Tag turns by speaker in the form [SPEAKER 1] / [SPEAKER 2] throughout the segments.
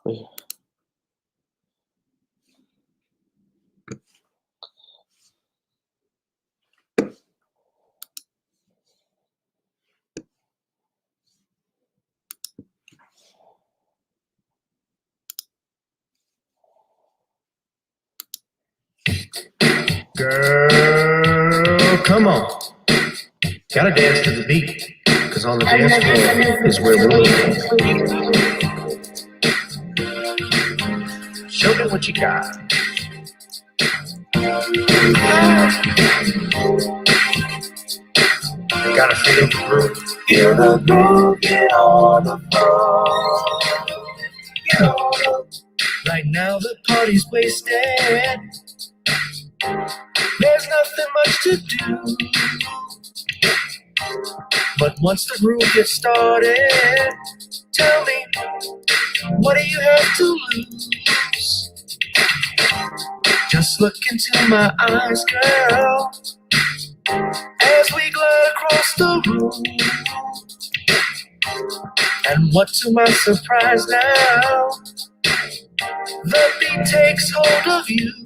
[SPEAKER 1] We-
[SPEAKER 2] Girl, come on. Gotta dance to the beat, cause on the dance floor is where we're moving. Show me what you got. Gotta feel the groove. Feel the groove, get on the floor. Get on. Right now the party's wasted. There's nothing much to do. But once the groove gets started, tell me, what do you have to lose? Just look into my eyes, girl, as we glide across the room. And what to my surprise now, the beat takes hold of you.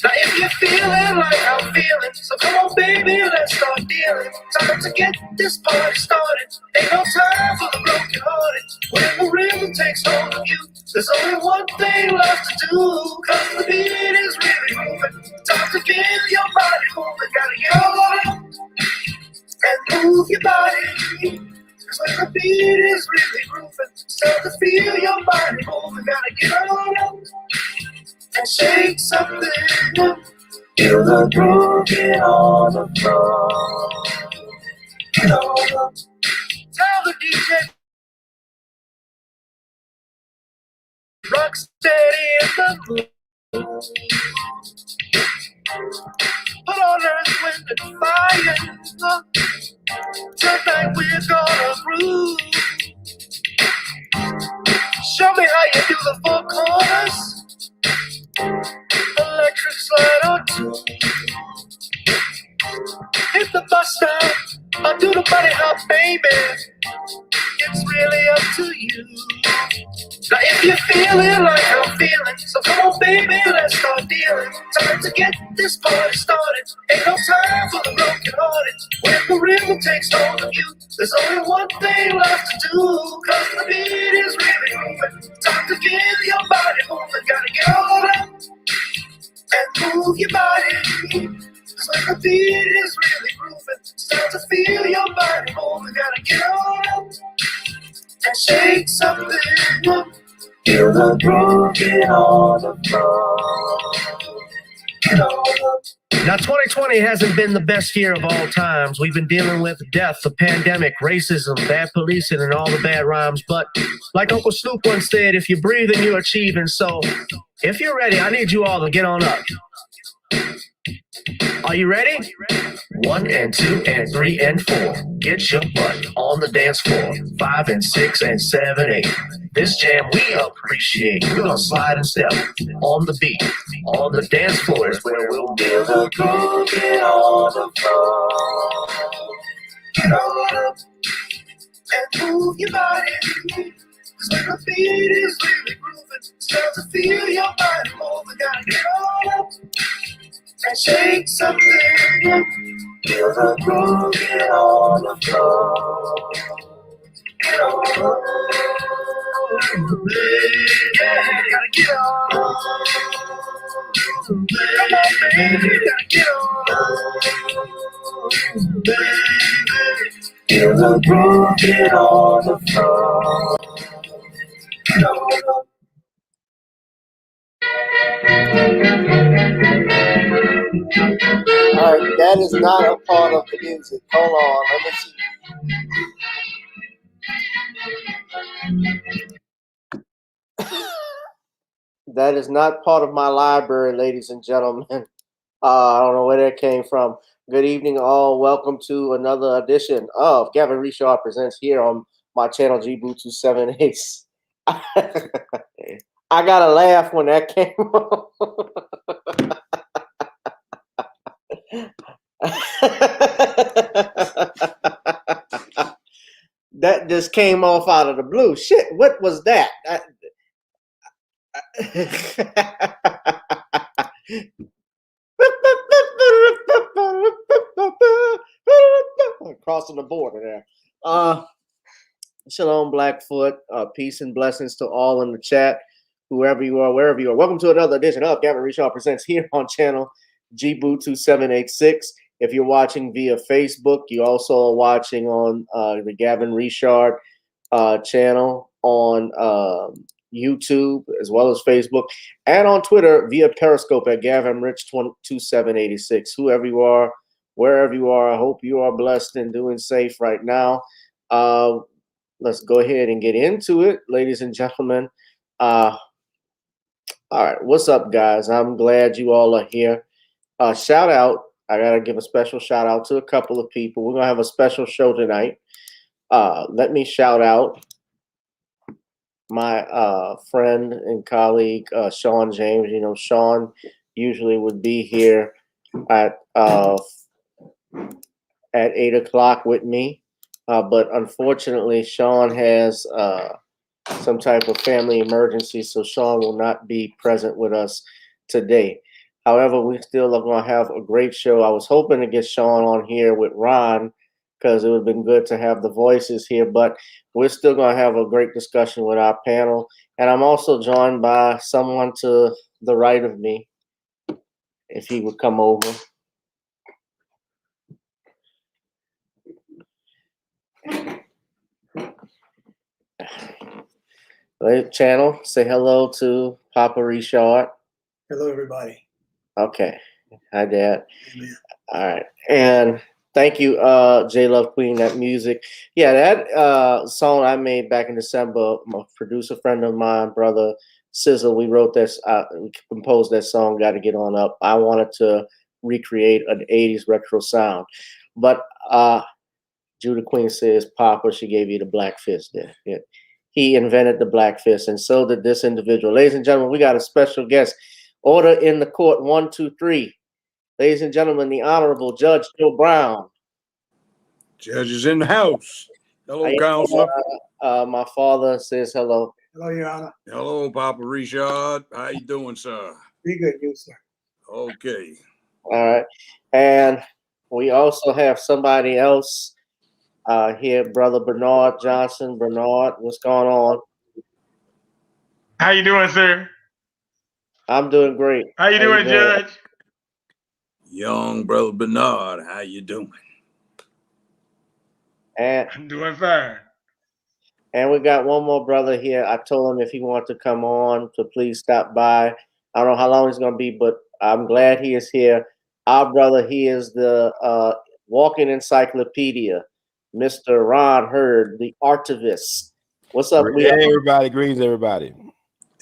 [SPEAKER 2] Now if you're feeling like I'm feeling, so come on baby, let's start dealing. Time to get this party started. Ain't no time for the broken hearted. When the rhythm takes hold of you, there's only one thing left to do. Cause the beat is really moving. Time to feel your body moving. Gotta get on and move your body. Cause when the beat is really grooving, start to feel your body moving. Gotta get on and shake something up. Feel the groove, get on the floor. Get on up. Tell the DJ, rock steady in the mood. Put on earth, wind, and fire. Tonight we're gonna groove. Show me how you do the four corners. Electric slide or two. Hit the bus stop, or do the body hop, baby. It's really up to you. Now if you're feeling like I'm feeling, so come on baby, let's start dealing. Time to get this party started. Ain't no time for the broken hearted. When the rhythm takes hold of you, there's only one thing left to do. Cause the beat is really moving. Time to get your body moving. Gotta get on up and move your body. Cause when the beat is really grooving, start to feel your body moving. Gotta get on up and shake something up. Feel the groove, get on the floor. Get on up. Now 2020 hasn't been the best year of all times. We've been dealing with death, the pandemic, racism, bad policing, and all the bad rhymes. But like Uncle Snoop once said, if you're breathing, you're achieving. So if you're ready, I need you all to get on up. Are you ready? 1 and 2 and 3 and 4. Get your butt on the dance floor. 5 and 6 and 7, 8. This jam we appreciate. We're gonna slide and step on the beat. On the dance floor is where we'll feel the groove. Get on the floor. Get on up and move your body. Cause when the beat is really grooving, start to feel your body moving. Gotta get on up and shake something up. Feel the groove, get on the floor. Get on up. Yeah, gotta get on. Come on, baby, gotta get on. Baby. Feel the groove, get on the floor. Get on up.
[SPEAKER 1] Alright, that is not a part of the music. Hold on, let me see. That is not part of my library, ladies and gentlemen. I don't know where that came from. Good evening, all. Welcome to another edition of Gavin Reshaw Presents here on my channel, G278. I gotta laugh when that came on. That just came off out of the blue. Shit, what was that? Crossing the border there. Shalom, Blackfoot. Peace and blessings to all in the chat, whoever you are, wherever you are. Welcome to another edition of Gavin Richard Presents here on channel GBoo2786. If you're watching via Facebook, you also are watching on the Gavin Richard channel on YouTube as well as Facebook and on Twitter via Periscope at Gavin Rich 2786. Whoever you are, wherever you are, I hope you are blessed and doing safe right now. Let's go ahead and get into it, ladies and gentlemen. All right, what's up, guys? I'm glad you all are here. Shout out. I got to give a special shout out to a couple of people. We're going to have a special show tonight. Let me shout out my friend and colleague, Sean James. You know, Sean usually would be here at 8 o'clock with me. But unfortunately, Sean has some type of family emergency, so Sean will not be present with us today. However, we still are going to have a great show. I was hoping to get Sean on here with Ron because it would have been good to have the voices here, but we're still going to have a great discussion with our panel. And I'm also joined by someone to the right of me, if he would come over. Channel, say hello to Papa Richard.
[SPEAKER 3] Hello, everybody.
[SPEAKER 1] Okay. Hi, Dad.
[SPEAKER 3] Amen.
[SPEAKER 1] All right. And thank you, J Love Queen, that music. Yeah, that song I made back in December, my producer friend of mine, brother Sizzle, we wrote this, we composed that song, Got to Get On Up. I wanted to recreate an 80s retro sound. But Judah Queen says, Papa, she gave you the black fist there. Yeah. He invented the black fist, and so did this individual. Ladies and gentlemen, we got a special guest. Order in the court, 1, 2, 3. Ladies and gentlemen, the Honorable Judge Joe Brown.
[SPEAKER 4] Judge is in the house. Hello, Counselor.
[SPEAKER 1] My father says hello.
[SPEAKER 3] Hello, Your Honor.
[SPEAKER 4] Hello, Papa Richard. How you doing, sir?
[SPEAKER 3] Be good, you, sir.
[SPEAKER 4] Okay.
[SPEAKER 1] All right. And we also have somebody else here, Brother Bernard Johnson. Bernard, what's going on?
[SPEAKER 5] How you doing, sir?
[SPEAKER 1] I'm doing great.
[SPEAKER 5] How you doing, Judge?
[SPEAKER 4] Young Brother Bernard, how you doing?
[SPEAKER 1] And
[SPEAKER 5] I'm doing fine.
[SPEAKER 1] And we got one more brother here. I told him if he wanted to come on to please stop by. I don't know how long he's going to be, but I'm glad he is here. Our brother, he is the walking encyclopedia, Mr. Ron Hurd, the archivist. What's up?
[SPEAKER 6] Hey, everybody. Greetings, everybody.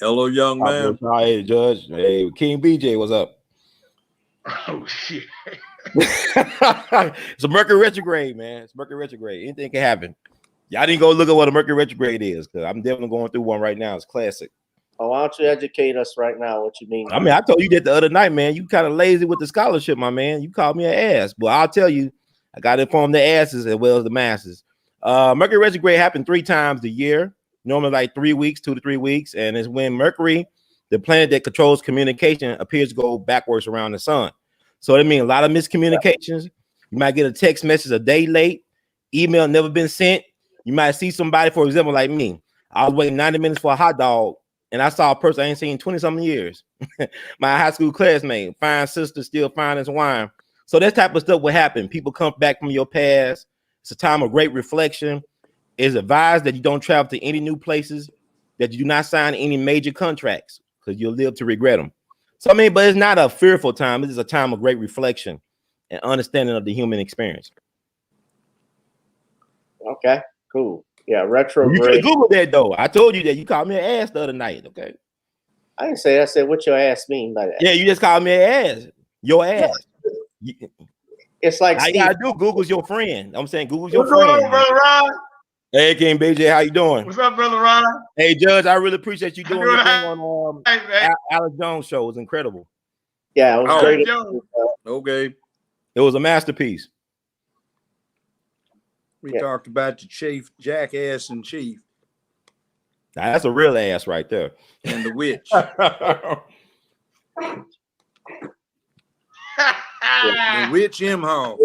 [SPEAKER 4] Hello, young man.
[SPEAKER 6] Hey, Judge. Hey, King BJ, what's up?
[SPEAKER 5] Oh, shit.
[SPEAKER 6] It's a Mercury retrograde, man. It's Mercury retrograde. Anything can happen. Y'all didn't go look at what a Mercury retrograde is, because I'm definitely going through one right now. It's classic.
[SPEAKER 1] Oh, why don't you educate us right now what you mean?
[SPEAKER 6] I mean, I told you that the other night, man. You kind of lazy with the scholarship, my man. You called me an ass. But I'll tell you, I got to inform the asses as well as the masses. Mercury retrograde happened 3 times a year, normally like 3 weeks, 2 to 3 weeks. And it's when Mercury, the planet that controls communication, appears to go backwards around the sun. So that means a lot of miscommunications. You might get a text message a day late, email never been sent. You might see somebody, for example, like me. I was waiting 90 minutes for a hot dog, and I saw a person I ain't seen in 20-something years. My high school classmate, fine sister, still fine as wine. So that type of stuff will happen. People come back from your past. It's a time of great reflection. It's advised that you don't travel to any new places, that you do not sign any major contracts, because you'll live to regret them. So, I mean, but it's not a fearful time. It is a time of great reflection and understanding of the human experience.
[SPEAKER 1] Okay, cool. Yeah, retrograde.
[SPEAKER 6] You should Google that, though. I told you that. You called me an ass the other night, okay?
[SPEAKER 1] I didn't say that. I said, what your ass mean by that?
[SPEAKER 6] Yeah, you just called me an ass. Your ass.
[SPEAKER 1] It's like
[SPEAKER 6] I gotta do Google's your friend. I'm saying Google's your
[SPEAKER 5] What's going
[SPEAKER 6] friend.
[SPEAKER 5] on, Brother Ron?
[SPEAKER 6] Hey, King BJ, how you doing?
[SPEAKER 5] What's up, Brother Ron?
[SPEAKER 6] Hey, Judge, I really appreciate you doing your thing
[SPEAKER 5] Hey,
[SPEAKER 6] on
[SPEAKER 5] man.
[SPEAKER 6] Alex Jones' show. It was incredible.
[SPEAKER 1] Yeah, it was great.
[SPEAKER 4] Okay.
[SPEAKER 6] It was a masterpiece.
[SPEAKER 4] We talked about the chief, jackass and chief.
[SPEAKER 6] Now, that's a real ass right there.
[SPEAKER 4] and the witch. The witch Imhoff.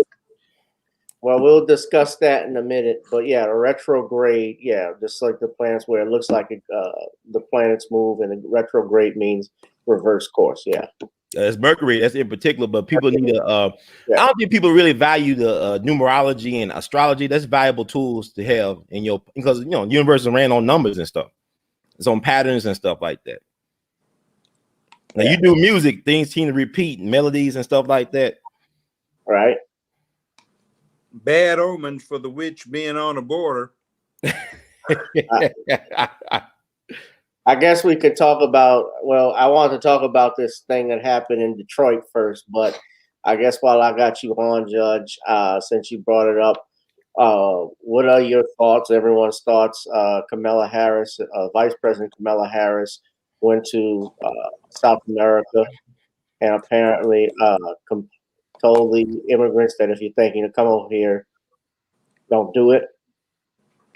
[SPEAKER 1] Well, we'll discuss that in a minute. But yeah, the retrograde, yeah, just like the planets where it looks like the planets move, and the retrograde means reverse course. Yeah,
[SPEAKER 6] It's Mercury, that's in particular, but people need to.
[SPEAKER 1] Yeah.
[SPEAKER 6] I don't think people really value the numerology and astrology. That's valuable tools to have in your, because the universe is ran on numbers and stuff. It's on patterns and stuff like that. Now you do music, things seem to repeat, melodies and stuff like that.
[SPEAKER 1] right.
[SPEAKER 4] Bad omens for the witch being on the border.
[SPEAKER 1] I guess we could talk about. Well, I want to talk about this thing that happened in Detroit first, but I guess while I got you on, Judge, since you brought it up, what are your thoughts? Everyone's thoughts. Kamala Harris, Vice President Kamala Harris, went to South America and apparently told the immigrants that if you're thinking to come over here, don't do it.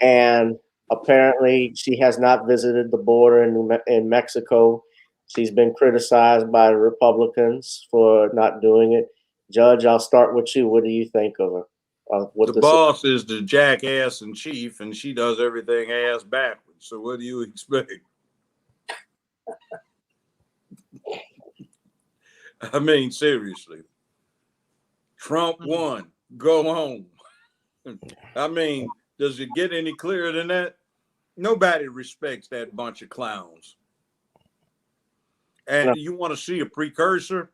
[SPEAKER 1] And apparently, she has not visited the border in Mexico. She's been criticized by the Republicans for not doing it. Judge, I'll start with you. What do you think of her?
[SPEAKER 4] The boss is the jackass in chief, and she does everything ass backwards. So what do you expect? I mean, seriously. Trump won. Go home. I mean, does it get any clearer than that? Nobody respects that bunch of clowns. And you want to see a precursor?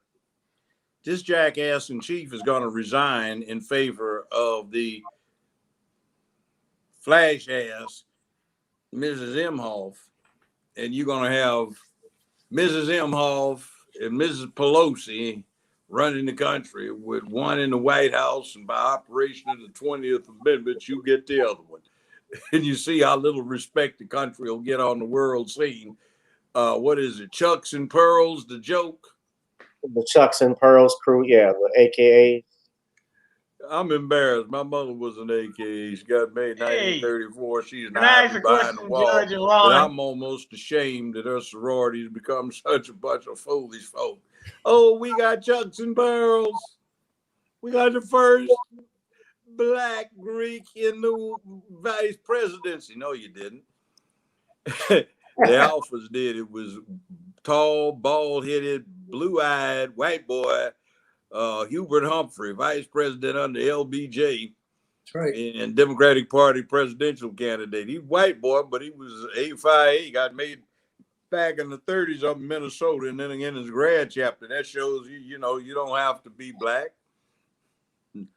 [SPEAKER 4] This jackass in chief is going to resign in favor of the flash ass Mrs. Imhoff. And you're going to have Mrs. Imhoff and Mrs. Pelosi running the country, with one in the White House, and by operation of the 20th Amendment, you get the other one. And you see how little respect the country will get on the world scene. What is it? Chucks and Pearls, the joke?
[SPEAKER 1] The Chucks and Pearls crew, yeah, the AKA.
[SPEAKER 4] I'm embarrassed. My mother was an AKA. She got married in 1934. She's
[SPEAKER 5] Can I ask a
[SPEAKER 4] behind the
[SPEAKER 5] question,
[SPEAKER 4] wall.
[SPEAKER 5] Judge and Ron?
[SPEAKER 4] But I'm almost ashamed that her sorority has become such a bunch of foolish folk. Oh, we got Chucks and Pearls. We got the first Black Greek in the vice presidency. No, you didn't. The Alphas did. It was tall, bald-headed, blue-eyed white boy, Hubert Humphrey, vice president under LBJ.
[SPEAKER 3] That's right.
[SPEAKER 4] And Democratic Party presidential candidate. He's white boy, but he was A5A, got made back in the 30s up in Minnesota, and then again his grad chapter. That shows you don't have to be black.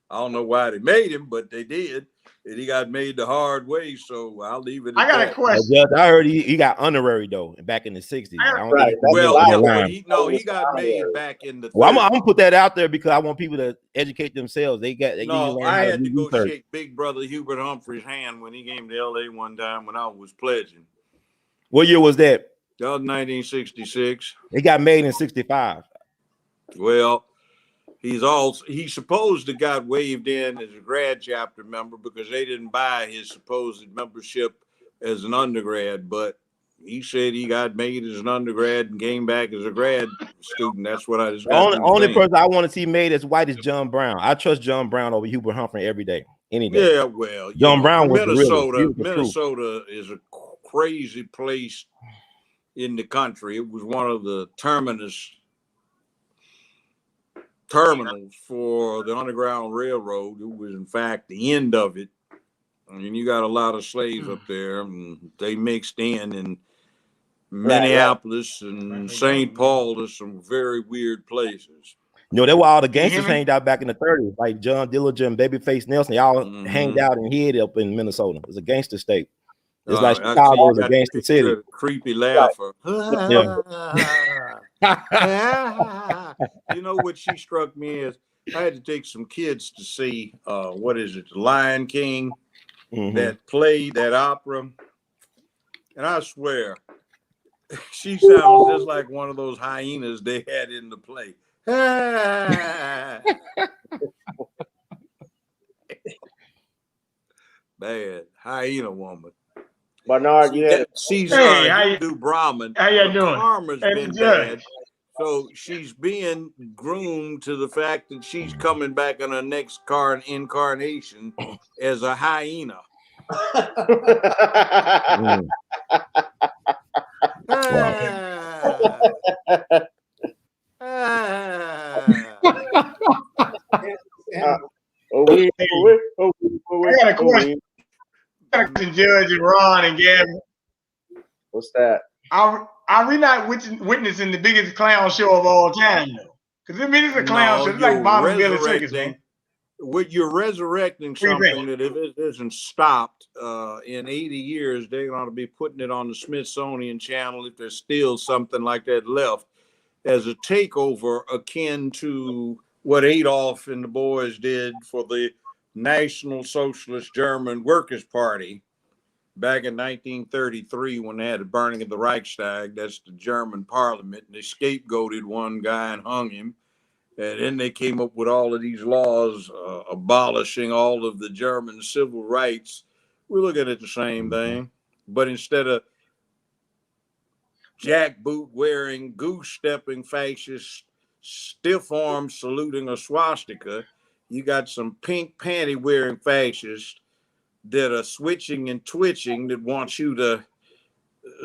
[SPEAKER 4] I don't know why they made him, but they did. And he got made the hard way, so I'll leave it at
[SPEAKER 5] I got
[SPEAKER 4] that.
[SPEAKER 5] a question.
[SPEAKER 6] Judge, I heard he got honorary though back in the 60s. I don't
[SPEAKER 1] Right.
[SPEAKER 6] think
[SPEAKER 4] He got made back in the 30s.
[SPEAKER 6] Well, I'm gonna put that out there because I want people to educate themselves. They
[SPEAKER 4] No, I had to go shake Big Brother Hubert Humphrey's hand when he came to LA one time when I was pledging.
[SPEAKER 6] What year was that?
[SPEAKER 4] That was 1966.
[SPEAKER 6] It got made in 65.
[SPEAKER 4] Well, he's supposed to got waived in as a grad chapter member because they didn't buy his supposed membership as an undergrad, but he said he got made as an undergrad and came back as a grad student. That's what I just got.
[SPEAKER 6] Only person I want to see made as white is John Brown. I trust John Brown over Hubert Humphrey every day, any day.
[SPEAKER 4] Yeah, well,
[SPEAKER 6] John Brown was
[SPEAKER 4] Minnesota is a crazy place in the country. It was one of the terminals for the Underground Railroad. It was, in fact, the end of it. I mean, you got a lot of slaves up there, and they mixed in Minneapolis and St. Paul to some very weird places.
[SPEAKER 6] That's why all the gangsters hanged out back in the 30s, like John Dillinger and Babyface Nelson. They all hanged out and hid up in Minnesota. It's a gangster state. It's like Chicago is a gangster city.
[SPEAKER 4] Creepy laugher. You know what she struck me as? I had to take some kids to see what is it, The Lion King, that play, that opera. And I swear, she sounds just like one of those hyenas they had in the play. Bad hyena woman.
[SPEAKER 1] Bernard, you had
[SPEAKER 4] She's
[SPEAKER 5] Hey, how
[SPEAKER 4] Hindu Brahmin.
[SPEAKER 5] how y'all
[SPEAKER 4] Her
[SPEAKER 5] doing?
[SPEAKER 4] karma's
[SPEAKER 5] Hey,
[SPEAKER 4] been
[SPEAKER 5] Judge.
[SPEAKER 4] bad. So she's being groomed to the fact that she's coming back in her next incarnation as a hyena.
[SPEAKER 6] Mm.
[SPEAKER 1] I
[SPEAKER 5] I got a question, Judge and Ron and Gavin.
[SPEAKER 1] What's that?
[SPEAKER 5] Are we not witnessing the biggest clown show of all time, though? Because I mean, it's a clown show. It's like Bottom Billy Circus, man.
[SPEAKER 4] You're resurrecting something that if it isn't stopped in 80 years, they're going to be putting it on the Smithsonian Channel if there's still something like that left as a takeover akin to what Adolf and the boys did for the National Socialist German Workers' Party back in 1933 when they had the burning of the Reichstag. That's the German parliament. And they scapegoated one guy and hung him. And then they came up with all of these laws abolishing all of the German civil rights. We're looking at the same thing. But instead of jackboot wearing, goose stepping fascists, stiff arms saluting a swastika, you got some pink panty wearing fascists that are switching and twitching that want you to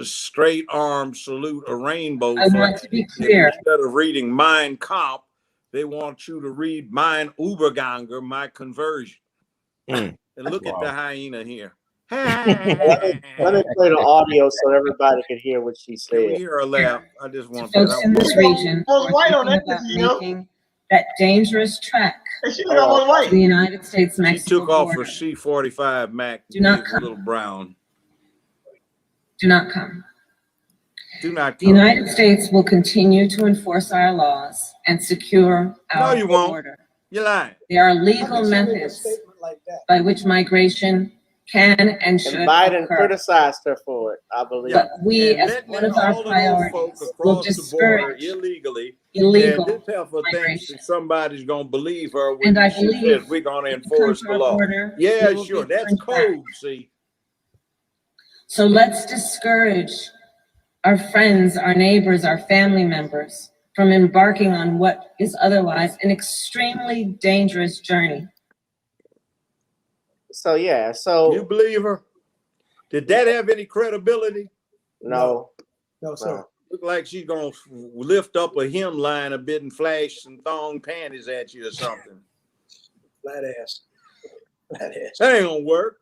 [SPEAKER 4] straight arm salute a rainbow.
[SPEAKER 7] I want to be clear.
[SPEAKER 4] Instead of reading Mein Kampf, they want you to read Mein Überganger, my conversion. And look at the hyena here.
[SPEAKER 1] Let me play the audio so everybody can hear what she
[SPEAKER 4] Can we
[SPEAKER 1] said.
[SPEAKER 4] hear her laugh? I just want
[SPEAKER 7] Folks
[SPEAKER 4] that.
[SPEAKER 7] in this region
[SPEAKER 5] Almost
[SPEAKER 7] are
[SPEAKER 5] white on
[SPEAKER 7] thinking
[SPEAKER 5] that
[SPEAKER 7] about
[SPEAKER 5] video.
[SPEAKER 7] making that dangerous trek
[SPEAKER 5] And she look almost
[SPEAKER 7] to
[SPEAKER 5] white.
[SPEAKER 7] the United
[SPEAKER 4] She
[SPEAKER 7] States-Mexico
[SPEAKER 4] took off her
[SPEAKER 7] border.
[SPEAKER 4] C-45 Mac.
[SPEAKER 7] Do not
[SPEAKER 4] It was
[SPEAKER 7] come.
[SPEAKER 4] a little brown.
[SPEAKER 7] Do not come.
[SPEAKER 4] Do not
[SPEAKER 7] The
[SPEAKER 4] come.
[SPEAKER 7] United States will continue to enforce our laws and secure our
[SPEAKER 4] No, you won't.
[SPEAKER 7] border.
[SPEAKER 4] You're lying.
[SPEAKER 7] There are
[SPEAKER 3] How
[SPEAKER 7] legal
[SPEAKER 3] can she make a
[SPEAKER 7] methods
[SPEAKER 3] statement like that?
[SPEAKER 7] by which migration can and should
[SPEAKER 1] And Biden
[SPEAKER 7] occur.
[SPEAKER 1] criticized her for it, I believe.
[SPEAKER 7] But we,
[SPEAKER 4] And
[SPEAKER 7] as
[SPEAKER 4] letting
[SPEAKER 7] one
[SPEAKER 4] in
[SPEAKER 7] of our
[SPEAKER 4] all of those folks
[SPEAKER 7] priorities, will
[SPEAKER 4] across the border
[SPEAKER 7] discourage
[SPEAKER 4] illegally.
[SPEAKER 7] illegal
[SPEAKER 4] And this heifer thinks
[SPEAKER 7] migration.
[SPEAKER 4] that somebody's going to believe her when
[SPEAKER 7] And I
[SPEAKER 4] she
[SPEAKER 7] believe
[SPEAKER 4] says we're going to
[SPEAKER 7] if you come
[SPEAKER 4] enforce
[SPEAKER 7] to
[SPEAKER 4] the
[SPEAKER 7] our
[SPEAKER 4] law.
[SPEAKER 7] border,
[SPEAKER 4] Yeah,
[SPEAKER 7] you will
[SPEAKER 4] sure.
[SPEAKER 7] be
[SPEAKER 4] That's
[SPEAKER 7] turned back.
[SPEAKER 4] code, see.
[SPEAKER 7] So let's discourage our friends, our neighbors, our family members from embarking on what is otherwise an extremely dangerous journey.
[SPEAKER 1] So yeah,
[SPEAKER 4] You
[SPEAKER 1] so
[SPEAKER 4] believe her? Did that have any credibility?
[SPEAKER 1] no.
[SPEAKER 3] No, sir.
[SPEAKER 4] Look like she's going to lift up a hemline a bit and flash some thong panties at you or something.
[SPEAKER 3] Flat ass. Flat ass.
[SPEAKER 4] That ain't going to work.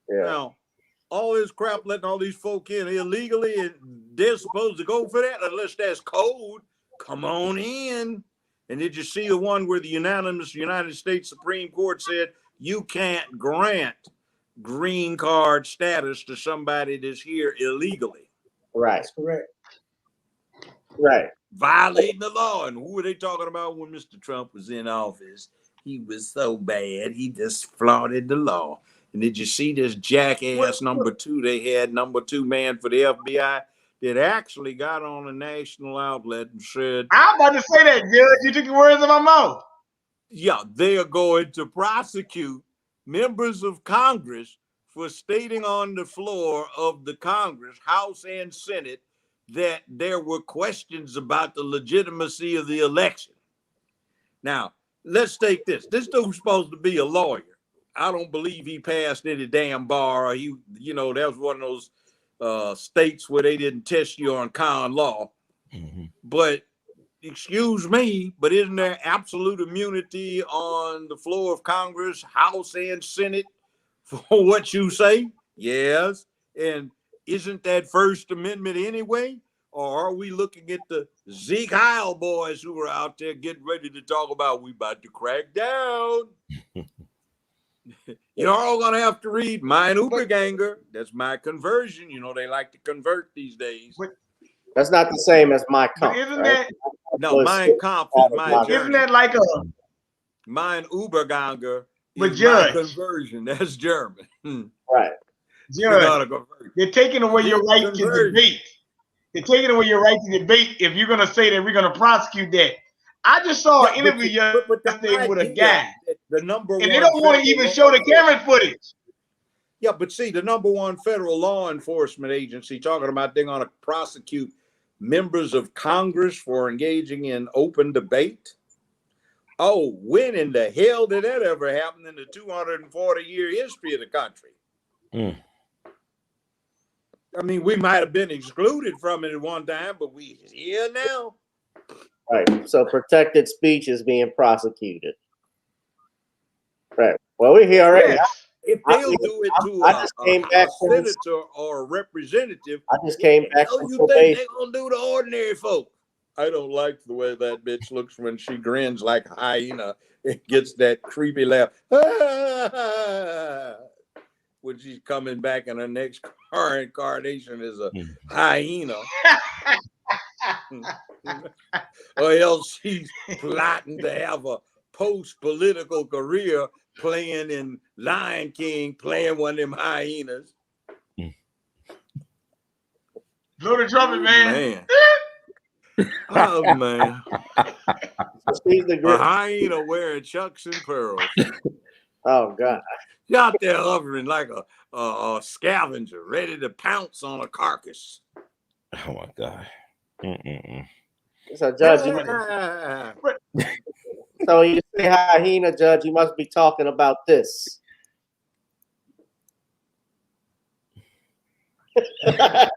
[SPEAKER 1] Yeah.
[SPEAKER 4] Now, all this crap letting all these folk in illegally, and they're supposed to go for that unless that's code. Come on in. And did you see the one where the unanimous United States Supreme Court said you can't grant green card status to somebody that's here illegally?
[SPEAKER 1] Right.
[SPEAKER 3] That's correct.
[SPEAKER 1] Right.
[SPEAKER 4] Violating the law. And who were they talking about when Mr. Trump was in office? He was so bad, he just flaunted the law. And did you see this jackass number 2 they had, number 2 man for the FBI, that actually got on a national outlet and said,
[SPEAKER 5] I'm about to say that, Judge. You took the words out of my mouth.
[SPEAKER 4] yeah, they are going to prosecute members of Congress for stating on the floor of the Congress, House and Senate, that there were questions about the legitimacy of the election. Now, let's take this. This dude's supposed to be a lawyer. I don't believe he passed any damn bar. Or he, you know, that was one of those states where they didn't test you on common law.
[SPEAKER 6] Mhm.
[SPEAKER 4] But excuse me, but isn't there absolute immunity on the floor of Congress, House and Senate for what you say? Yes. And isn't that First Amendment anyway? Or are we looking at the Zeke Heil boys who are out there getting ready to talk about we about to crack down? You're all going to have to read Mein Überganger. That's my conversion. You know, they like to convert these days.
[SPEAKER 1] That's not the same as my
[SPEAKER 5] But
[SPEAKER 1] comp,
[SPEAKER 5] isn't
[SPEAKER 1] right?
[SPEAKER 4] No, Mein Kampf is my journey.
[SPEAKER 5] Isn't that like a
[SPEAKER 4] Mein Überganger
[SPEAKER 5] But
[SPEAKER 4] is
[SPEAKER 5] Judge.
[SPEAKER 4] my conversion. That's German.
[SPEAKER 1] Right.
[SPEAKER 4] You're
[SPEAKER 5] Judge?
[SPEAKER 4] not a conversion.
[SPEAKER 5] They're taking away your right to
[SPEAKER 4] Conversion.
[SPEAKER 5] debate. They're taking away your right to debate if you're going to say that we're going to prosecute that. I just saw an interview yesterday with a guy,
[SPEAKER 4] The number
[SPEAKER 5] and
[SPEAKER 4] one
[SPEAKER 5] they don't want to even show the camera footage.
[SPEAKER 4] Yeah, but see, the #1 federal law enforcement agency talking about they're going to prosecute members of Congress for engaging in open debate. Oh, when in the hell did that ever happen in the 240-year history of the country?
[SPEAKER 6] Mm.
[SPEAKER 4] I mean, we might have been excluded from it at one time, but we here now.
[SPEAKER 1] Right. So protected speech is being prosecuted. Right. Well, we're here already.
[SPEAKER 5] Yes.
[SPEAKER 4] If they'll do it to
[SPEAKER 1] I just came back
[SPEAKER 4] a
[SPEAKER 1] from
[SPEAKER 4] senator or a representative,
[SPEAKER 1] I just came back
[SPEAKER 4] how
[SPEAKER 1] from
[SPEAKER 4] you think
[SPEAKER 1] probation.
[SPEAKER 4] they're gonna do to ordinary folk? I don't like the way that bitch looks when she grins like a hyena. It gets that creepy laugh. When she's coming back and her next incarnation is a hyena. Or else she's plotting to have a post-political career playing in Lion King, playing one of them hyenas.
[SPEAKER 5] Blow the trumpet, man.
[SPEAKER 4] Oh, man.
[SPEAKER 1] She's the
[SPEAKER 4] A
[SPEAKER 1] great.
[SPEAKER 4] hyena wearing chucks and pearls.
[SPEAKER 1] Oh God.
[SPEAKER 4] She's out there hovering like a scavenger, ready to pounce on a carcass.
[SPEAKER 6] Oh my God. Mm-mm-mm.
[SPEAKER 1] So, Judge, so you say hyena, Judge, you must be talking about this.
[SPEAKER 4] Yeah,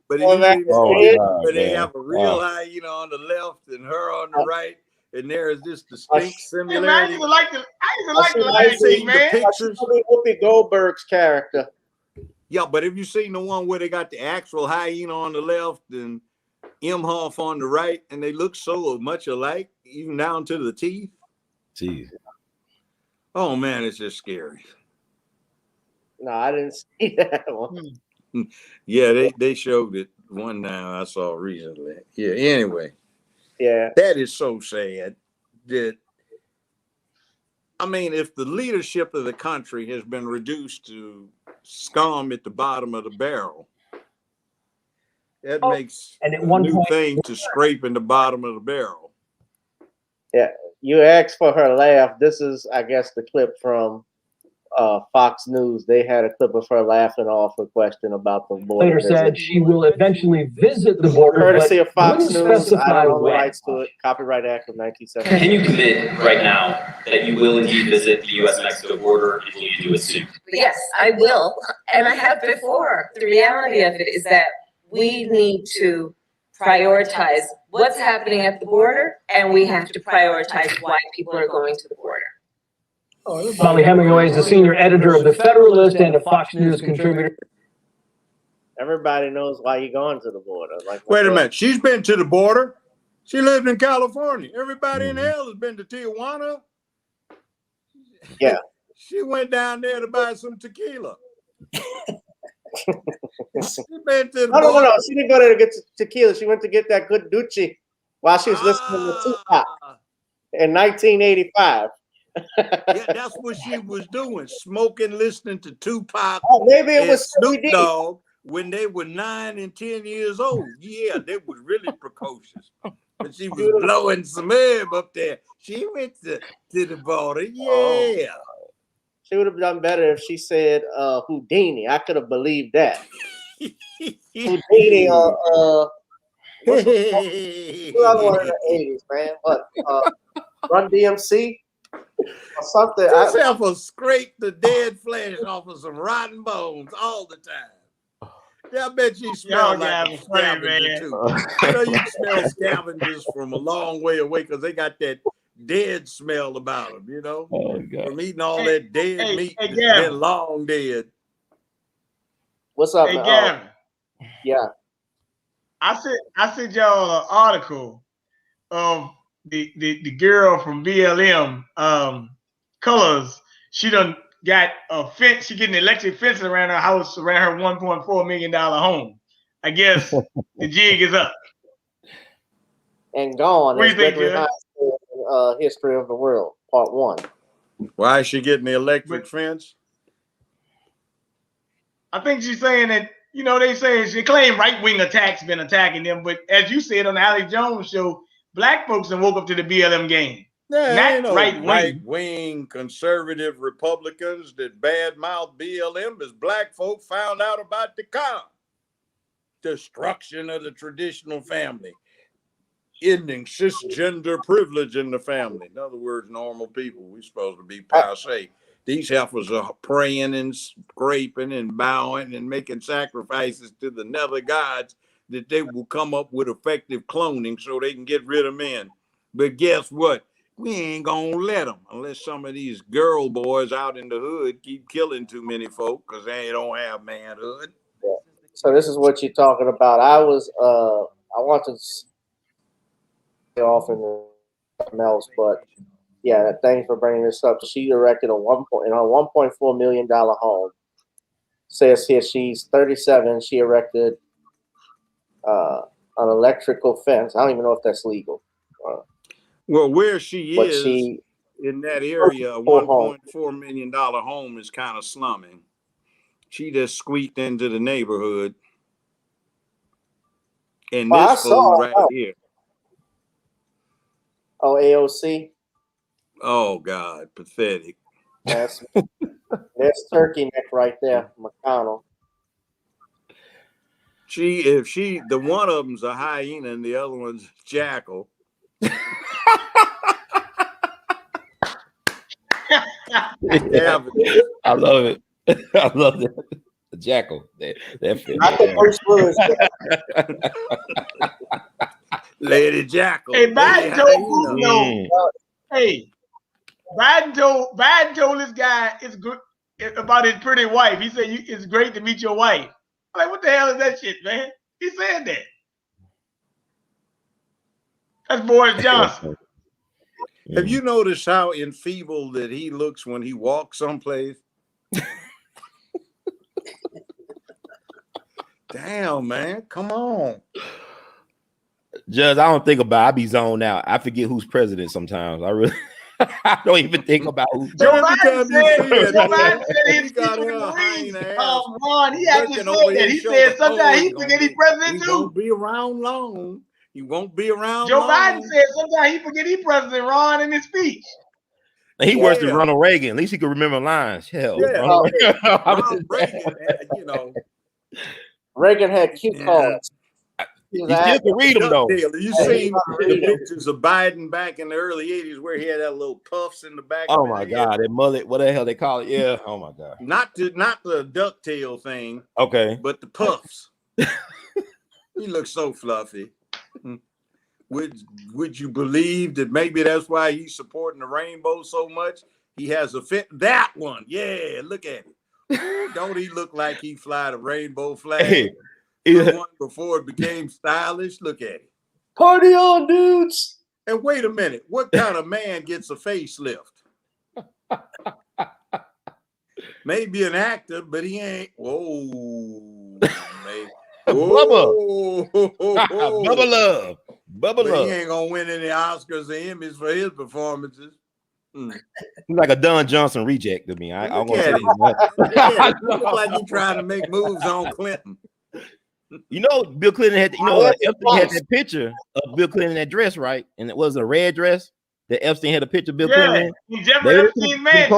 [SPEAKER 4] but they have a real
[SPEAKER 6] Wow.
[SPEAKER 4] hyena on the left and her on the right, and there is this distinct
[SPEAKER 5] Hey, man, I
[SPEAKER 4] similarity.
[SPEAKER 5] used to like the Lion King, man.
[SPEAKER 4] Pictures.
[SPEAKER 1] Whoopi Goldberg's character.
[SPEAKER 4] Yeah, but have you seen the one where they got the actual hyena on the left and Imhoff on the right, and they look so much alike, even down to the teeth?
[SPEAKER 6] Jeez.
[SPEAKER 4] Oh man, it's just scary.
[SPEAKER 1] No, I didn't see that one.
[SPEAKER 4] Yeah, they showed it one time I saw recently. Yeah, anyway.
[SPEAKER 1] Yeah.
[SPEAKER 4] That is so sad that, I mean, if the leadership of the country has been reduced to scum at the bottom of the barrel, that makes
[SPEAKER 3] and at
[SPEAKER 4] a
[SPEAKER 3] one
[SPEAKER 4] new
[SPEAKER 3] point-
[SPEAKER 4] thing to scrape in the bottom of the barrel.
[SPEAKER 1] Yeah. You asked for her laugh. This is, I guess, the clip from Fox News. They had a clip of her laughing off a question about the border.
[SPEAKER 3] Later said she will eventually visit the border,
[SPEAKER 1] Courtesy
[SPEAKER 3] but
[SPEAKER 1] of Fox
[SPEAKER 3] wouldn't
[SPEAKER 1] News. I
[SPEAKER 3] specify
[SPEAKER 1] don't own the
[SPEAKER 3] when.
[SPEAKER 1] rights to it. Copyright Act of 1970.
[SPEAKER 8] Can you commit right now that you will indeed visit the U.S.-Mexico border and will you do it soon?
[SPEAKER 7] Yes, I will, and I have before. The reality of it is that we need to prioritize what's happening at the border, and we have to prioritize why people are going to the border.
[SPEAKER 3] Molly Hemingway is the senior editor of The Federalist and a Fox News contributor.
[SPEAKER 1] Everybody knows why you're going to the border. Like,
[SPEAKER 4] Wait a minute. She's been to the border. She lived in California. Everybody in hell has been to Tijuana.
[SPEAKER 1] Yeah.
[SPEAKER 4] She went down there to buy some tequila. She been to the
[SPEAKER 1] No.
[SPEAKER 4] border.
[SPEAKER 1] She didn't go there to get tequila. She went to get that good Ducci while she was listening to Tupac in 1985.
[SPEAKER 4] Yeah, that's what she was doing, smoking, listening to Tupac.
[SPEAKER 1] Oh, maybe it
[SPEAKER 4] and
[SPEAKER 1] was
[SPEAKER 4] Snoop
[SPEAKER 1] CBD.
[SPEAKER 4] Dogg when they were 9 and 10 years old. Yeah, they was really precocious. But she was blowing some herb up there. She went to the border. Yeah.
[SPEAKER 1] She would have done better if she said Houdini. I could have believed that. Houdini or what's the other one in the 80s, man? What? Run DMC? Or something.
[SPEAKER 4] This heifer scrape the dead flesh off of some rotten bones all the time. Yeah, I bet you smell like a scavenger too. I know you smell scavengers from a long way away because they got that dead smell about them, you know?
[SPEAKER 6] Oh, God.
[SPEAKER 4] From eating all that dead meat that's
[SPEAKER 5] Gavin.
[SPEAKER 4] been long dead.
[SPEAKER 1] What's up,
[SPEAKER 5] Hey,
[SPEAKER 1] man?
[SPEAKER 5] Gavin.
[SPEAKER 1] Yeah.
[SPEAKER 5] I sent y'all an article of the girl from BLM Colors. She done got a fence. She getting electric fence around her house, around her $1.4 million home. I guess the jig is up.
[SPEAKER 1] And gone.
[SPEAKER 5] What do you think,
[SPEAKER 1] Gregory
[SPEAKER 5] Judge?
[SPEAKER 1] Hines' History of the World, Part 1.
[SPEAKER 4] Why is she getting the electric fence?
[SPEAKER 5] I think she's saying that, you know, they say she claim right-wing attacks been attacking them, but as you said on the Alex Jones show, black folks have woke up to the BLM game.
[SPEAKER 4] There ain't
[SPEAKER 5] Not
[SPEAKER 4] no
[SPEAKER 5] right wing.
[SPEAKER 4] right-wing conservative Republicans that badmouth BLM as black folk found out about the destruction of the traditional family, ending cisgender privilege in the family. In other words, normal people. We're supposed to be passe. These heifers are praying and scraping and bowing and making sacrifices to the nether gods that they will come up with effective cloning so they can get rid of men. But guess what? We ain't gonna let them unless some of these girl boys out in the hood keep killing too many folk because they don't have manhood.
[SPEAKER 1] Yeah. So this is what you're talking about. I want to stay off in something else, but yeah, thanks for bringing this up. She erected in her $1.4 million home. Says here she's 37. She erected an electrical fence. I don't even know if that's legal.
[SPEAKER 4] Well, where she
[SPEAKER 1] But
[SPEAKER 4] is
[SPEAKER 1] she
[SPEAKER 4] in that area, a $1.4 million home is kind of slumming. She just squeaked into the neighborhood. And
[SPEAKER 1] I
[SPEAKER 4] this fool
[SPEAKER 1] saw.
[SPEAKER 4] right here.
[SPEAKER 1] Oh, AOC.
[SPEAKER 4] Oh God, pathetic.
[SPEAKER 1] That's Turkey Neck right there, McConnell.
[SPEAKER 4] The one of them's a hyena and the other one's a jackal.
[SPEAKER 6] I love it. I love that. The jackal. That fit.
[SPEAKER 1] Not the first words.
[SPEAKER 4] Lady Jackal.
[SPEAKER 5] Hey, Biden told Hey, Biden told this guy it's good about his pretty wife. He said it's great to meet your wife. I'm like, what the hell is that shit, man? He said that. That's Boris Johnson.
[SPEAKER 4] Have you noticed how enfeebled that he looks when he walks someplace? Damn, man. Come on.
[SPEAKER 6] Judge, I don't think about it. I be zoned out. I forget who's president sometimes. I really I don't even think about who's
[SPEAKER 5] Joe Biden said he's
[SPEAKER 4] got a hyena ass.
[SPEAKER 5] Ron, he actually said that. He said sometimes he forget he's president too.
[SPEAKER 4] He won't be around long. He won't be around
[SPEAKER 5] Joe
[SPEAKER 4] long.
[SPEAKER 5] Biden said sometimes he forget he's president, Ron, in his speech.
[SPEAKER 6] And he worse than Ronald Reagan. At least he could remember lines. Hell,
[SPEAKER 4] Ronald Reagan, you know.
[SPEAKER 1] Reagan had cute cards.
[SPEAKER 6] You still can read them though.
[SPEAKER 4] You seen the pictures of Biden back in the early 80s where he had that little puffs in the back
[SPEAKER 6] Oh
[SPEAKER 4] of
[SPEAKER 6] my
[SPEAKER 4] his
[SPEAKER 6] God,
[SPEAKER 4] head?
[SPEAKER 6] that mullet, what the hell they call it? Yeah. Oh my God.
[SPEAKER 4] Not the ducktail thing.
[SPEAKER 6] Okay.
[SPEAKER 4] But the puffs. He looks so fluffy. Would you believe that maybe that's why he's supporting the rainbow so much? He has a fit. That one. Yeah, look at it. Don't he look like he fly the rainbow flag? The one before it became stylish. Look at it.
[SPEAKER 1] Party on, dudes.
[SPEAKER 4] And wait a minute. What kind of man gets a facelift? Maybe an actor, but he ain't. Whoa. Maybe.
[SPEAKER 6] Bubba. Bubba Love. Bubba Love.
[SPEAKER 4] He ain't going to win any Oscars or Emmys for his performances.
[SPEAKER 6] He's like a Don Johnson reject to me.
[SPEAKER 4] Look at him. He look like he's trying to make moves on Clinton.
[SPEAKER 6] You know, Bill Clinton had, Epstein had that picture of Bill Clinton in that dress, right? And it was a red dress that Epstein had a picture of Bill Clinton in.
[SPEAKER 5] Jeffrey Epstein, man.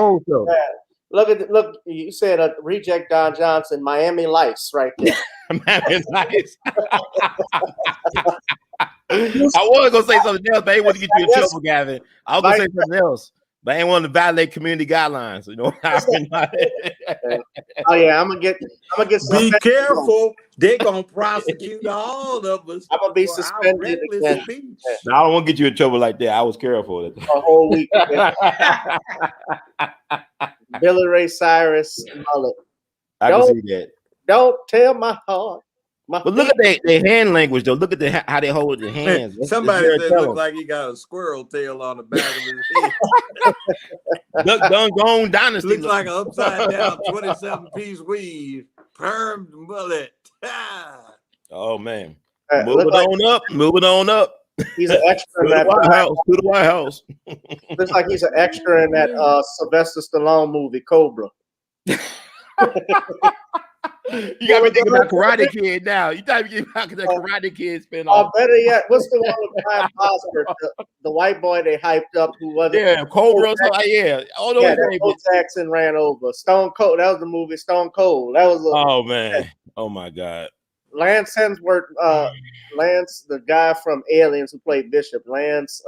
[SPEAKER 1] Look, you said a reject Don Johnson, Miami Lice right there.
[SPEAKER 6] Miami Lice. I was going to say something else, but I didn't want to get you in trouble, Gavin. I was going to say something else. But I ain't want to violate community guidelines, you know.
[SPEAKER 1] Oh yeah, I'm gonna get.
[SPEAKER 4] Be careful, they're gonna prosecute all of us.
[SPEAKER 1] I'm gonna be suspended again.
[SPEAKER 6] No, I don't want to get you in trouble like that. I was careful.
[SPEAKER 1] A whole week. Billy Ray Cyrus mullet.
[SPEAKER 6] I can see that.
[SPEAKER 1] Don't tell my heart.
[SPEAKER 6] But look at their hand language, though. Look at how they hold their hands.
[SPEAKER 4] Somebody said it looks like he got a squirrel tail on the back of his head.
[SPEAKER 6] Duck Gone Dynasty
[SPEAKER 4] looks like an upside down 27-piece weave. Permed mullet.
[SPEAKER 6] Oh man. Moving on up.
[SPEAKER 1] He's an extra in that
[SPEAKER 6] to the White House.
[SPEAKER 1] Looks like he's an extra in that Sylvester Stallone movie, Cobra.
[SPEAKER 6] You got me thinking about Karate Kid now. You got me thinking about the Karate Kid spinoff.
[SPEAKER 1] Better yet, what's the one with Brian Bosworth, the white boy they hyped up who wasn't?
[SPEAKER 6] Yeah, Cobra. Yeah, all those
[SPEAKER 1] that Bo Jackson ran over. Stone Cold. That was the movie Stone Cold. That was.
[SPEAKER 6] Oh man. Oh my God.
[SPEAKER 1] Lance Hemsworth. Lance, the guy from Aliens who played Bishop. Lance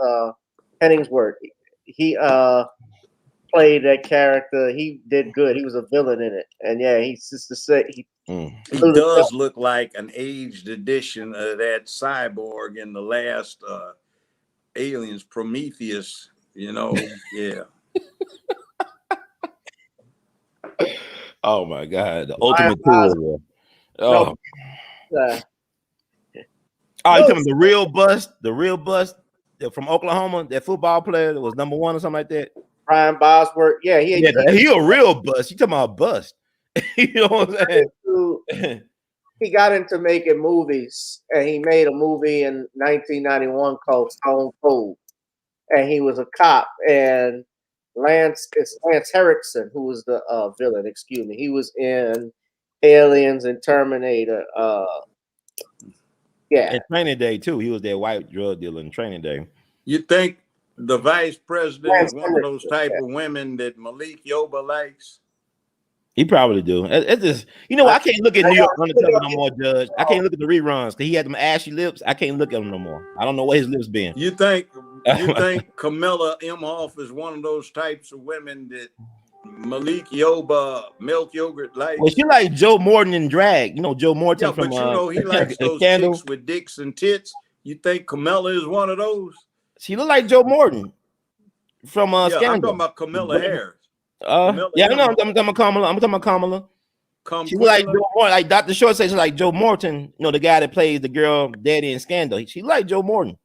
[SPEAKER 1] Henningsworth. He played that character. He did good. He was a villain in it, and yeah, he's just to say he
[SPEAKER 4] does look like an aged edition of that cyborg in the last Aliens, Prometheus. You know, yeah.
[SPEAKER 6] Oh my God, the ultimate tool. Oh, you talking about the real bust from Oklahoma, that football player that was #1 or something like that.
[SPEAKER 1] Brian Bosworth, yeah, he
[SPEAKER 6] a real bust. You talking about a bust? You know what I'm
[SPEAKER 1] saying? He got into making movies, and he made a movie in 1991 called Stone Cold, and he was a cop. And Lance Henriksen, who was the villain. Excuse me, he was in Aliens and Terminator. Yeah,
[SPEAKER 6] in Training Day too. He was that white drug dealer in Training Day.
[SPEAKER 4] You think the vice president is one of those type of women that Malik Yoba likes?
[SPEAKER 6] He probably do. It's just, you know, I can't look at New York Undercover no more, Judge. I can't look at the reruns because he had them ashy lips. I can't look at them no more. I don't know where his lips been.
[SPEAKER 4] You think Camilla Imhoff is one of those types of women that Malik Yoba milk yogurt likes?
[SPEAKER 6] Well, she like Joe Morton in drag. You know Joe Morton
[SPEAKER 4] yeah,
[SPEAKER 6] from
[SPEAKER 4] but you know he likes those
[SPEAKER 6] Scandal.
[SPEAKER 4] chicks with dicks and tits. You think Camilla is one of those?
[SPEAKER 6] She look like Joe Morton from Scandal.
[SPEAKER 4] I'm talking about Camilla Harris.
[SPEAKER 6] Yeah, no, I'm talking about Kamala. I'm talking about Kamala. She like Joe Morton, like Dr. Short says, like Joe Morton. You know, the guy that plays the girl daddy in Scandal. She like Joe Morton.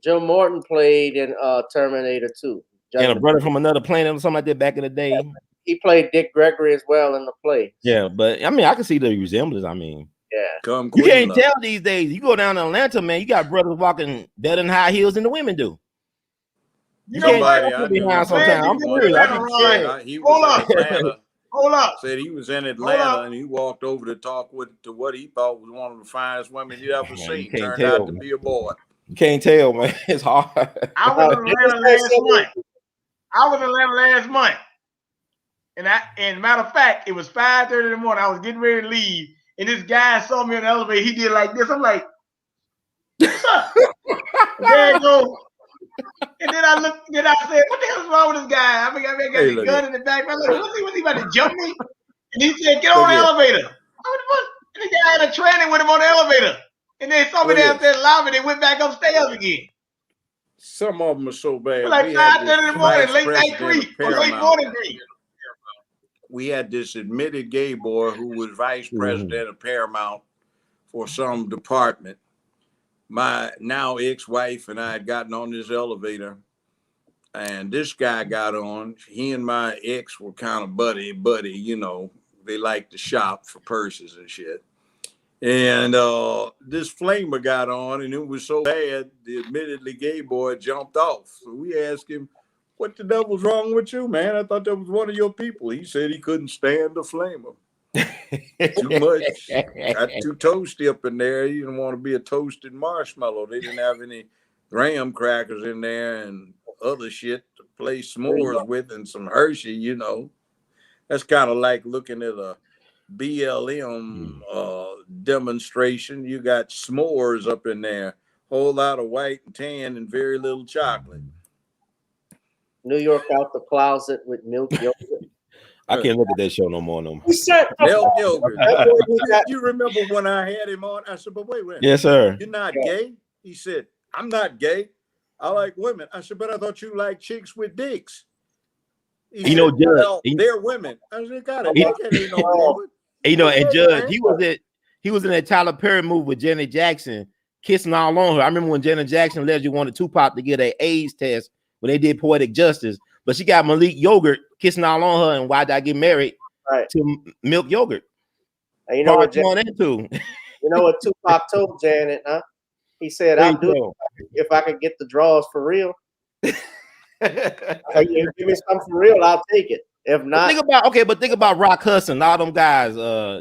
[SPEAKER 1] Joe Morton played in Terminator 2.
[SPEAKER 6] And a brother from another planet or something like that back in the day.
[SPEAKER 1] Yeah, he played Dick Gregory as well in the play.
[SPEAKER 6] Yeah, but I mean, I can see the resemblance. I mean,
[SPEAKER 1] yeah,
[SPEAKER 6] you can't tell these days. You go down to Atlanta, man, you got brothers walking better in high heels than the women do.
[SPEAKER 5] You know what?
[SPEAKER 6] Behind sometimes. I'm
[SPEAKER 5] Hold up.
[SPEAKER 4] Said he was in Atlanta and he walked over to talk to what he thought was one of the finest women you ever seen. Turned out to be a boy.
[SPEAKER 6] You can't tell, man. It's hard.
[SPEAKER 5] I was in Atlanta last month. And matter of fact, it was 5:30 in the morning. I was getting ready to leave, and this guy saw me in the elevator. He did like this. I'm like, what's up? There you go. And then I looked, then I said, what the hell is wrong with this guy? I got a gun in the back. I'm like, was he about to jump me? And he said, get on the elevator. And the guy had a training with him on the elevator. And they saw me downstairs in the lobby. They went back upstairs again.
[SPEAKER 4] Some of them are so bad.
[SPEAKER 5] Like 5:30 in the morning, late night creep, or late morning creep.
[SPEAKER 4] We had this admitted gay boy who was vice president of Paramount for some department. My now ex-wife and I had gotten on this elevator, and this guy got on. He and my ex were kind of buddy, you know. They like to shop for purses and shit. And this flamer got on, and it was so bad, the admittedly gay boy jumped off. So we asked him, what the devil's wrong with you, man? I thought that was one of your people. He said he couldn't stand the flamer. Too much. Got too toasty up in there. He didn't want to be a toasted marshmallow. They didn't have any graham crackers in there and other shit to play s'mores with and some Hershey, you know. That's kind of like looking at a BLM demonstration. You got s'mores up in there. Whole lot of white and tan and very little chocolate.
[SPEAKER 1] New York out the closet with milk yogurt.
[SPEAKER 6] I can't look at that show no more.
[SPEAKER 4] Milk yogurt. You remember when I had him on? I said, but wait.
[SPEAKER 6] Yes, sir.
[SPEAKER 4] You're not gay? He said, I'm not gay. I like women. I said, but I thought you like chicks with dicks. He said,
[SPEAKER 6] Judge,
[SPEAKER 4] well, they're women. I said, got it.
[SPEAKER 6] And Judge, he was in that Tyler Perry movie with Janet Jackson, kissing all on her. I remember when Janet Jackson allegedly wanted Tupac to get an AIDS test when they did Poetic Justice, but she got Malik Yogurt kissing all on her, and why did I get married to milk yogurt?
[SPEAKER 1] And you know what Tupac told Janet, huh? He said, I'll do it if I can get the draws for real. If you give me something for real, I'll take it. If not,
[SPEAKER 6] think about Rock Hudson, all them guys,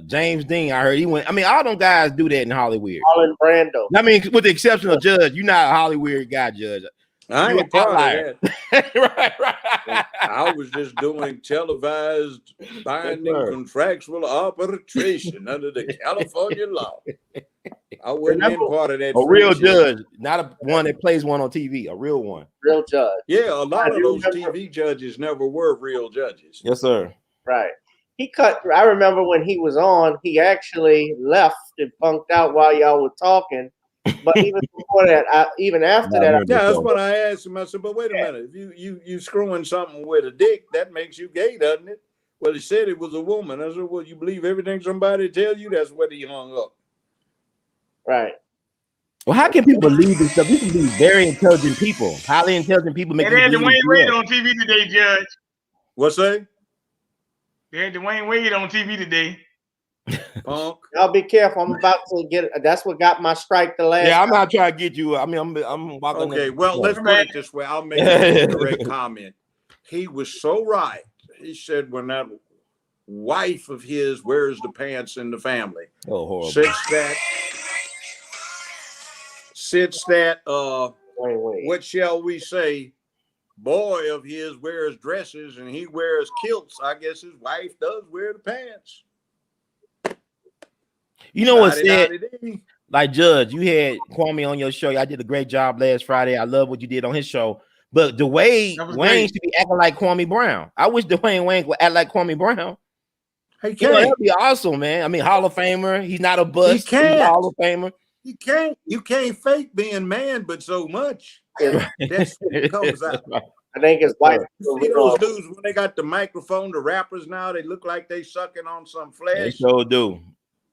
[SPEAKER 6] James Dean. I heard he went. I mean, all them guys do that in Hollywood.
[SPEAKER 1] Marlon Brando.
[SPEAKER 6] I mean, with the exception of Judge, you're not a Hollywood guy, Judge.
[SPEAKER 4] I
[SPEAKER 6] You
[SPEAKER 4] ain't part
[SPEAKER 6] outlier.
[SPEAKER 4] of that.
[SPEAKER 6] right.
[SPEAKER 4] I was just doing televised binding
[SPEAKER 6] sir.
[SPEAKER 4] contractual arbitration under the California law. I wasn't in part of that.
[SPEAKER 6] A real
[SPEAKER 4] friendship.
[SPEAKER 6] judge, not a one that plays one on TV. A real one.
[SPEAKER 1] Real judge.
[SPEAKER 4] Yeah, a lot
[SPEAKER 1] I
[SPEAKER 4] of
[SPEAKER 1] do
[SPEAKER 4] those
[SPEAKER 1] remember-
[SPEAKER 4] TV judges never were real judges.
[SPEAKER 6] Yes, sir.
[SPEAKER 1] Right. He cut. I remember when he was on, he actually left and punked out while y'all were talking. But even before that, even after that,
[SPEAKER 4] Yeah, that's what I asked him. I said, but wait a minute. If you screwing something with a dick, that makes you gay, doesn't it? Well, he said it was a woman. I said, well, you believe everything somebody tells you? That's what he hung up.
[SPEAKER 1] Right.
[SPEAKER 6] Well, how can people believe this stuff? These can be very intelligent people, highly intelligent people. Make
[SPEAKER 5] They had
[SPEAKER 6] you
[SPEAKER 5] Dwayne
[SPEAKER 6] believe
[SPEAKER 5] Wade on TV today, Judge.
[SPEAKER 4] What's that?
[SPEAKER 5] They had Dwayne Wade on TV today.
[SPEAKER 4] Punk.
[SPEAKER 1] Y'all be careful. I'm about to get. That's what got my strike the last.
[SPEAKER 6] Yeah, I'm not trying to get you. I mean, I'm walking.
[SPEAKER 4] Okay, well, let's put it this way. I'll make a direct comment. He was so right. He said when that wife of his wears the pants in the family.
[SPEAKER 6] Oh, horrible.
[SPEAKER 4] Since that
[SPEAKER 1] Wait.
[SPEAKER 4] what shall we say, boy of his wears dresses and he wears kilts, I guess his wife does wear the pants.
[SPEAKER 6] You know what said?
[SPEAKER 4] Lottie-dottie-dee.
[SPEAKER 6] Like Judge, you had Kwame on your show. I did a great job last Friday. I love what you did on his show. But Dwayne
[SPEAKER 5] That was
[SPEAKER 6] Wayne
[SPEAKER 5] great.
[SPEAKER 6] should be acting like Kwame Brown. I wish Dwayne Wayne would act like Kwame Brown.
[SPEAKER 4] He
[SPEAKER 6] You know,
[SPEAKER 4] can't.
[SPEAKER 6] that'd be awesome, man. I mean, Hall of Famer. He's not a bust. He's
[SPEAKER 4] can't.
[SPEAKER 6] a Hall of Famer.
[SPEAKER 4] You can't fake being man, but so much. That's what comes out.
[SPEAKER 1] I think his wife.
[SPEAKER 4] You see those dudes when they got the microphone, the rappers now, they look like they sucking on some
[SPEAKER 6] They
[SPEAKER 4] flesh.
[SPEAKER 6] sure do.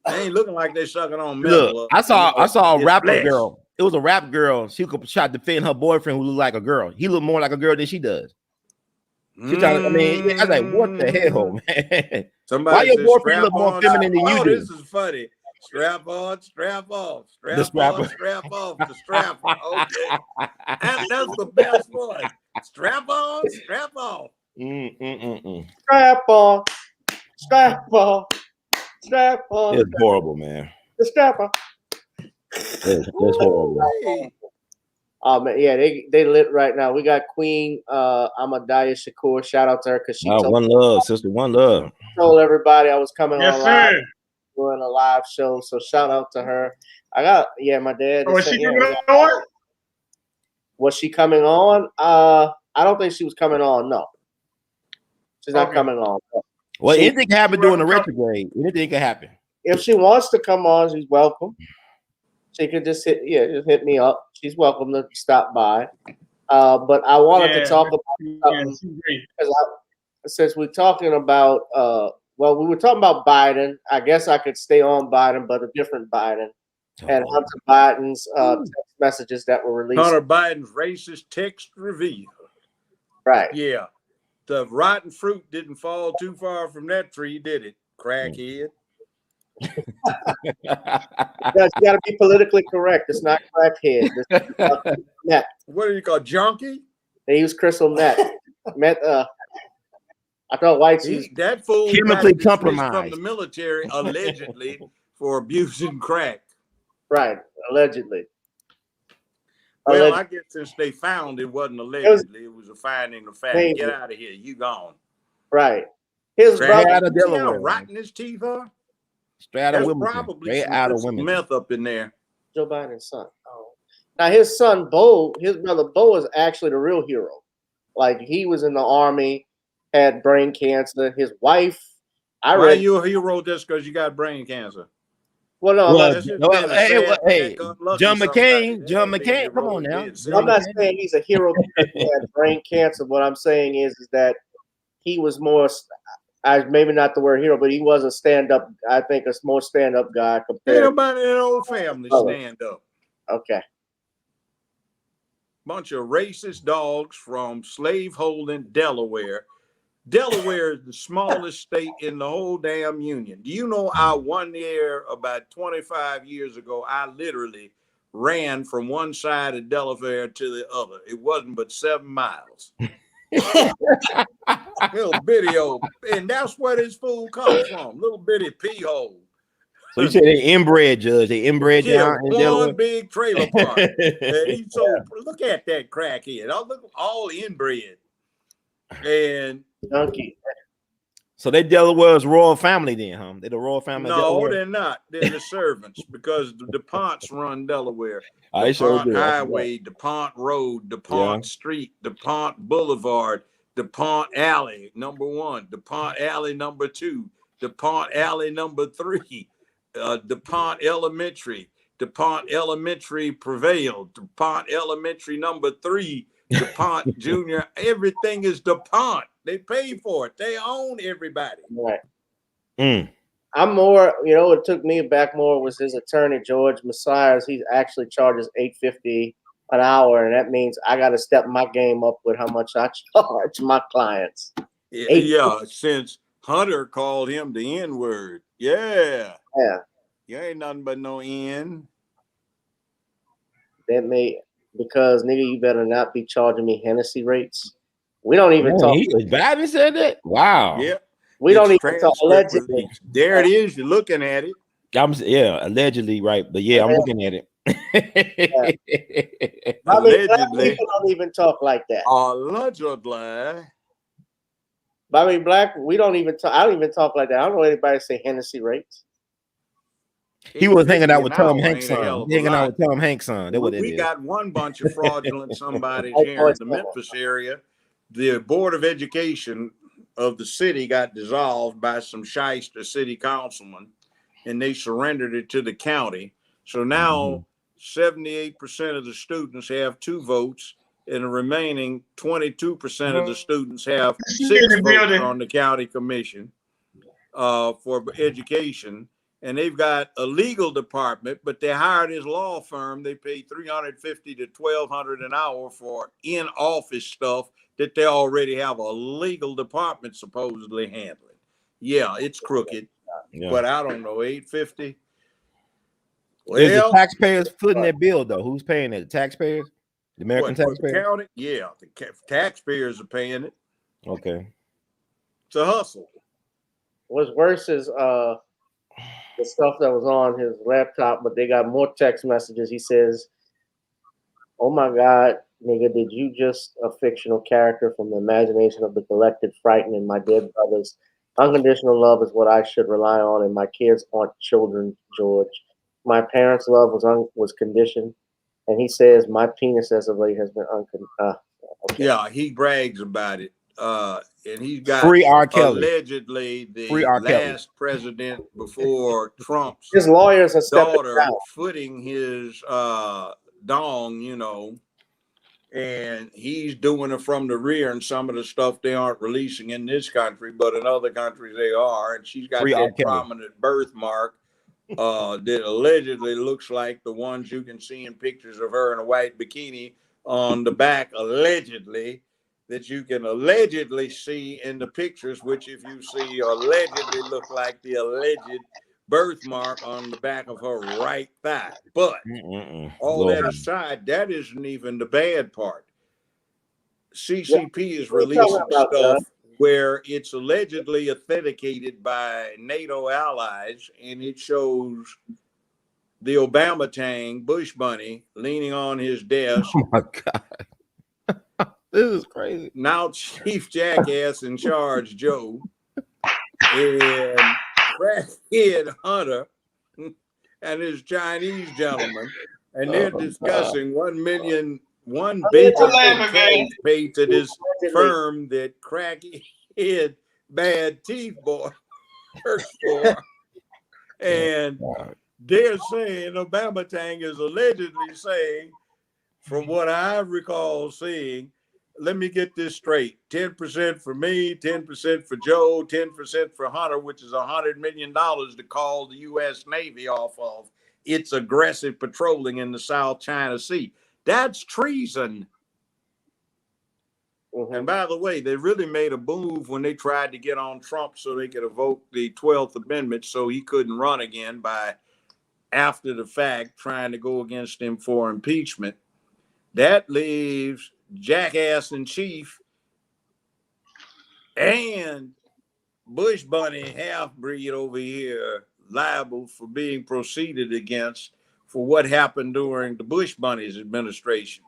[SPEAKER 4] They ain't looking like they sucking on metal.
[SPEAKER 6] Look, I saw a
[SPEAKER 4] It's
[SPEAKER 6] rapper
[SPEAKER 4] flesh.
[SPEAKER 6] girl. It was a rap girl. She could try to defend her boyfriend who looked like a girl. He looked more like a girl than she does. She tried, I mean, I was like, what the hell, man?
[SPEAKER 4] Somebody
[SPEAKER 6] Why your
[SPEAKER 4] said,
[SPEAKER 6] boyfriend
[SPEAKER 4] strap
[SPEAKER 6] look more
[SPEAKER 4] on,
[SPEAKER 6] feminine than you
[SPEAKER 4] oh,
[SPEAKER 6] do?
[SPEAKER 4] this is funny. Strap on, strap off. Strap
[SPEAKER 6] The strapper.
[SPEAKER 4] on, strap off. The strap. Okay. That's the best one. Strap on, strap off.
[SPEAKER 1] Strap on. Strap on. Strap on.
[SPEAKER 6] It's horrible, man.
[SPEAKER 1] The strap on.
[SPEAKER 6] It's horrible.
[SPEAKER 4] Hey.
[SPEAKER 1] Oh man, yeah, they lit right now. We got Queen Amadaya Shakur. Shout out to her because she
[SPEAKER 6] One love, sister. One love.
[SPEAKER 1] told everybody I was coming
[SPEAKER 5] Yes,
[SPEAKER 1] on live,
[SPEAKER 5] sir.
[SPEAKER 1] doing a live show. So shout out to her. My dad.
[SPEAKER 5] Oh, is
[SPEAKER 1] said,
[SPEAKER 5] she coming on?
[SPEAKER 1] Was she coming on? I don't think she was coming on. No, she's not
[SPEAKER 5] Okay.
[SPEAKER 1] coming on.
[SPEAKER 6] Well,
[SPEAKER 1] She-
[SPEAKER 6] anything can happen during the retrograde. Anything can happen.
[SPEAKER 1] If she wants to come on, she's welcome. She could just hit me up. She's welcome to stop by. But I wanted to talk about
[SPEAKER 5] Yeah,
[SPEAKER 1] something
[SPEAKER 5] she's great.
[SPEAKER 1] since we're talking about we were talking about Biden. I guess I could stay on Biden, but a different Biden and Hunter Biden's text messages that were released.
[SPEAKER 4] Hunter Biden's racist text reveal.
[SPEAKER 1] Right.
[SPEAKER 4] Yeah. The rotten fruit didn't fall too far from that tree, did it? Crackhead.
[SPEAKER 1] Yes, you got to be politically correct. It's not crackhead. It's Met.
[SPEAKER 4] What do you call junkie?
[SPEAKER 1] They use crystal meth. I thought whites used
[SPEAKER 4] That fool got
[SPEAKER 6] Chemically
[SPEAKER 4] dismissed
[SPEAKER 6] compromised.
[SPEAKER 4] from the military allegedly for abusing crack.
[SPEAKER 1] right, allegedly.
[SPEAKER 4] Well, I guess since they found it wasn't allegedly, it was a finding of fact.
[SPEAKER 1] Maybe.
[SPEAKER 4] Get out of here. You gone.
[SPEAKER 1] Right. His
[SPEAKER 4] Crack.
[SPEAKER 1] brother.
[SPEAKER 6] out of
[SPEAKER 4] You see how
[SPEAKER 6] Delaware.
[SPEAKER 4] rotten his teeth are?
[SPEAKER 6] Straight out of
[SPEAKER 4] There's
[SPEAKER 6] women.
[SPEAKER 4] probably
[SPEAKER 6] Straight
[SPEAKER 4] some,
[SPEAKER 6] out of
[SPEAKER 4] some
[SPEAKER 6] women.
[SPEAKER 4] meth up in there.
[SPEAKER 1] Joe Biden's son. Oh. Now his son Bo, his brother Bo is actually the real hero. Like he was in the army, had brain cancer. His wife, I
[SPEAKER 4] Why
[SPEAKER 1] read.
[SPEAKER 4] you a hero just because you got brain cancer?
[SPEAKER 1] Well, no,
[SPEAKER 6] Well,
[SPEAKER 4] That's just
[SPEAKER 6] well,
[SPEAKER 4] being a
[SPEAKER 6] hey,
[SPEAKER 4] sad,
[SPEAKER 6] hey,
[SPEAKER 4] unlucky
[SPEAKER 6] John
[SPEAKER 4] somebody.
[SPEAKER 6] McCain, John
[SPEAKER 4] That ain't being
[SPEAKER 6] McCain, come on
[SPEAKER 4] heroic,
[SPEAKER 6] now.
[SPEAKER 4] is
[SPEAKER 1] I'm
[SPEAKER 4] it?
[SPEAKER 1] not saying he's a hero because he had brain cancer. What I'm saying is that he was more. Maybe not the word hero, but he was a stand-up. I think a more stand-up guy
[SPEAKER 4] Ain't
[SPEAKER 1] compared.
[SPEAKER 4] nobody in that old family
[SPEAKER 1] Oh.
[SPEAKER 4] stand up.
[SPEAKER 1] Okay.
[SPEAKER 4] Bunch of racist dogs from slaveholding Delaware. Delaware is the smallest state in the whole damn union. Do you know I 1 year, about 25 years ago, I literally ran from one side of Delaware to the other. It wasn't but 7 miles. Little bitty old, and that's where this fool comes from. Little bitty pee hole.
[SPEAKER 6] So you said they inbred, Judge. They inbred
[SPEAKER 4] Yeah,
[SPEAKER 6] down in Delaware.
[SPEAKER 4] one big trailer park. He's so look at that crackhead. Look, all inbred. And
[SPEAKER 1] Donkey.
[SPEAKER 6] So they Delaware's royal family then, huh? They the royal family of
[SPEAKER 4] no,
[SPEAKER 6] Delaware?
[SPEAKER 4] they're not. They're the servants because the DuPonts run Delaware.
[SPEAKER 6] I sure
[SPEAKER 4] DuPont
[SPEAKER 6] do.
[SPEAKER 4] Highway, DuPont Road, DuPont Street, DuPont Boulevard, DuPont Alley, number 1, DuPont Alley, number 2, DuPont Alley, number 3, DuPont Elementary, DuPont Elementary prevailed, DuPont Elementary number 3, DuPont Junior. Everything is DuPont. They pay for it. They own everybody.
[SPEAKER 1] Right.
[SPEAKER 6] Mm.
[SPEAKER 1] I'm more, you know, what took me back more was his attorney, George Messiahs. He actually charges $8.50 an hour, and that means I got to step my game up with how much I charge my clients.
[SPEAKER 4] Yeah, since Hunter called him the N-word. Yeah.
[SPEAKER 1] Yeah.
[SPEAKER 4] You ain't nothing but no N.
[SPEAKER 1] That may, because nigga, you better not be charging me Hennessy rates. We don't even talk.
[SPEAKER 6] Biden said that? Wow.
[SPEAKER 4] Yeah.
[SPEAKER 1] We don't even talk allegedly.
[SPEAKER 4] There it is. You're looking at it.
[SPEAKER 6] Allegedly, right? But yeah, I'm looking at it.
[SPEAKER 1] Allegedly, people don't even talk like that.
[SPEAKER 4] Allegedly.
[SPEAKER 1] I mean, black, we don't even talk. I don't even talk like that. I don't know anybody say Hennessy rates.
[SPEAKER 6] He was hanging out with Tom Hanks' son. Hanging out with Tom Hanks' son. That's what it is.
[SPEAKER 4] We got one bunch of fraudulent somebody here in the Memphis area. The Board of Education of the city got dissolved by some shyster city councilman, and they surrendered it to the county. So now 78% of the students have 2 votes, and the remaining 22% of the students have 6 votes on the county commission for education. And they've got a legal department, but they hired his law firm. They pay $350 to $1,200 an hour for in-office stuff that they already have a legal department supposedly handling. Yeah, it's crooked, but I don't know, $850.
[SPEAKER 6] Well, is the taxpayers footing that bill though? Who's paying it? The taxpayers? The American taxpayers?
[SPEAKER 4] The county? Yeah, the taxpayers are paying it.
[SPEAKER 6] Okay,
[SPEAKER 4] it's a hustle.
[SPEAKER 1] What's worse is the stuff that was on his laptop, but they got more text messages. He says, "Oh my God, nigga, did you just a fictional character from the imagination of the collected, frightened, and my dead brothers? Unconditional love is what I should rely on, and my kids aren't children, George. My parents' love was conditioned." And he says, "My penis as of late has been unconditional."
[SPEAKER 4] Okay. Yeah, he brags about it. And he's got
[SPEAKER 6] free R. Kelly.
[SPEAKER 4] Allegedly the last president before Trump's
[SPEAKER 1] his lawyers are
[SPEAKER 4] daughter footing his dong, you know, and he's doing it from the rear, and some of the stuff they aren't releasing in this country, but in other countries they are. And she's got free that prominent birthmark that allegedly looks like the ones you can see in pictures of her in a white bikini on the back, allegedly, that you can allegedly see in the pictures, which if you see allegedly look like the alleged birthmark on the back of her right thigh. But all that aside, that isn't even the bad part. CCP is releasing stuff where it's allegedly authenticated by NATO allies, and it shows the Obama Tang, Bush Bunny, leaning on his desk.
[SPEAKER 6] Oh my God. This is crazy.
[SPEAKER 4] Now Chief Jackass in charge, Joe, and crackhead Hunter and his Chinese gentleman, and they're discussing $1 billion paid to this firm that crackhead bad teeth boy works for, and they're saying Obama Tang is allegedly saying, from what I recall seeing, let me get this straight. 10% for me, 10% for Joe, 10% for Hunter, which is $100 million to call the U.S. Navy off of its aggressive patrolling in the South China Sea. That's treason. And by the way, they really made a move when they tried to get on Trump so they could evoke the 12th Amendment so he couldn't run again by, after the fact, trying to go against him for impeachment. That leaves Jackass in Chief And Bush Bunny half-breed over here liable for being proceeded against for what happened during the Bush Bunny's administration.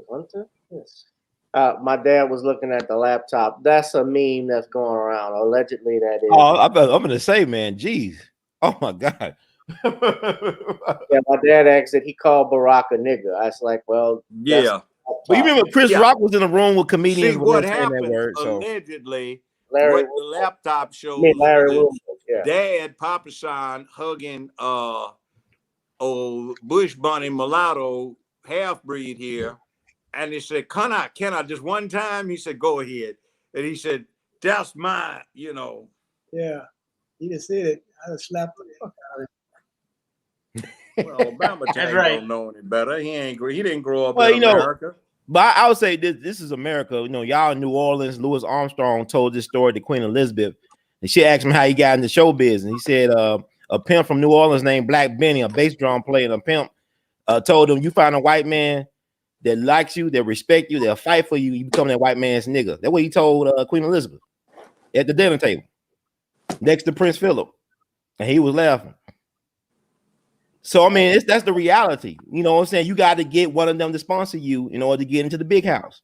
[SPEAKER 1] Hunter? Yes. My dad was looking at the laptop. That's a meme that's going around. Allegedly, that is.
[SPEAKER 6] Oh, I'm gonna say, man, geez. Oh my God.
[SPEAKER 1] Yeah, my dad asked that he called Barack a nigga. I was like, well,
[SPEAKER 4] Yeah.
[SPEAKER 6] But you remember Chris
[SPEAKER 4] Yeah.
[SPEAKER 6] Rock was in the room with comedians
[SPEAKER 4] See,
[SPEAKER 6] when
[SPEAKER 4] what
[SPEAKER 6] they saying that
[SPEAKER 4] happened
[SPEAKER 6] word. So
[SPEAKER 4] allegedly,
[SPEAKER 1] Larry,
[SPEAKER 4] what the laptop shows
[SPEAKER 1] Larry
[SPEAKER 4] was
[SPEAKER 1] Wilmore, yeah.
[SPEAKER 4] Dad Papasan hugging old Bush Bunny mulatto half-breed here. And he said, can I just one time? He said, go ahead. And he said, that's my, you know.
[SPEAKER 2] Yeah, he just said it. I just slapped the fuck out of him.
[SPEAKER 4] Well, Obama Tank
[SPEAKER 5] right.
[SPEAKER 4] don't know any better. He didn't grow up
[SPEAKER 6] Well,
[SPEAKER 4] in
[SPEAKER 6] you know,
[SPEAKER 4] America.
[SPEAKER 6] but I would say this is America. You know, y'all in New Orleans, Louis Armstrong told this story to Queen Elizabeth. And she asked him how he got into show business. He said, a pimp from New Orleans named Black Benny, a bass drum player, and a pimp told him, you find a white man that likes you, that respect you, they'll fight for you, you become that white man's nigga. That's what he told Queen Elizabeth at the dinner table next to Prince Philip. And he was laughing. So, I mean, that's the reality. You know what I'm saying? You got to get one of them to sponsor you in order to get into the big house.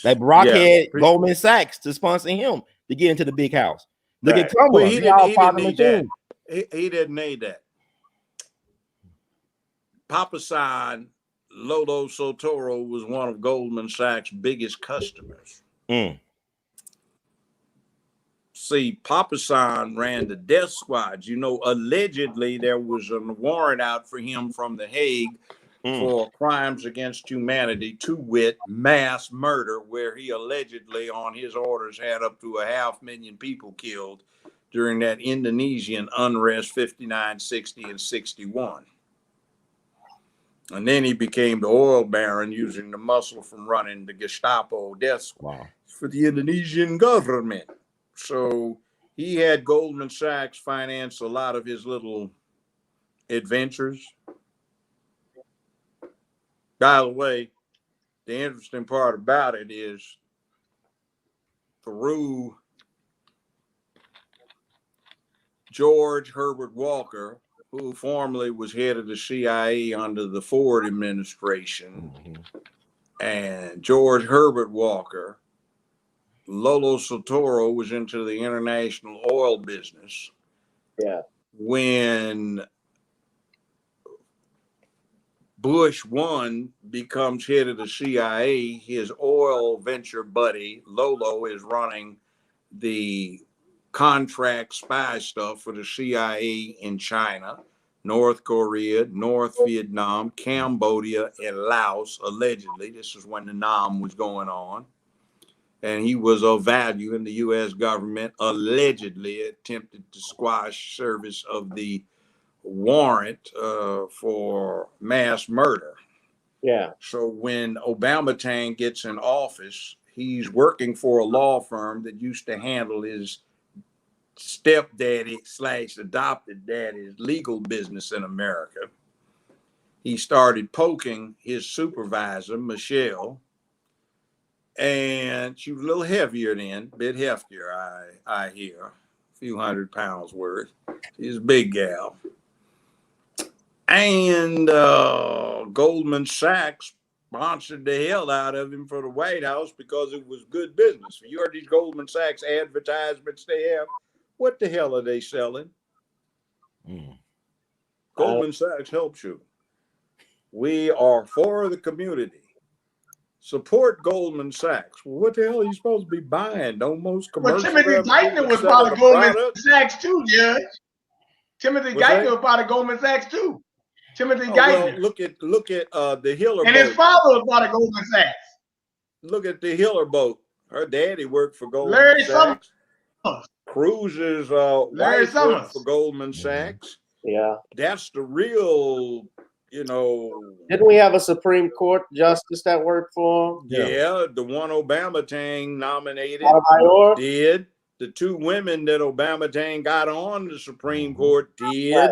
[SPEAKER 6] Like Barack had Goldman Sachs to sponsor him to get into the big house. Look at Kamala.
[SPEAKER 4] Well, he didn't need that. He didn't need that. Papasan Lolo Sotoro was one of Goldman Sachs' biggest customers. See, Papasan ran the death squads. You know, allegedly there was a warrant out for him from The Hague for crimes against humanity, to wit, mass murder, where he allegedly, on his orders, had up to 500,000 people killed during that Indonesian unrest 59, 60, and 61. And then he became the oil baron, using the muscle from running the Gestapo death squad for the Indonesian government. So he had Goldman Sachs finance a lot of his little adventures. By the way, the interesting part about it is through George Herbert Walker, who formerly was head of the CIA under the Ford administration, and George Herbert Walker, Lolo Sotoro was into the international oil business.
[SPEAKER 1] Yeah.
[SPEAKER 4] When Bush 1 becomes head of the CIA, his oil venture buddy, Lolo, is running the contract spy stuff for the CIA in China, North Korea, North Vietnam, Cambodia, and Laos, allegedly. This is when the Nam was going on. And he was of value, in the U.S. government allegedly attempted to squash service of the warrant for mass murder.
[SPEAKER 1] Yeah.
[SPEAKER 4] So when Obama Tang gets in office, he's working for a law firm that used to handle his stepdaddy / adopted daddy's legal business in America. He started poking his supervisor, Michelle, and she was a little heavier then, a bit heftier, I hear, a few 100 pounds worth. She's a big gal. And Goldman Sachs sponsored the hell out of him for the White House because it was good business. You heard these Goldman Sachs advertisements they have. What the hell are they selling? Goldman Sachs helps you. We are for the community. Support Goldman Sachs. Well, what the hell are you supposed to be buying? Almost commercial.
[SPEAKER 5] Well, Timothy Geithner was part of Goldman Sachs too, Judge. Timothy Geithner was part of Goldman Sachs too. Timothy Geithner.
[SPEAKER 4] Well, look at the Hiller
[SPEAKER 5] and
[SPEAKER 4] boat.
[SPEAKER 5] His father was part of Goldman Sachs.
[SPEAKER 4] Look at the Hiller boat. Her daddy worked for Goldman
[SPEAKER 5] Larry
[SPEAKER 4] Sachs.
[SPEAKER 5] Summers.
[SPEAKER 4] Cruz's wife worked for Goldman Sachs.
[SPEAKER 1] Yeah.
[SPEAKER 4] That's the real, you know.
[SPEAKER 1] Didn't we have a Supreme Court justice that worked for him?
[SPEAKER 4] Yeah, the one Obama Tang nominated did. The two women that Obama Tang got on the Supreme Court did.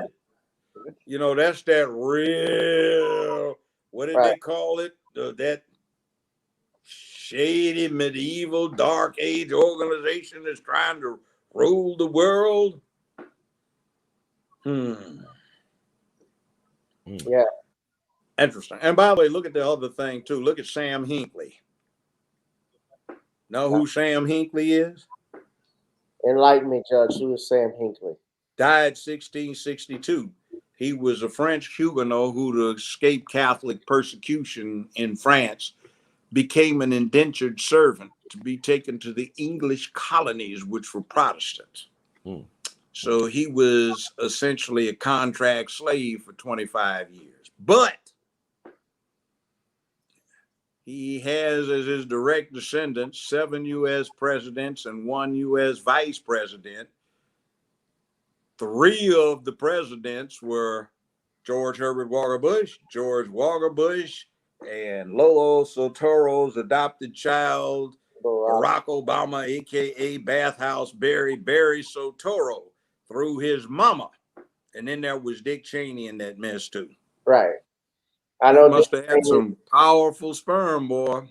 [SPEAKER 4] You know, that's that real, what did they call it? That shady medieval dark age organization that's trying to rule the world.
[SPEAKER 1] Yeah.
[SPEAKER 4] Interesting. And by the way, look at the other thing too. Look at Sam Hinckley. Know who Sam Hinckley is?
[SPEAKER 1] Enlighten me, Judge. Who is Sam Hinckley?
[SPEAKER 4] Died 1662. He was a French Huguenot who, to escape Catholic persecution in France, became an indentured servant to be taken to the English colonies, which were Protestant. So he was essentially a contract slave for 25 years. But he has as his direct descendants 7 U.S. presidents and 1 U.S. vice president. 3 of the presidents were George Herbert Walker Bush, George Walker Bush, and Lolo Soetoro's adopted child, Barack Obama, a.k.a. Bathhouse Barry Soetoro, through his mama. And then there was Dick Cheney in that mess too.
[SPEAKER 1] Right. I know.
[SPEAKER 4] He must have had some powerful sperm, boy.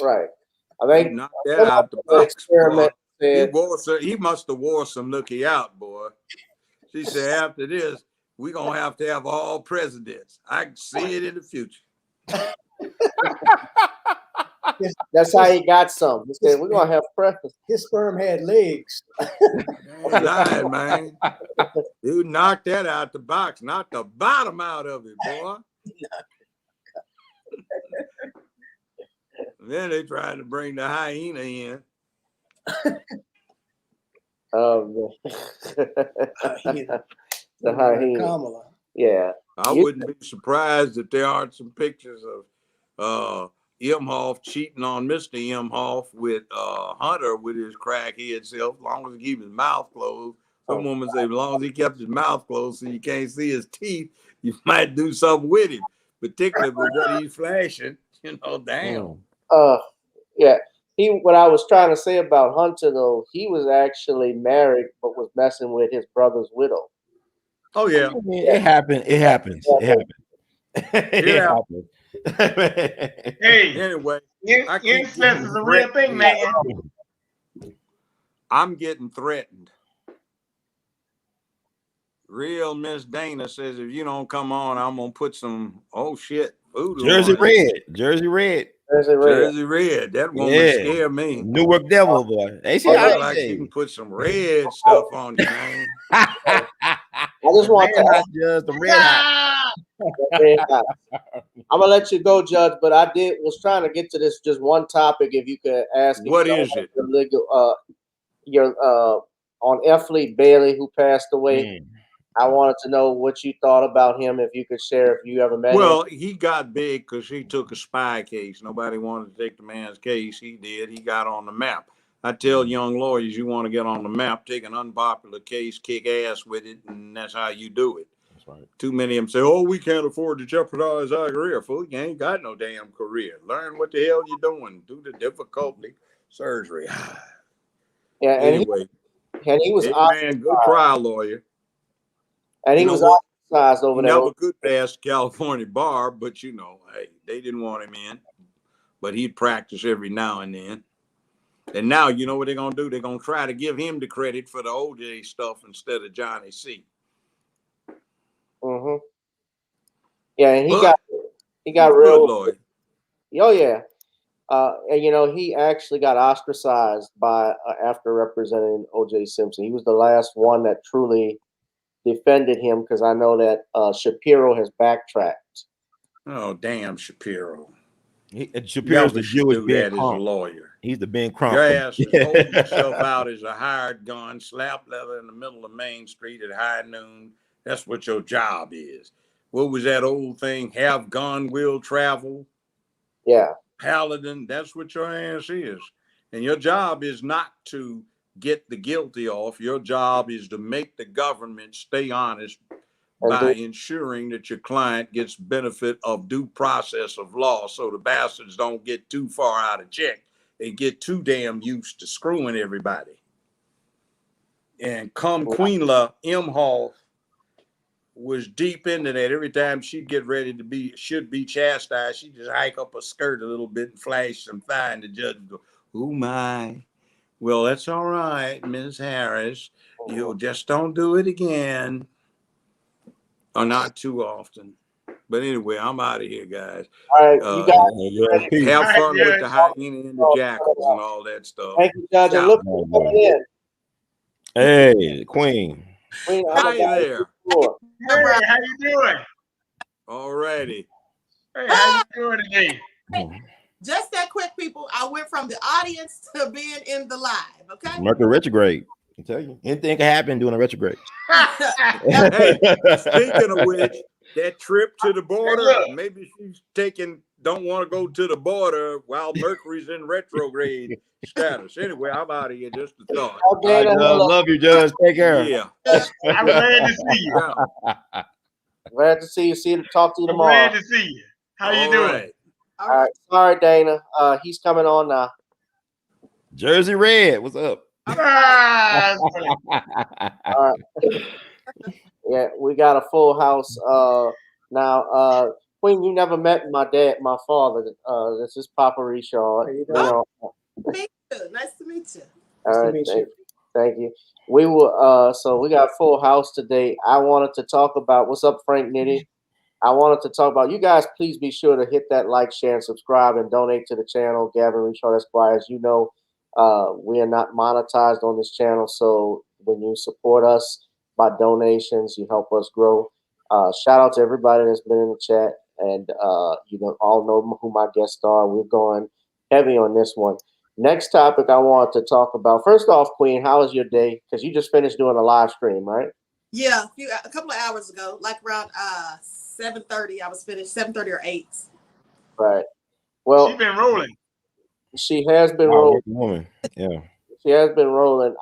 [SPEAKER 1] Right. I think
[SPEAKER 4] he knocked that out the box.
[SPEAKER 1] Experiment
[SPEAKER 4] said, he must have wore some looky out, boy. She said, after this, we're going to have all presidents. I can see it in the future.
[SPEAKER 1] That's how he got some. He said, we're going to have presidents.
[SPEAKER 2] His sperm had legs.
[SPEAKER 4] Lying, man. You knocked that out the box, knocked the bottom out of it, boy. Then they tried to bring the hyena in.
[SPEAKER 1] The hyena.
[SPEAKER 2] Kamala.
[SPEAKER 1] Yeah.
[SPEAKER 4] I wouldn't be surprised if there aren't some pictures of Imhoff cheating on Mr. Imhoff with Hunter with his crackhead self, as long as he keeps his mouth closed. Some women say, as long as he kept his mouth closed so you can't see his teeth, you might do something with him, particularly with what he's flashing. You know, damn.
[SPEAKER 1] Yeah. What I was trying to say about Hunter, though, he was actually married, but was messing with his brother's widow.
[SPEAKER 4] Oh, yeah.
[SPEAKER 6] It happened. It happens. It happened. It happened.
[SPEAKER 5] Hey,
[SPEAKER 4] anyway,
[SPEAKER 5] incest is a real thing, man.
[SPEAKER 4] I'm getting threatened. Real Miss Dana says if you don't come on, I'm gonna put some voodoo
[SPEAKER 6] Jersey
[SPEAKER 4] on
[SPEAKER 6] Red. Jersey Red.
[SPEAKER 4] Jersey Red. That woman scared me.
[SPEAKER 6] Newark Devil, boy. They say
[SPEAKER 4] look like she can put some red stuff on you, man.
[SPEAKER 1] I just want to
[SPEAKER 6] just the red hot.
[SPEAKER 1] I'm gonna let you go, Judge, but I was trying to get to this just one topic. If you could ask,
[SPEAKER 4] what is it?
[SPEAKER 1] Your on F. Lee Bailey, who passed away. I wanted to know what you thought about him. If you could share, if you ever met him.
[SPEAKER 4] Well, he got big because he took a spy case. Nobody wanted to take the man's case. He did. He got on the map. I tell young lawyers, you want to get on the map, take an unpopular case, kick ass with it, and that's how you do it. That's right. Too many of them say, oh, we can't afford to jeopardize our career. Fool, you ain't got no damn career. Learn what the hell you're doing. Do the difficulty surgery.
[SPEAKER 1] Yeah,
[SPEAKER 4] anyway,
[SPEAKER 1] and he was
[SPEAKER 4] man, good trial lawyer.
[SPEAKER 1] And he was ostracized over there.
[SPEAKER 4] He never could pass the California bar, but hey, they didn't want him in. But he'd practice every now and then. And now, you know what they're going to do? They're going to try to give him the credit for the OJ stuff instead of Johnny C.
[SPEAKER 1] Mm-hmm. Yeah, and he got real
[SPEAKER 4] lawyer.
[SPEAKER 1] Oh, yeah. And, he actually got ostracized after representing OJ Simpson. He was the last one that truly defended him, because I know that Shapiro has backtracked.
[SPEAKER 4] Oh, damn, Shapiro.
[SPEAKER 6] Shapiro's the Jewish Ben
[SPEAKER 4] Crump. As a lawyer.
[SPEAKER 6] He's the Ben Crump.
[SPEAKER 4] Your ass is holding yourself out as a hired gun, slap leather in the middle of Main Street at high noon. That's what your job is. What was that old thing? Have gun, will travel.
[SPEAKER 1] Yeah.
[SPEAKER 4] Paladin, that's what your ass is. And your job is not to get the guilty off. Your job is to make the government stay honest by ensuring that your client gets benefit of due process of law, so the bastards don't get too far out of check and get too damn used to screwing everybody. And come Queen La Imhoff was deep into that. Every time she'd get ready to should be chastised, she'd just hike up her skirt a little bit and flash some thigh, and the judge would go, "Oh my." Well, that's all right, Ms. Harris. You just don't do it again, or not too often. But anyway, I'm out of here, guys.
[SPEAKER 1] All right, you guys.
[SPEAKER 4] Have
[SPEAKER 5] All right,
[SPEAKER 4] fun with
[SPEAKER 5] Judge.
[SPEAKER 4] the hyena and the jackals and all that stuff.
[SPEAKER 1] Thank you, Judge. And look who's coming in.
[SPEAKER 6] Hey, Queen.
[SPEAKER 1] Queen,
[SPEAKER 4] Hi there.
[SPEAKER 5] Hey, how you doing?
[SPEAKER 4] Alrighty.
[SPEAKER 5] Hey, how you doing today?
[SPEAKER 9] Just that quick, people. I went from the audience to being in the live. Okay.
[SPEAKER 6] Mercury retrograde. I tell you, anything can happen doing a retrograde.
[SPEAKER 4] Hey, speaking of which, that trip to the border, maybe she's don't want to go to the border while Mercury's in retrograde status. Anyway, I'm out of here. Just a thought.
[SPEAKER 1] Okay,
[SPEAKER 6] love you, Judge. Take care.
[SPEAKER 4] Yeah.
[SPEAKER 5] I'm glad to see you.
[SPEAKER 1] Glad to see you. Talk to you
[SPEAKER 5] I'm
[SPEAKER 1] tomorrow.
[SPEAKER 5] glad to see you. How you doing?
[SPEAKER 1] All right. Sorry, Dana. He's coming on now.
[SPEAKER 6] Jersey Red, what's up?
[SPEAKER 5] Ah,
[SPEAKER 1] All right. Yeah, we got a full house now. Queen, you never met my father. This is Papa Rishaw.
[SPEAKER 9] Nice to meet you.
[SPEAKER 1] All right, thank you. We will so we got full house today. I wanted to talk about what's up, Frank Nitty. I wanted to talk about you guys. Please be sure to hit that like, share, and subscribe, and donate to the channel. Gavin Richard Esquire, as you know, we are not monetized on this channel, so when you support us by donations, you help us grow. Shout out to everybody that's been in the chat, and you all know who my guests are. We're going heavy on this one. Next topic I want to talk about. First off, Queen, how was your day? Because you just finished doing a live stream, right?
[SPEAKER 9] Yeah, a couple of hours ago, like around 7:30. I was finished 7:30 or 8.
[SPEAKER 1] Right. Well,
[SPEAKER 5] she's been rolling.
[SPEAKER 1] She has been rolling.
[SPEAKER 6] Woman. Yeah.
[SPEAKER 1] She has been rolling.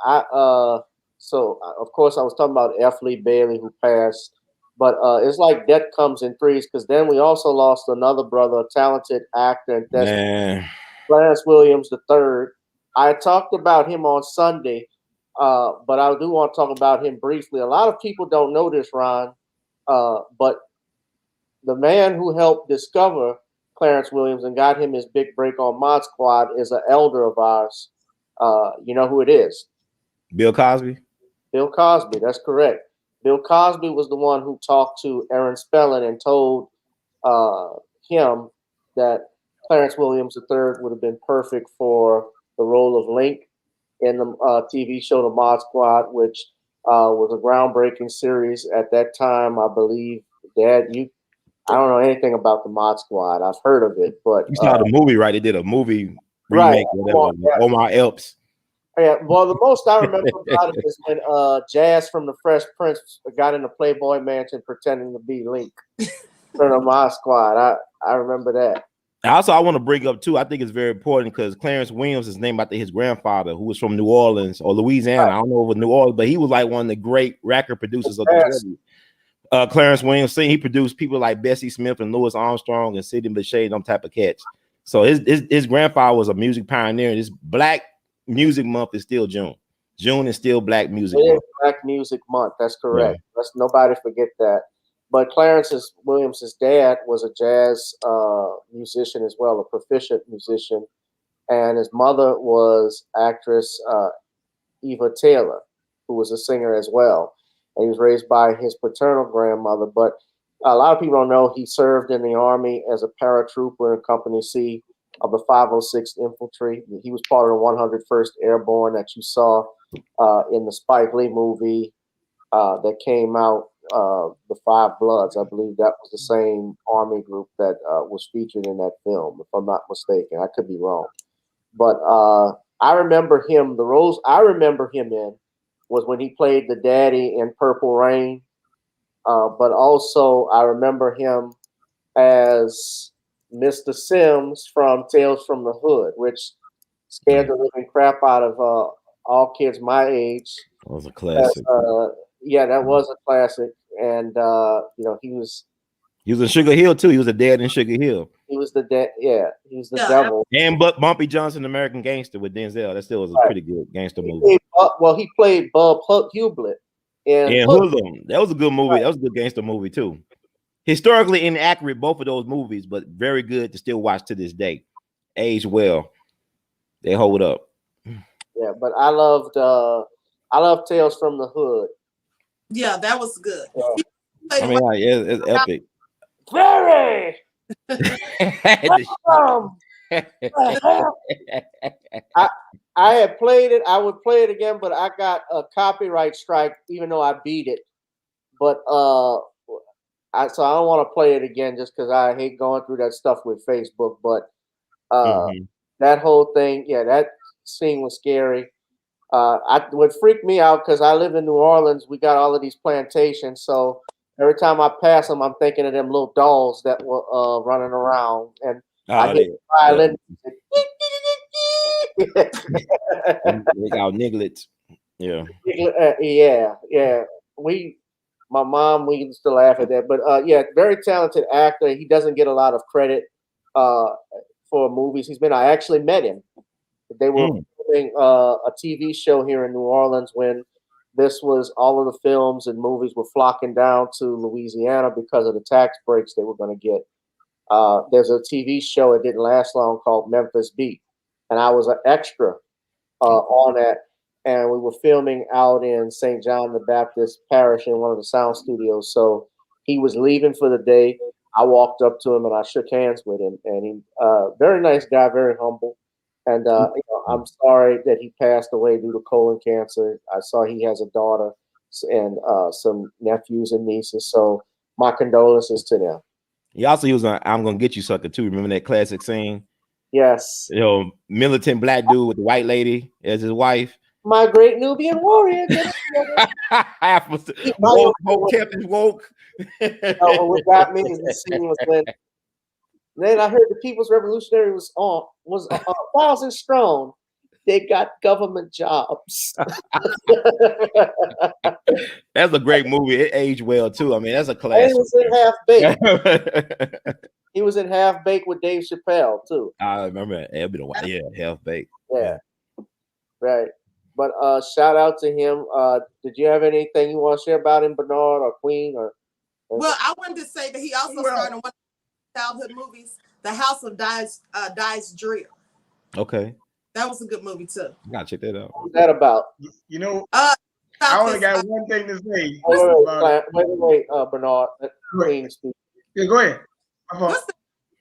[SPEAKER 1] So of course I was talking about F. Lee Bailey who passed, but it's like death comes in threes because then we also lost another brother, a talented actor and thespian, Clarence Williams III. I talked about him on Sunday, but I do want to talk about him briefly. A lot of people don't know this, Ron, but the man who helped discover Clarence Williams and got him his big break on Mod Squad is an elder of ours. You know who it is?
[SPEAKER 6] Bill Cosby.
[SPEAKER 1] Bill Cosby, that's correct. Bill Cosby was the one who talked to Aaron Spelling and told him that Clarence Williams III would have been perfect for the role of Link in the TV show The Mod Squad, which was a groundbreaking series at that time. I believe, Dad, I don't know anything about the Mod Squad. I've heard of it, but
[SPEAKER 6] you saw the movie, right? They did a movie remake,
[SPEAKER 1] right,
[SPEAKER 6] whatever. Omar Epps.
[SPEAKER 1] Yeah, well, the most I remember about it is when Jazz from the Fresh Prince got in the Playboy Mansion pretending to be Link from the Mod Squad. I remember that.
[SPEAKER 6] Also, I want to bring up too. I think it's very important because Clarence Williams is named after his grandfather, who was from New Orleans or Louisiana. Right. I don't know if it was New Orleans, but he was like one of the great record producers of the 20s. Clarence Williams, he produced people like Bessie Smith and Louis Armstrong and Sidney Bechet, them type of cats. So his grandfather was a music pioneer, and this Black Music Month is still June. June is still Black Music Month.
[SPEAKER 1] Black Music Month. That's correct. Yeah. Let's nobody forget that. But Clarence Williams' dad was a jazz musician as well, a proficient musician, and his mother was actress Eva Taylor, who was a singer as well. And he was raised by his paternal grandmother. But a lot of people don't know he served in the Army as a paratrooper in Company C of the 506th Infantry. He was part of the 101st Airborne that you saw in the Spike Lee movie that came out, The Five Bloods. I believe that was the same Army group that was featured in that film, if I'm not mistaken. I could be wrong. But I remember him, the roles I remember him in was when he played the daddy in Purple Rain. But also I remember him as Mr. Sims from Tales from the Hood, which scared the living crap out of all kids my age.
[SPEAKER 6] That was a classic.
[SPEAKER 1] Yeah, that was a classic. And you know, he was
[SPEAKER 6] in Sugar Hill too. He was a dad in Sugar Hill.
[SPEAKER 1] He was the dad. Yeah, he was the devil.
[SPEAKER 6] And Bumpy Johnson, American Gangster with Denzel. That still was a pretty good gangster movie.
[SPEAKER 1] He played Bub Hublet And
[SPEAKER 6] And
[SPEAKER 1] Hood.
[SPEAKER 6] Hoodlum, that was a good movie. That was a good gangster movie too. Historically inaccurate, both of those movies, but very good to still watch to this day. Age well. They hold up.
[SPEAKER 1] Yeah, but I loved Tales from the Hood.
[SPEAKER 9] Yeah, that was good.
[SPEAKER 1] Yeah.
[SPEAKER 6] I mean, like, it's epic.
[SPEAKER 1] Very. I had played it. I would play it again, but I got a copyright strike, even though I beat it. But so I don't want to play it again just because I hate going through that stuff with Facebook. But that whole thing, yeah, that scene was scary. What freaked me out because I live in New Orleans. We got all of these plantations, so every time I pass them, I'm thinking of them little dolls that were running around, and I hear the violin.
[SPEAKER 6] They got nigglets. Yeah.
[SPEAKER 1] Yeah. My mom, we used to laugh at that, but yeah, very talented actor. He doesn't get a lot of credit for movies he's been. I actually met him. They were filming a TV show here in New Orleans when this was all of the films and movies were flocking down to Louisiana because of the tax breaks they were going to get. There's a TV show, it didn't last long, called Memphis Beat, and I was an extra on that. And we were filming out in St. John the Baptist Parish in one of the sound studios. So he was leaving for the day. I walked up to him and I shook hands with him, and he very nice guy, very humble. And I'm sorry that he passed away due to colon cancer. I saw he has a daughter and some nephews and nieces. So my condolences to them.
[SPEAKER 6] He also was on "I'm Gonna Get You, Sucker" too. Remember that classic scene?
[SPEAKER 1] Yes.
[SPEAKER 6] Militant black dude with the white lady as his wife.
[SPEAKER 1] My great Nubian warrior.
[SPEAKER 6] Hotep is woke.
[SPEAKER 1] What got me is the scene was when. Then I heard the People's Revolutionary was 1,000 strong. They got government jobs.
[SPEAKER 6] That's a great movie. It aged well too. I mean, that's a classic.
[SPEAKER 1] He was in Half Baked. He was in Half Baked with Dave Chappelle too.
[SPEAKER 6] I remember that. It'd been a while. Yeah, Half Baked.
[SPEAKER 1] Yeah. Right. But shout out to him. Did you have anything you want to share about him, Bernard or Queen?
[SPEAKER 9] Well, I wanted to say that he also starred in one of the childhood movies, The House of Dies Drill.
[SPEAKER 6] Okay.
[SPEAKER 9] That was a good movie too.
[SPEAKER 6] I gotta check that out.
[SPEAKER 1] What's that about?
[SPEAKER 5] I only got one thing to say.
[SPEAKER 1] Wait, Bernard.
[SPEAKER 5] Yeah, go ahead.
[SPEAKER 9] What's the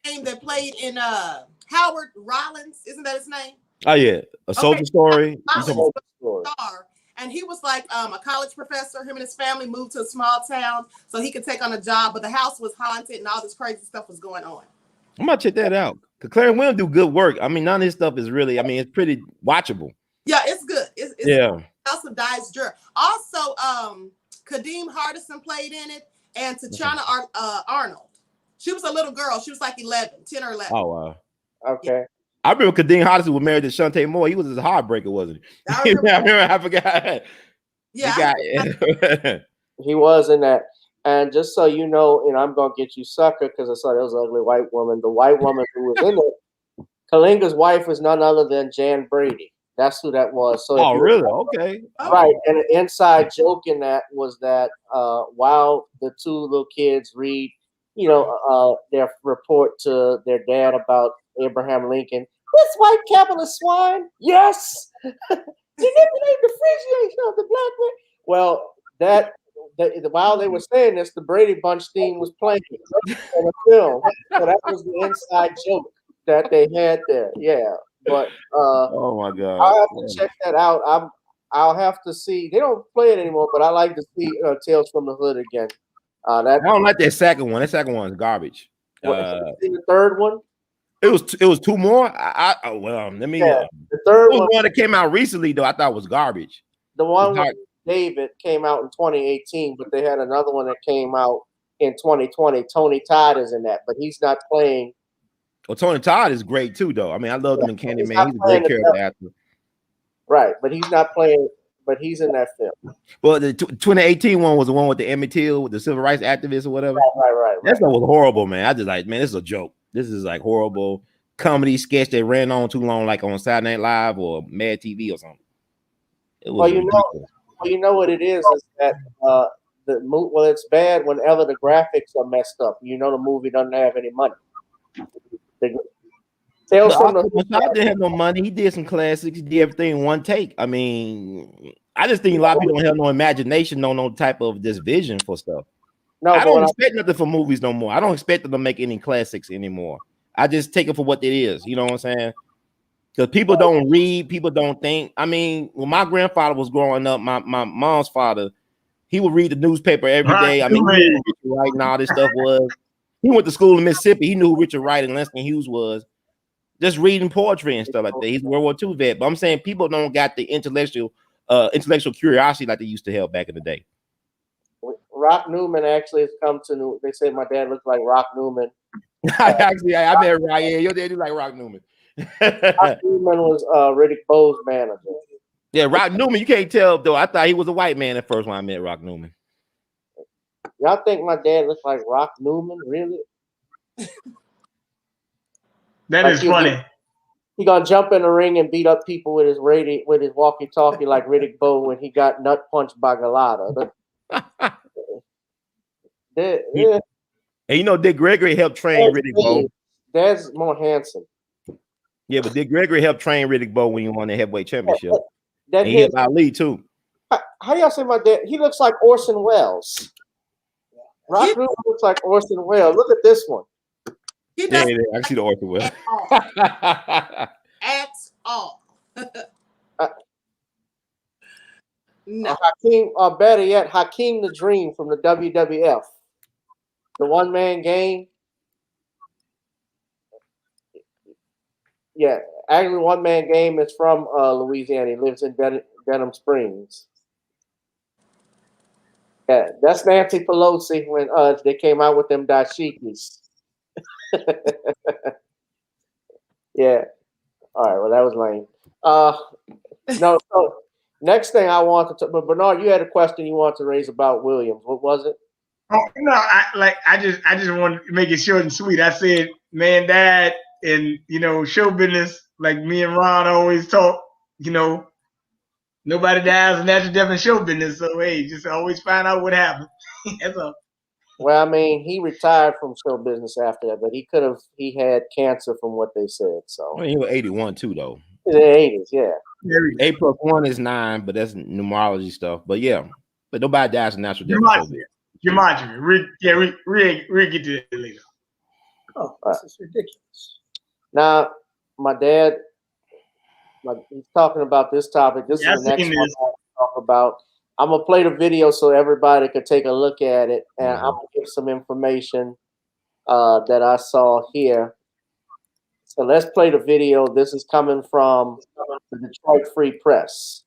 [SPEAKER 9] name that played in Howard Rollins? Isn't that his name?
[SPEAKER 6] Oh yeah, A Soldier Story.
[SPEAKER 9] Star. And he was like a college professor. Him and his family moved to a small town so he could take on a job, but the house was haunted and all this crazy stuff was going on.
[SPEAKER 6] I'm gonna check that out. Cause Clarence Williams do good work. I mean, none of his stuff is really. I mean, it's pretty watchable.
[SPEAKER 9] Yeah, it's good. It's
[SPEAKER 6] yeah.
[SPEAKER 9] House of Dies Drill. Also, Kadeem Hardison played in it, and Tatiana Arnold. She was a little girl. She was like 10 or 11.
[SPEAKER 6] Oh wow.
[SPEAKER 1] Okay.
[SPEAKER 6] I remember Kadeem Hardison was married to Shantae Moore. He was his heartbreaker, wasn't he? I remember. I forgot.
[SPEAKER 9] Yeah.
[SPEAKER 1] He was in that. And just so you know, and I'm gonna get you sucker because I saw there was an ugly white woman. The white woman who was in it, Kalinga's wife was none other than Jan Brady. That's who that was. So
[SPEAKER 6] really? Okay.
[SPEAKER 1] Right. And an inside joke in that was that while the two little kids read, their report to their dad about Abraham Lincoln, this white capitalist swine, yes, manipulate the appreciation of the black man. Well, while they were saying this, the Brady Bunch theme was playing in the film. So that was the inside joke that they had there. Yeah. But
[SPEAKER 6] oh my God,
[SPEAKER 1] I'll have to check that out. I'll have to see. They don't play it anymore, but I like to see Tales from the Hood again.
[SPEAKER 6] I don't like that second one. That second one is garbage.
[SPEAKER 1] The third one.
[SPEAKER 6] It was two more. Let me.
[SPEAKER 1] The third
[SPEAKER 6] one that came out recently though. I thought was garbage.
[SPEAKER 1] The one with David came out in 2018, but they had another one that came out in 2020. Tony Todd is in that, but he's not playing.
[SPEAKER 6] Well, Tony Todd is great too, though. I mean, I love him in Candyman. He's a great character actor.
[SPEAKER 1] Right, but he's not playing. But he's in that film.
[SPEAKER 6] Well, the 2018 one was the one with the Emmett Till, with the civil rights activist or whatever.
[SPEAKER 1] Right.
[SPEAKER 6] That stuff was horrible, man. I just like, man, this is a joke. This is like horrible comedy sketch that ran on too long, like on Saturday Night Live or Mad TV or something. It was
[SPEAKER 1] Well, you know what it is that well, it's bad whenever the graphics are messed up. You know, the movie doesn't have any money. Tales from the
[SPEAKER 6] Masad didn't have no money. He did some classics. He did everything in one take. I mean, I just think a lot of people don't have no imagination, no type of this vision for stuff.
[SPEAKER 1] No,
[SPEAKER 6] I don't expect nothing for movies no more. I don't expect them to make any classics anymore. I just take it for what it is. You know what I'm saying? Because people don't read, people don't think. I mean, when my grandfather was growing up, my mom's father, he would read the newspaper every day. I mean, he knew who Richard Wright and all this stuff was. He went to school in Mississippi. He knew who Richard Wright and Langston Hughes was. Just reading poetry and stuff like that. He's a World War II vet. But I'm saying people don't got the intellectual curiosity like they used to have back in the day.
[SPEAKER 1] Rock Newman actually has come to New. They say my dad looks like Rock Newman.
[SPEAKER 6] I met Ryan. Your dad like Rock Newman.
[SPEAKER 1] Rock Newman was Riddick Bowe's manager.
[SPEAKER 6] Yeah, Rock Newman. You can't tell though. I thought he was a white man at first when I met Rock Newman.
[SPEAKER 1] Y'all think my dad looks like Rock Newman? Really?
[SPEAKER 5] That is funny.
[SPEAKER 1] He gonna jump in the ring and beat up people with his walkie-talkie like Riddick Bowe when he got nut punched by Galata.
[SPEAKER 6] And you know, Dick Gregory helped train Riddick Bowe.
[SPEAKER 1] Dad's more handsome.
[SPEAKER 6] Yeah, but Dick Gregory helped train Riddick Bowe when he won the heavyweight championship.
[SPEAKER 1] That
[SPEAKER 6] he helped Ali too.
[SPEAKER 1] How y'all say my dad? He looks like Orson Welles. Rock Newman looks like Orson Welles. Look at this one.
[SPEAKER 6] Yeah, I see the Orson Welles.
[SPEAKER 9] At all. No.
[SPEAKER 1] Hakeem, or better yet, Hakeem the Dream from the WWF. The one-man game. Yeah, actually, one-man game is from Louisiana. He lives in Denham Springs. Yeah, that's Nancy Pelosi when they came out with them dashikis. Yeah. All right. Well, that was lame. No. So next thing I wanted to, but Bernard, you had a question you wanted to raise about Williams. What was it?
[SPEAKER 5] Oh, no, I just wanted to make it short and sweet. I said, man, dad, and show business, like me and Ron always talk. Nobody dies of natural death in show business. So hey, just always find out what happened. That's all.
[SPEAKER 1] Well, I mean, he retired from show business after that, but he had cancer from what they said. So
[SPEAKER 6] he was 81 too, though.
[SPEAKER 1] In the 80s, yeah.
[SPEAKER 6] 8 + 1 is 9, but that's numerology stuff. But yeah, but nobody dies of natural death.
[SPEAKER 5] Gematria. Yeah, we get to that later.
[SPEAKER 3] Oh, this is ridiculous.
[SPEAKER 1] Now, my dad, he's talking about this topic. This is the next one I'll talk about. I'm gonna play the video so everybody could take a look at it, and I'm gonna give some information that I saw here. So let's play the video. This is coming from the Detroit Free Press.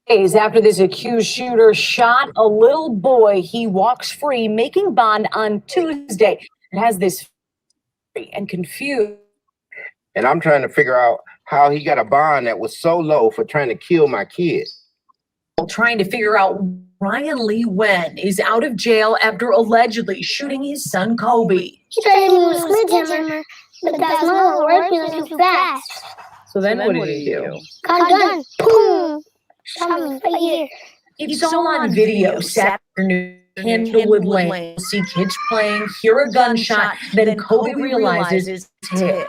[SPEAKER 10] Days after this accused shooter shot a little boy, he walks free, making bond on Tuesday. It has this and confused.
[SPEAKER 11] And I'm trying to figure out how he got a bond that was so low for trying to kill my kid.
[SPEAKER 10] Trying to figure out Ryan Lee Wen is out of jail after allegedly shooting his son Kobe.
[SPEAKER 12] He tried to move a sledgehammer, but that's not working. He was too fast.
[SPEAKER 10] So then what did he do?
[SPEAKER 12] Got a gun. Boom! Shot me right here.
[SPEAKER 10] It's all on video Saturday Candlewood Lane. See kids playing, hear a gunshot, then Kobe realizes it's hit.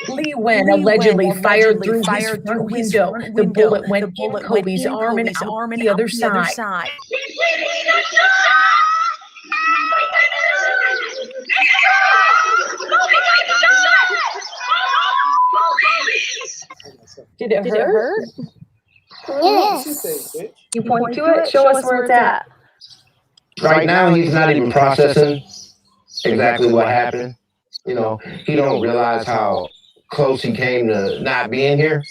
[SPEAKER 10] Lee Wen allegedly fired through his front window. The bullet went in Kobe's arm and out the other side. Did it hurt?
[SPEAKER 12] Yes.
[SPEAKER 10] You point to it? Show us where it's at.
[SPEAKER 11] Right now, he's not even processing exactly what happened. He don't realize how close he came to not being here.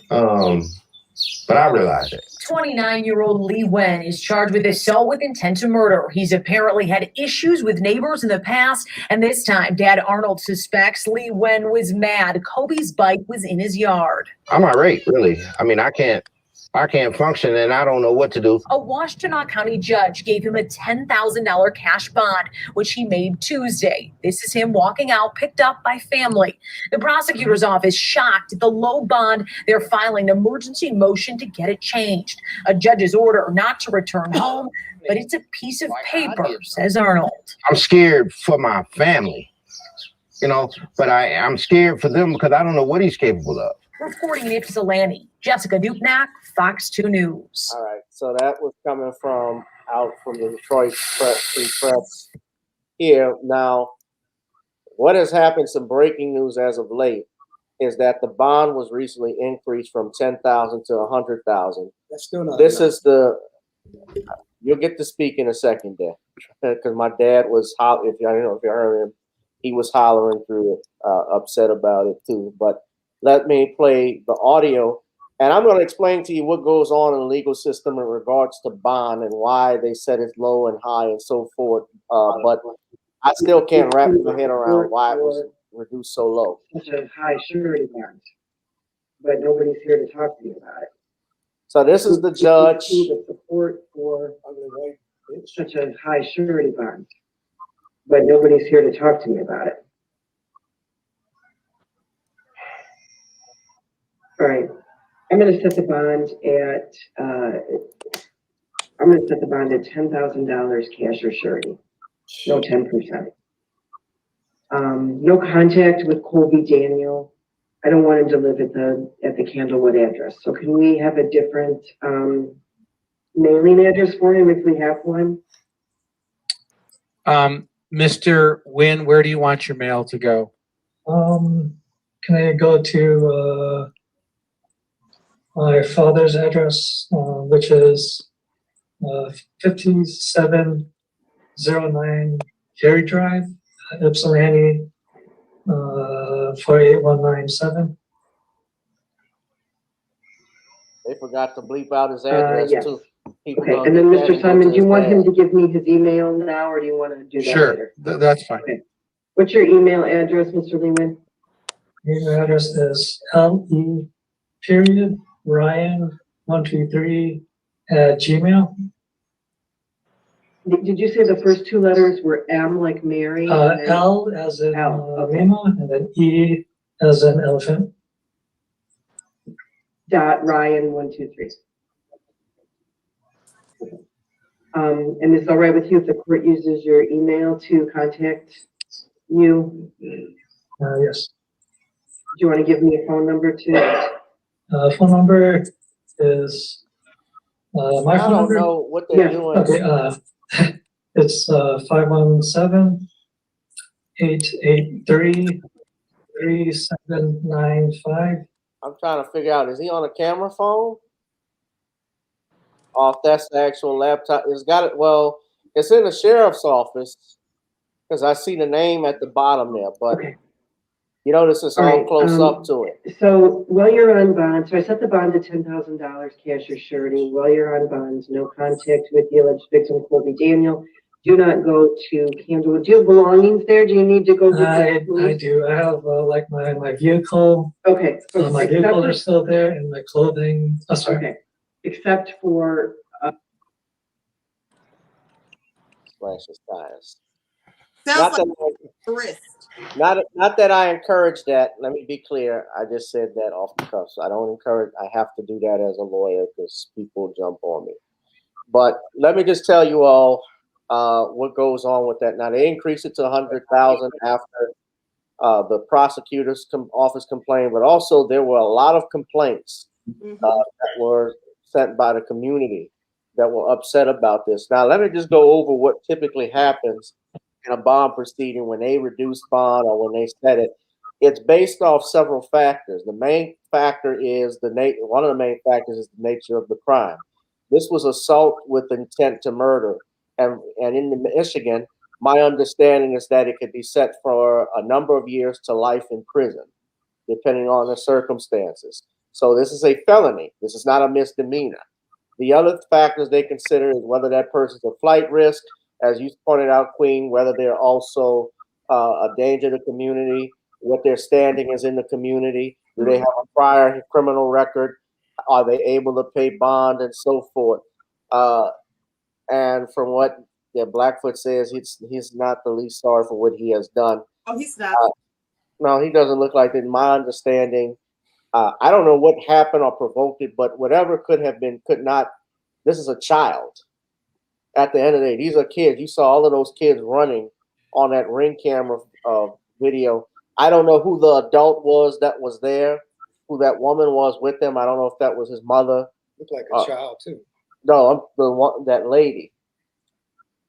[SPEAKER 11] But I realize it.
[SPEAKER 10] 29-year-old Lee Wen is charged with assault with intent to murder. He's apparently had issues with neighbors in the past, and this time, Dad Arnold suspects Lee Wen was mad. Kobe's bike was in his yard.
[SPEAKER 11] I'm irate, really. I mean, I can't I can't function and I don't know what to do.
[SPEAKER 10] A Washtenaw County judge gave him a $10,000 cash bond, which he made Tuesday. This is him walking out, picked up by family. The prosecutor's office shocked at the low bond. They're filing an emergency motion to get it changed. A judge's order not to return home, but it's a piece of paper, says Arnold.
[SPEAKER 11] I'm scared for my family, you know, but I'm scared for them because I don't know what he's capable of.
[SPEAKER 10] Reporting in Ypsilanti, Jessica Dupnack, Fox 2 News.
[SPEAKER 1] All right, so that was coming from out from the Detroit Free Press here. Now, what has happened, some breaking news as of late, is that the bond was recently increased from 10,000 to 100,000.
[SPEAKER 13] That's still not
[SPEAKER 1] This
[SPEAKER 13] enough.
[SPEAKER 1] is the, you'll get to speak in a second there, because my dad was, if you, I don't know if you heard him, he was hollering through it, upset about it too. But let me play the audio, and I'm going to explain to you what goes on in the legal system in regards to bond and why they set it low and high and so forth. But I still can't wrap my head around why it was reduced so low.
[SPEAKER 14] Such a high surety bond, but nobody's here to talk to you about it.
[SPEAKER 1] So this is the judge.
[SPEAKER 14] The support for such a high surety bond, but nobody's here to talk to me about it. All right, I'm going to set the bond at $10,000 cash or surety, no 10%. No contact with Colby Daniel. I don't want him to live at the Candlewood address. So can we have a different mailing address for him if we have one?
[SPEAKER 15] Mr. Wynn, where do you want your mail to go?
[SPEAKER 3] Can I go to my father's address, which is 5709 Gary Drive, Ypsilanti, 48197.
[SPEAKER 1] They forgot to bleep out his address
[SPEAKER 14] Yes.
[SPEAKER 1] too.
[SPEAKER 14] Okay, and then Mr. Simon, do you want him to give me his email now, or do you want to do that later?
[SPEAKER 15] Sure, that's fine.
[SPEAKER 14] Okay. What's your email address, Mr. Lehman?
[SPEAKER 3] Email address is LE.Ryan123 @gmail.
[SPEAKER 14] Did you say the first two letters were M like Mary?
[SPEAKER 3] L as in Lima, and then E as in elephant.
[SPEAKER 14] .Ryan123. And it's all right with you if the court uses your email to contact you?
[SPEAKER 3] Yes.
[SPEAKER 14] Do you want to give me a phone number too?
[SPEAKER 3] Phone number is my phone number.
[SPEAKER 1] I don't know what they're doing.
[SPEAKER 3] Okay. It's 517-883-3795.
[SPEAKER 1] I'm trying to figure out, is he on a camera phone? Or if that's the actual laptop. It's got it. Well, it's in the sheriff's office because I see the name at the bottom there, but you notice it's all close up to it.
[SPEAKER 14] So while you're on bond, so I set the bond to $10,000 cash or surety. While you're on bond, no contact with the alleged victim, Colby Daniel. Do not go to Candlewood. Do you have belongings there? Do you need to go?
[SPEAKER 3] I do. I have like my vehicle.
[SPEAKER 14] Okay.
[SPEAKER 3] My vehicle are still there, and my clothing. Oh, sorry.
[SPEAKER 14] Okay. Except for
[SPEAKER 1] Slash his tires.
[SPEAKER 9] Sounds like a risk.
[SPEAKER 1] Not that I encourage that. Let me be clear. I just said that off the cuff. So I don't encourage. I have to do that as a lawyer because people jump on me. But let me just tell you all what goes on with that. Now they increased it to 100,000 after the prosecutor's office complained, but also there were a lot of complaints that were sent by the community that were upset about this. Now let me just go over what typically happens in a bond proceeding when they reduce bond or when they set it. It's based off several factors. The main factor is one of the main factors is the nature of the crime. This was assault with intent to murder. And in Michigan, my understanding is that it could be set for a number of years to life in prison, depending on the circumstances. So this is a felony. This is not a misdemeanor. The other factors they consider is whether that person's a flight risk, as you pointed out, Queen, whether they're also a danger to the community, what their standing is in the community, do they have a prior criminal record, Are they able to pay bond and so forth? And from what Blackfoot says, he's not the least sorry for what he has done.
[SPEAKER 9] Oh, he's not.
[SPEAKER 1] No, he doesn't look like it. In my understanding, I don't know what happened or provoked it, but whatever could have been could not. This is a child. At the end of the day, these are kids. You saw all of those kids running on that ring camera video. I don't know who the adult was that was there, who that woman was with them. I don't know if that was his mother.
[SPEAKER 3] Looked like a child too.
[SPEAKER 1] No, I'm the one that lady.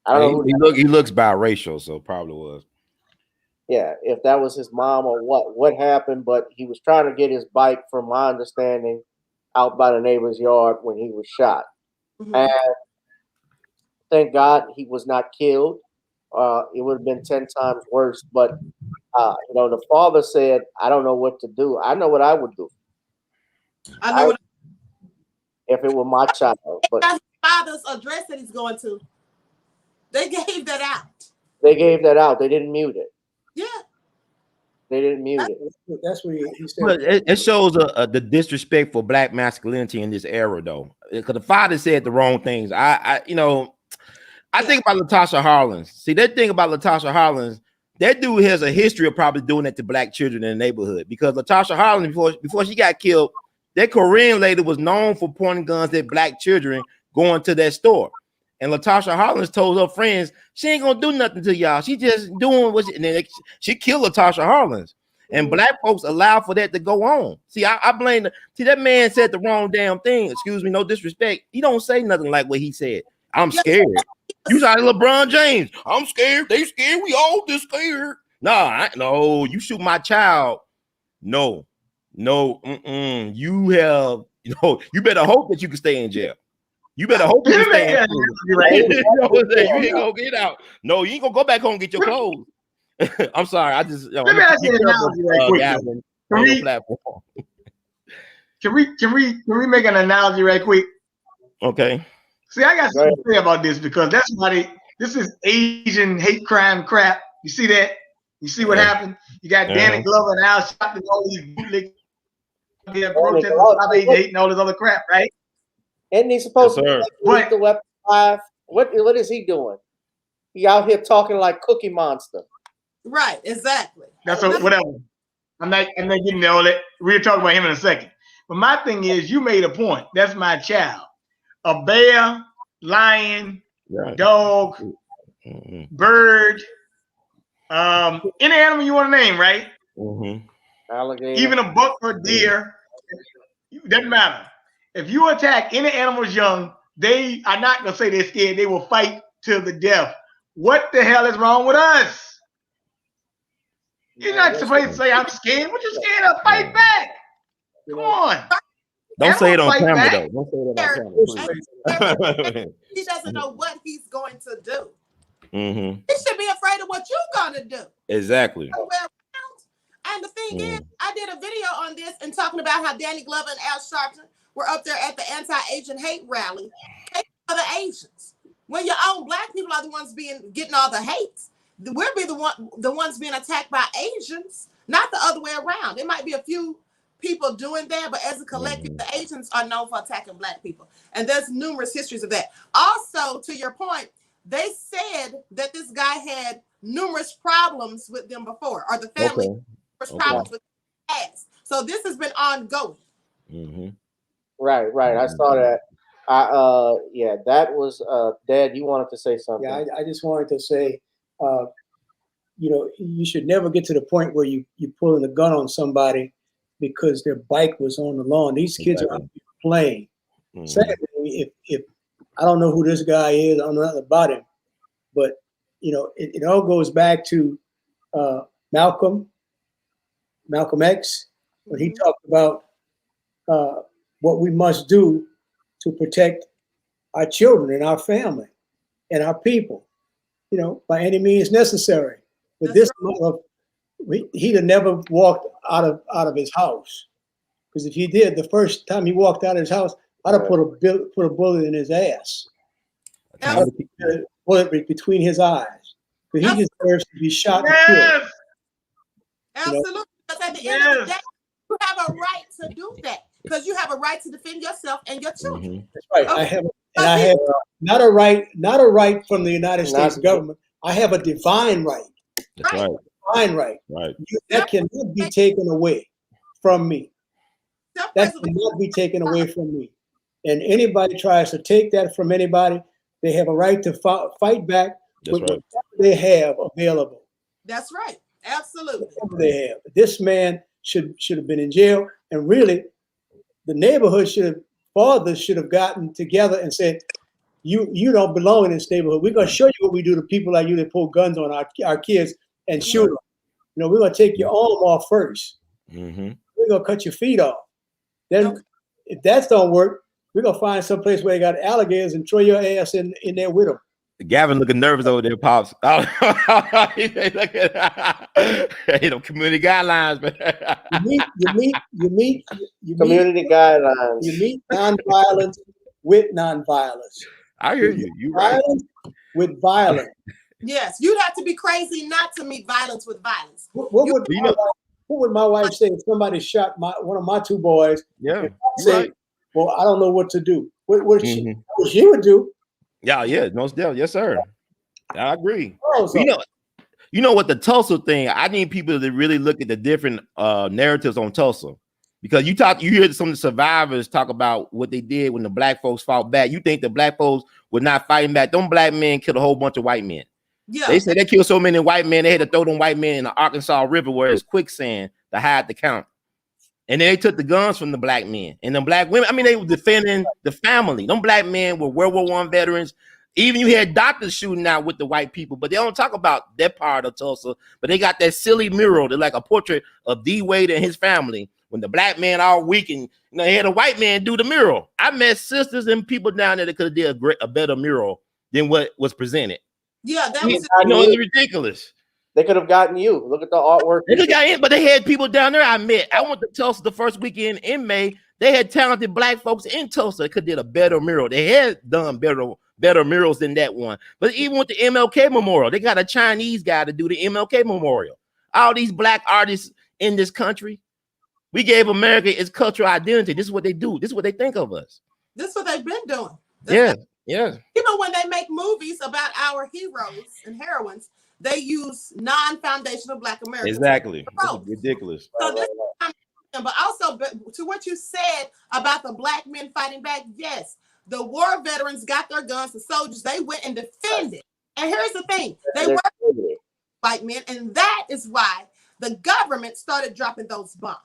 [SPEAKER 1] I don't know who
[SPEAKER 6] he looks biracial, so probably was.
[SPEAKER 1] Yeah, if that was his mom or what happened, but he was trying to get his bike, from my understanding, out by the neighbor's yard when he was shot.
[SPEAKER 9] Mhm.
[SPEAKER 1] And thank God he was not killed. It would have been 10 times worse. But the father said, "I don't know what to do. I know what I would do.
[SPEAKER 9] I know what
[SPEAKER 1] If it were my child." But
[SPEAKER 9] his father's address that he's going to. They gave that out.
[SPEAKER 1] they gave that out. They didn't mute it.
[SPEAKER 9] Yeah.
[SPEAKER 1] They didn't mute it.
[SPEAKER 3] That's what he said.
[SPEAKER 6] But it shows the disrespect for black masculinity in this era, though, because the father said the wrong things. I think about Latasha Harlins. See, that thing about Latasha Harlins, that dude has a history of probably doing that to black children in the neighborhood. Because Latasha Harlins, before she got killed, that Korean lady was known for pointing guns at black children going to that store. And Latasha Harlins told her friends, she ain't gonna do nothing to y'all. She just doing what and then she killed Latasha Harlins. And black folks allow for that to go on. See, I blame that man said the wrong damn thing. Excuse me, no disrespect. He don't say nothing like what he said. I'm scared. You saw LeBron James. I'm scared. They scared. We all just scared. No, you shoot my child. No. You have, you better hope that you can stay in jail. You better hope you can stay in jail. You ain't gonna get out. No, you ain't gonna go back home and get your clothes. I'm sorry. I just
[SPEAKER 5] let me ask you an analogy right quick.
[SPEAKER 6] Gavin, on your platform.
[SPEAKER 5] Can we make an analogy right quick?
[SPEAKER 6] Okay.
[SPEAKER 5] See, I got something to say about this because that's why this is Asian hate crime crap. You see that? You see what happened? You got Danny Glover and Al Sharpton, all these bootleg protesters, stop Asian hate and all this other crap, right?
[SPEAKER 1] Isn't he supposed to be the weapon 5? What is he doing? He out here talking like Cookie Monster.
[SPEAKER 9] Right, exactly.
[SPEAKER 5] That's whatever. I'm not getting to all that. We'll talk about him in a second. But my thing is, you made a point. That's my child. A bear, lion, dog, bird, any animal you want to name, right?
[SPEAKER 1] Alligator.
[SPEAKER 5] Even a buck or deer. Doesn't matter. If you attack any animals young, they are not going to say they're scared. They will fight to the death. What the hell is wrong with us? You're not supposed to say, I'm scared. What you scared of? Fight back. Come on.
[SPEAKER 6] Don't say it on camera, though. Don't say it on camera.
[SPEAKER 9] He doesn't know what he's going to do.
[SPEAKER 6] Mm-hmm.
[SPEAKER 9] He should be afraid of what you're going to do.
[SPEAKER 6] Exactly.
[SPEAKER 9] And the thing is, I did a video on this and talking about how Danny Glover and Al Sharpton were up there at the anti-Asian hate rally for the Asians. When your own black people are the ones getting all the hate, we'll be the ones being attacked by Asians, not the other way around. It might be a few people doing that, but as a collective, the Asians are known for attacking black people. And there's numerous histories of that. Also, to your point, they said that this guy had numerous problems with them before, or the family problems with the past. So this has been ongoing.
[SPEAKER 1] Right. I saw that. That was Dad, you wanted to say something.
[SPEAKER 3] Yeah, I just wanted to say, you should never get to the point where you pulling a gun on somebody because their bike was on the lawn. These kids are playing. Secondly, if I don't know who this guy is, I don't know nothing about him, but it all goes back to Malcolm X, when he talked about what we must do to protect our children and our family and our people, by any means necessary. But this he'd have never walked out of his house, because if he did, the first time he walked out of his house, I'd have put a bullet in his ass, a bullet between his eyes, because he deserves to be shot and killed.
[SPEAKER 9] Absolutely. Because at the end of the day, you have a right to do that. because you have a right to defend yourself and your children.
[SPEAKER 3] That's right.
[SPEAKER 9] Okay.
[SPEAKER 3] I have not a right from the United States government. I have a divine right.
[SPEAKER 6] That's right.
[SPEAKER 3] Divine right.
[SPEAKER 6] Right.
[SPEAKER 3] That cannot be taken away from me. That cannot be taken away from me. And anybody tries to take that from anybody, they have a right to fight back with whatever they have available.
[SPEAKER 9] That's right. Absolutely.
[SPEAKER 3] Whatever they have. This man should have been in jail, and really, the neighborhood fathers should have gotten together and said, "You don't belong in this neighborhood. We're gonna show you what we do to people like you that pull guns on our kids and shoot them. You know, we're gonna take your arm off first. We're gonna cut your feet off. Then, if that don't work, we're gonna find some place where they got alligators and throw your ass in there with them."
[SPEAKER 6] Gavin looking nervous over there, pops. You know, community guidelines, man.
[SPEAKER 3] You meet
[SPEAKER 1] community guidelines.
[SPEAKER 3] You meet nonviolence with nonviolence.
[SPEAKER 6] I hear you. You right.
[SPEAKER 3] Violence with violence.
[SPEAKER 9] Yes, you'd have to be crazy not to meet violence with violence.
[SPEAKER 3] What would my wife say if somebody shot one of my two boys?
[SPEAKER 6] Yeah.
[SPEAKER 3] Say, well, I don't know what to do. What she would do?
[SPEAKER 6] Yeah, most definitely. Yes, sir. I agree.
[SPEAKER 3] Oh, so.
[SPEAKER 6] You know what, the Tulsa thing, I need people to really look at the different narratives on Tulsa. Because you hear some of the survivors talk about what they did when the black folks fought back. You think the black folks were not fighting back. Them black men killed a whole bunch of white men. Yeah. They said they killed so many white men, they had to throw them white men in the Arkansas River where it's quicksand to hide the count. And then they took the guns from the black men and the black women. I mean, they were defending the family. Them black men were World War I veterans. Even you had doctors shooting out with the white people, but they don't talk about that part of Tulsa. But they got that silly mural. They're like a portrait of D. Wade and his family. When the black man all week and they had a white man do the mural. I met sisters and people down there that could have did a better mural than what was presented.
[SPEAKER 9] Yeah, that was
[SPEAKER 6] it's ridiculous.
[SPEAKER 1] They could have gotten you. Look at the artwork.
[SPEAKER 6] They could have got in, but they had people down there. I went to Tulsa the first weekend in May. They had talented black folks in Tulsa that could have did a better mural. They had done better murals than that one. But even with the MLK Memorial, they got a Chinese guy to do the MLK Memorial. All these black artists in this country, we gave America its cultural identity. This is what they do. This is what they think of us.
[SPEAKER 9] This is what they've been doing.
[SPEAKER 6] Yeah.
[SPEAKER 9] You know, when they make movies about our heroes and heroines, they use non-foundational black Americans.
[SPEAKER 6] Exactly. This is ridiculous.
[SPEAKER 9] So this but also to what you said about the black men fighting back, yes, the war veterans got their guns, the soldiers, they went and defended. And here's the thing, they were white men, and that is why the government started dropping those bombs.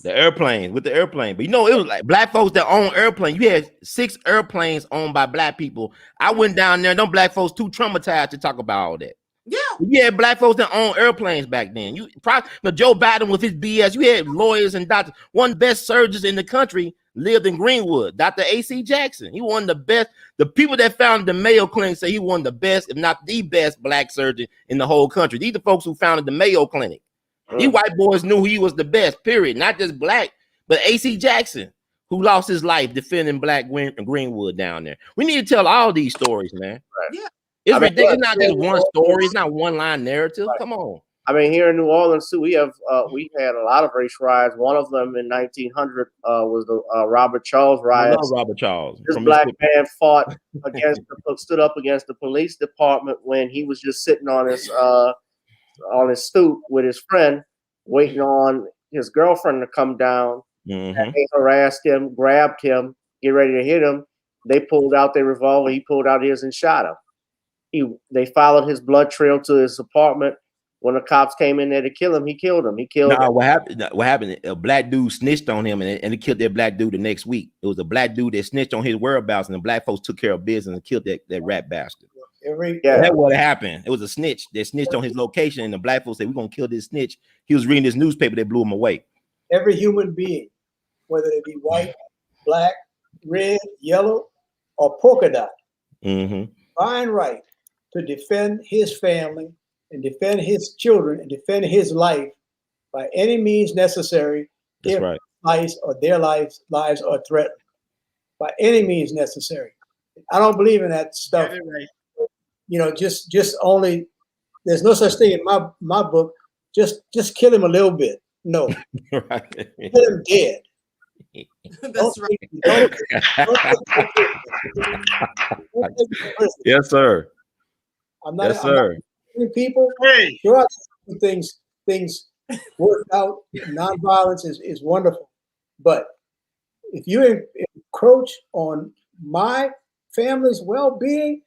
[SPEAKER 6] The airplane, with the airplane. But you know, it was like black folks that own airplanes. You had 6 airplanes owned by black people. I went down there, them black folks too traumatized to talk about all that.
[SPEAKER 9] Yeah.
[SPEAKER 6] You had black folks that own airplanes back then. You probably Joe Biden with his BS. You had lawyers and doctors. One of the best surgeons in the country lived in Greenwood, Dr. A.C. Jackson. He one of the best. The people that founded the Mayo Clinic say he one of the best, if not the best, black surgeon in the whole country. These are the folks who founded the Mayo Clinic. These white boys knew he was the best, period. Not just black, but A.C. Jackson, who lost his life defending black Greenwood down there. We need to tell all these stories, man.
[SPEAKER 1] Right.
[SPEAKER 9] Yeah.
[SPEAKER 6] It's ridiculous. It's not just one story. It's not one line narrative. Come on.
[SPEAKER 1] I mean, here in New Orleans too, we had a lot of race riots. One of them in 1900 was the Robert Charles riots.
[SPEAKER 6] I love Robert Charles.
[SPEAKER 1] This black man stood up against the police department when he was just sitting on his stoop with his friend, waiting on his girlfriend to come down. And they harassed him, grabbed him, get ready to hit him. They pulled out their revolver. He pulled out his and shot him. They followed his blood trail to his apartment. When the cops came in there to kill him, he killed him.
[SPEAKER 6] What happened? A black dude snitched on him, and he killed that black dude the next week. It was a black dude that snitched on his whereabouts, and the black folks took care of business and killed that rat bastard. That's what happened. It was a snitch that snitched on his location, and the black folks said, "We're gonna kill this snitch." He was reading this newspaper. They blew him away.
[SPEAKER 3] Every human being, whether they be white, black, red, yellow, or polka dot, find right to defend his family and defend his children and defend his life by any means necessary.
[SPEAKER 6] That's right.
[SPEAKER 3] Lives or their lives are threatened by any means necessary. I don't believe in that stuff. You know, just only. There's no such thing in my book. Just kill him a little bit. No, kill him dead.
[SPEAKER 9] That's right.
[SPEAKER 6] Yes, sir.
[SPEAKER 3] I'm not.
[SPEAKER 6] Yes, sir.
[SPEAKER 3] People.
[SPEAKER 5] Hey.
[SPEAKER 3] Sure, things work out. Nonviolence is wonderful, but if you encroach on my family's well-being,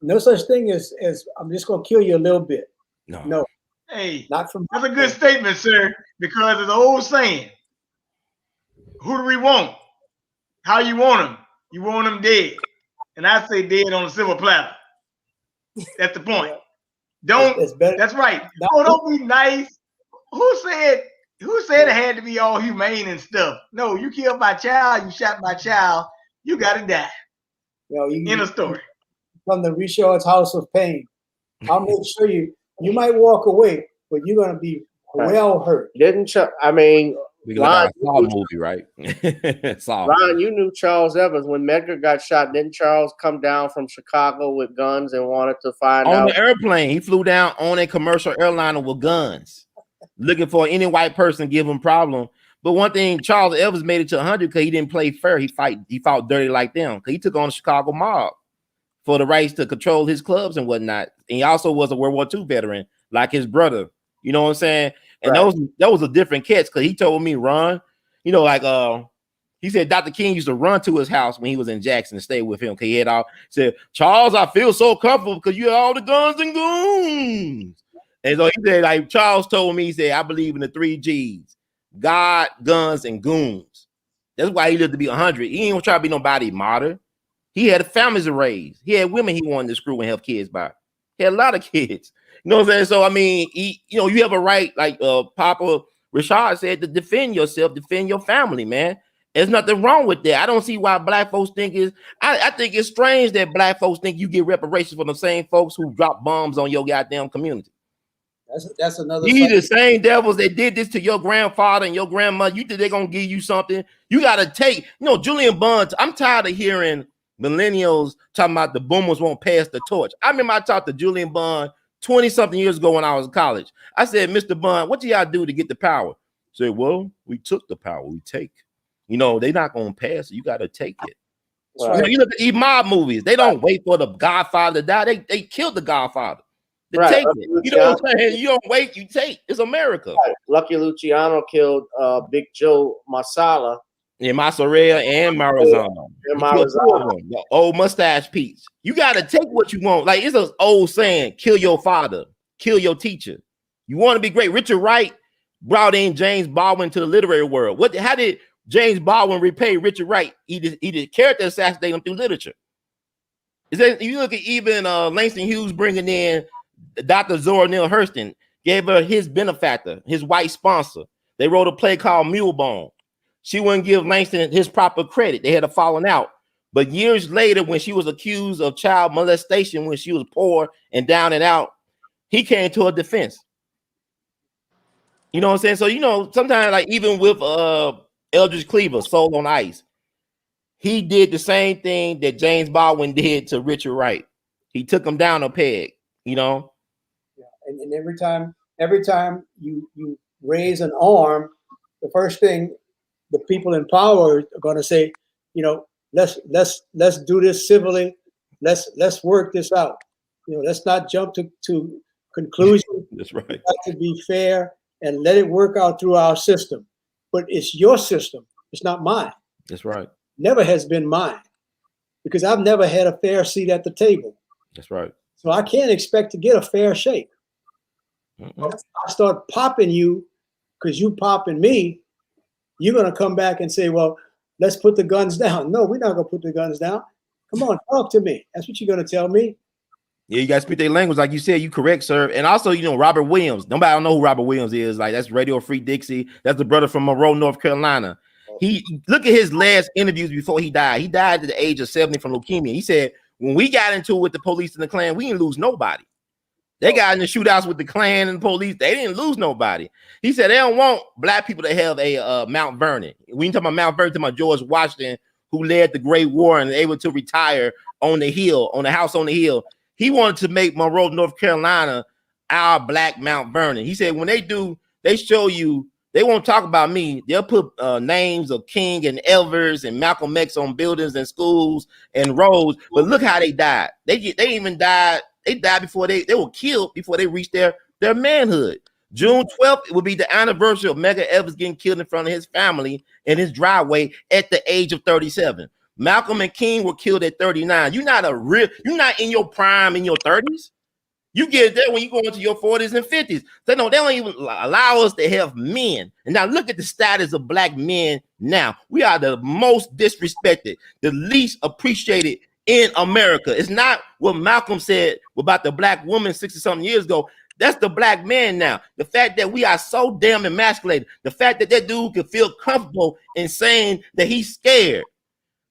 [SPEAKER 3] no such thing as I'm just gonna kill you a little bit. No.
[SPEAKER 5] Hey,
[SPEAKER 3] not from.
[SPEAKER 5] That's a good statement, sir. Because it's an old saying. Who do we want? How you want them? You want them dead, and I say dead on a silver platter. That's the point. That's right. Oh, don't be nice. Who said it had to be all humane and stuff? No, you killed my child, you shot my child, you gotta die. In a story.
[SPEAKER 3] From the Richard's house of pain. I'll make sure you might walk away, but you're gonna be well hurt.
[SPEAKER 1] I mean,
[SPEAKER 6] we got a Saw movie, right? Saw.
[SPEAKER 1] Ron, you knew Charles Evans when Medgar got shot. Didn't Charles come down from Chicago with guns and wanted to find out?
[SPEAKER 6] On the airplane, he flew down on a commercial airliner with guns, looking for any white person to give him problem. But one thing, Charles Evans made it to 100 because he didn't play fair. He fought dirty like them because he took on the Chicago mob for the rights to control his clubs and whatnot. And he also was a World War II veteran, like his brother. You know what I'm saying? And that was a different catch because he told me, Ron, you know, like he said Dr. King used to run to his house when he was in Jackson to stay with him because he had all said, Charles, I feel so comfortable because you have all the guns and goons. And so he said, like Charles told me, he said, I believe in the 3 G's: God, guns, and goons. That's why he lived to be 100. He ain't gonna try to be nobody martyr. He had families to raise. He had women he wanted to screw and help kids by. He had a lot of kids. You know what I'm saying? So I mean, you have a right, like Papa Rashad said, to defend yourself, defend your family, man. There's nothing wrong with that. I don't see why black folks think I think it's strange that black folks think you get reparations from the same folks who drop bombs on your goddamn community.
[SPEAKER 3] That's another.
[SPEAKER 6] These the same devils that did this to your grandfather and your grandmother. You think they're gonna give you something? You gotta take, Julian Bond. I'm tired of hearing millennials talking about the boomers won't pass the torch. I remember I talked to Julian Bond 20-something years ago when I was in college. I said, Mr. Bond, what do y'all do to get the power? He said, well, we took the power, we take. They're not gonna pass it. You gotta take it. Right. You look at these mob movies, they don't wait for the Godfather to die. They killed the Godfather. Take it. You know what I'm saying? You don't wait, you take. It's America.
[SPEAKER 1] Right. Lucky Luciano killed Big Joe Masala.
[SPEAKER 6] Yeah, Mozzarella and Marizano. The old mustache Pete's. You got to take what you want. Like, it's an old saying, kill your father, kill your teacher. You want to be great. Richard Wright brought in James Baldwin to the literary world. How did James Baldwin repay Richard Wright? He did character assassinate him through literature. You look at even Langston Hughes bringing in Dr. Zora Neale Hurston, gave her his benefactor, his white sponsor. They wrote a play called Mulebone. She wouldn't give Langston his proper credit. They had a falling out. But years later, when she was accused of child molestation, when she was poor and down and out, he came to her defense. You know what I'm saying? So, sometimes, like, even with Eldridge Cleaver, Soul on Ice, he did the same thing that James Baldwin did to Richard Wright. He took him down a peg, Yeah,
[SPEAKER 3] and every time you raise an arm, the first thing the people in power are going to say, let's do this civilly. Let's work this out. Let's not jump to conclusions.
[SPEAKER 6] That's right.
[SPEAKER 3] We've got to be fair and let it work out through our system. But it's your system. It's not mine.
[SPEAKER 6] That's right.
[SPEAKER 3] Never has been mine, because I've never had a fair seat at the table.
[SPEAKER 6] That's right.
[SPEAKER 3] So I can't expect to get a fair shake. I start popping you because you popping me. You're going to come back and say, well, let's put the guns down. No, we're not going to put the guns down. Come on, talk to me. That's what you're going to tell me.
[SPEAKER 6] Yeah, you got to speak their language. Like you said, you correct, sir. And also, Robert Williams. Nobody don't know who Robert Williams is. Like, that's Radio Free Dixie. That's the brother from Monroe, North Carolina. Look at his last interviews before he died. He died at the age of 70 from leukemia. He said, when we got into it with the police and the Klan, we didn't lose nobody. They got in the shootouts with the Klan and the police. They didn't lose nobody. He said they don't want black people to have a Mount Vernon. We ain't talking about Mount Vernon, talking about George Washington, who led the Great War and able to retire on the hill, on the house on the hill. He wanted to make Monroe, North Carolina, our black Mount Vernon. He said when they do, they show you They won't talk about me. They'll put names of King and Elvers and Malcolm X on buildings and schools and roads. But look how they died. They even died. They died before they were killed before they reached their manhood. June 12th will be the anniversary of Medgar Evers getting killed in front of his family in his driveway at the age of 37. Malcolm and King were killed at 39. You're not in your prime in your 30s. You get there when you go into your 40s and 50s. They don't even allow us to have men. And now look at the status of black men now. We are the most disrespected, the least appreciated in America. It's not what Malcolm said about the black woman 60-something years ago. That's the black man now. The fact that we are so damn emasculated. The fact that dude can feel comfortable in saying that he's scared.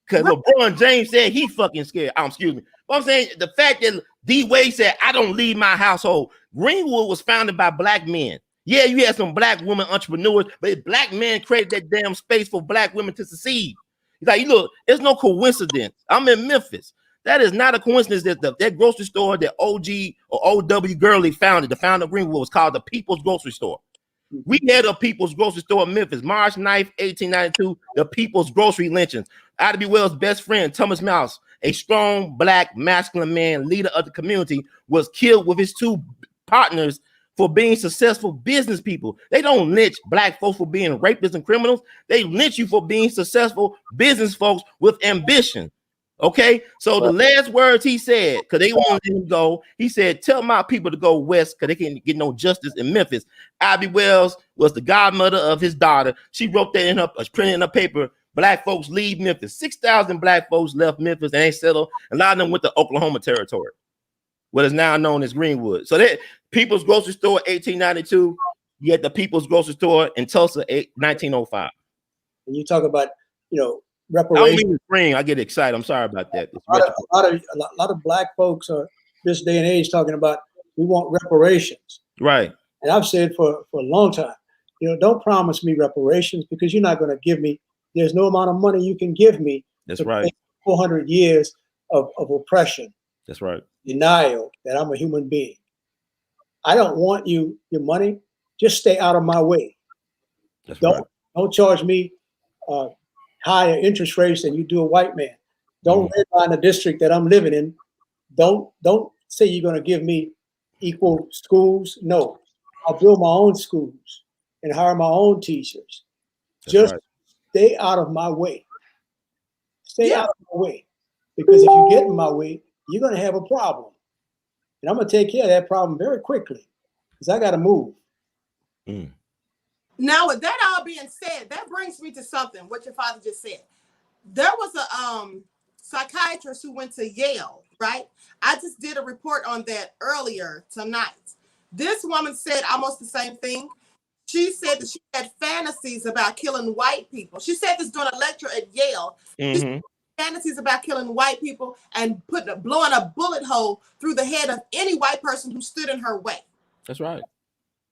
[SPEAKER 6] Because LeBron James said he fucking scared. Excuse me. But I'm saying the fact that D Wade said, I don't leave my household. Greenwood was founded by black men. Yeah, you had some black women entrepreneurs, but black men created that damn space for black women to succeed. He's like, look, there's no coincidence. I'm in Memphis. That is not a coincidence that that grocery store that OG or OW Gurley founded, the founder of Greenwood, was called the People's Grocery Store. We had a People's Grocery Store in Memphis, March 9th, 1892, the People's Grocery Lynchings. Ida B. Wells' best friend, Thomas Mouse, a strong, black, masculine man, leader of the community, was killed with his two partners for being successful business people. They don't lynch black folks for being rapists and criminals. They lynch you for being successful business folks with ambition. Okay, so the last words he said, because they wanted him to go, he said, tell my people to go west because they can't get no justice in Memphis. Ivy Wells was the godmother of his daughter. She wrote that in her, printed in her paper, black folks leave Memphis. 6,000 black folks left Memphis and they settled. A lot of them went to Oklahoma Territory, what is now known as Greenwood. So that People's Grocery Store, 1892, you had the People's Grocery Store in Tulsa, 1905.
[SPEAKER 3] And you talk about, reparations.
[SPEAKER 6] I don't mean to scream. I get excited. I'm sorry about that.
[SPEAKER 3] A lot of black folks are this day and age talking about we want reparations.
[SPEAKER 6] Right.
[SPEAKER 3] And I've said for a long time, don't promise me reparations because you're not going to give me. There's no amount of money you can give me.
[SPEAKER 6] That's right.
[SPEAKER 3] 400 years of oppression.
[SPEAKER 6] That's right.
[SPEAKER 3] Denial that I'm a human being. I don't want your money. Just stay out of my way.
[SPEAKER 6] That's
[SPEAKER 3] don't
[SPEAKER 6] right.
[SPEAKER 3] Don't charge me higher interest rates than you do a white man. Don't redline the district that I'm living in. Don't say you're going to give me equal schools. No, I'll build my own schools and hire my own teachers.
[SPEAKER 6] That's
[SPEAKER 3] Just
[SPEAKER 6] right.
[SPEAKER 3] stay out of my way. Stay out of my way. Because if you get in my way, you're going to have a problem. And I'm going to take care of that problem very quickly because I got to move.
[SPEAKER 9] Now, with that all being said, that brings me to something, what your father just said. There was a psychiatrist who went to Yale, right? I just did a report on that earlier tonight. This woman said almost the same thing. She said that she had fantasies about killing white people. She said this during a lecture at Yale.
[SPEAKER 6] Mm-hmm.
[SPEAKER 9] Fantasies about killing white people and blowing a bullet hole through the head of any white person who stood in her way.
[SPEAKER 6] That's right.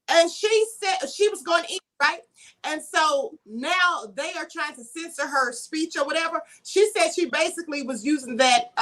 [SPEAKER 9] And she said she was going to eat, right? And so now they are trying to censor her speech or whatever. She said she basically was using that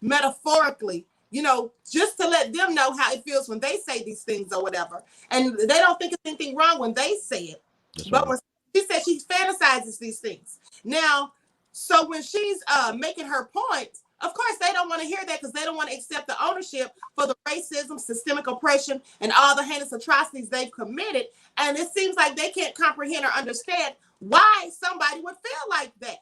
[SPEAKER 9] metaphorically, just to let them know how it feels when they say these things or whatever. And they don't think it's anything wrong when they say it.
[SPEAKER 6] That's
[SPEAKER 9] but
[SPEAKER 6] right.
[SPEAKER 9] when she said she fantasizes these things. Now, so when she's making her point, of course, they don't want to hear that because they don't want to accept the ownership for the racism, systemic oppression, and all the heinous atrocities they've committed. And it seems like they can't comprehend or understand why somebody would feel like that.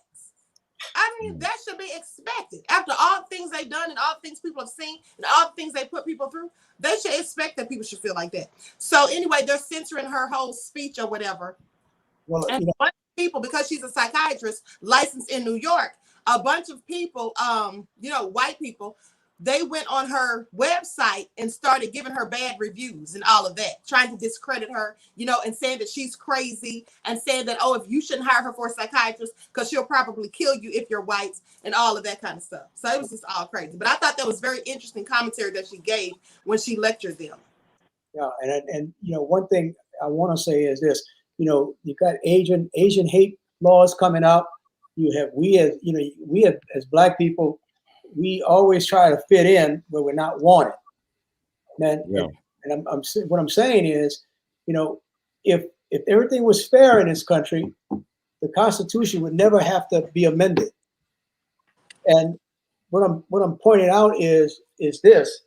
[SPEAKER 9] I mean, that should be expected. After all the things they've done and all the things people have seen and all the things they put people through, they should expect that people should feel like that. So anyway, they're censoring her whole speech or whatever.
[SPEAKER 3] Well,
[SPEAKER 9] and a bunch of people, because she's a psychiatrist licensed in New York, a bunch of people, white people, they went on her website and started giving her bad reviews and all of that, trying to discredit her, and saying that she's crazy and saying that, if you shouldn't hire her for a psychiatrist because she'll probably kill you if you're white and all of that kind of stuff. So it was just all crazy. But I thought that was very interesting commentary that she gave when she lectured them.
[SPEAKER 3] Yeah, and one thing I want to say is this, you got Asian hate laws coming out. We as black people, we always try to fit in where we're not wanted. And what I'm saying is, if if everything was fair in this country, the Constitution would never have to be amended. And what I'm pointing out is this: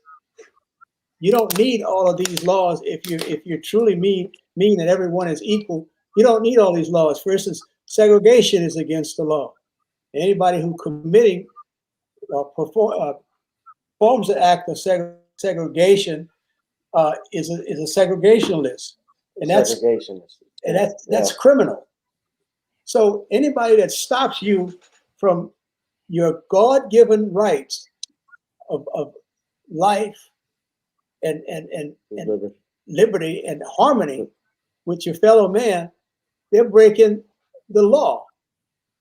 [SPEAKER 3] you don't need all of these laws if you truly mean that everyone is equal. You don't need all these laws. For instance, segregation is against the law. Anybody who committing performs an act of segregation is a segregationist, and that's criminal. So anybody that stops you from your God-given rights of life and liberty and harmony with your fellow man, they're breaking the law.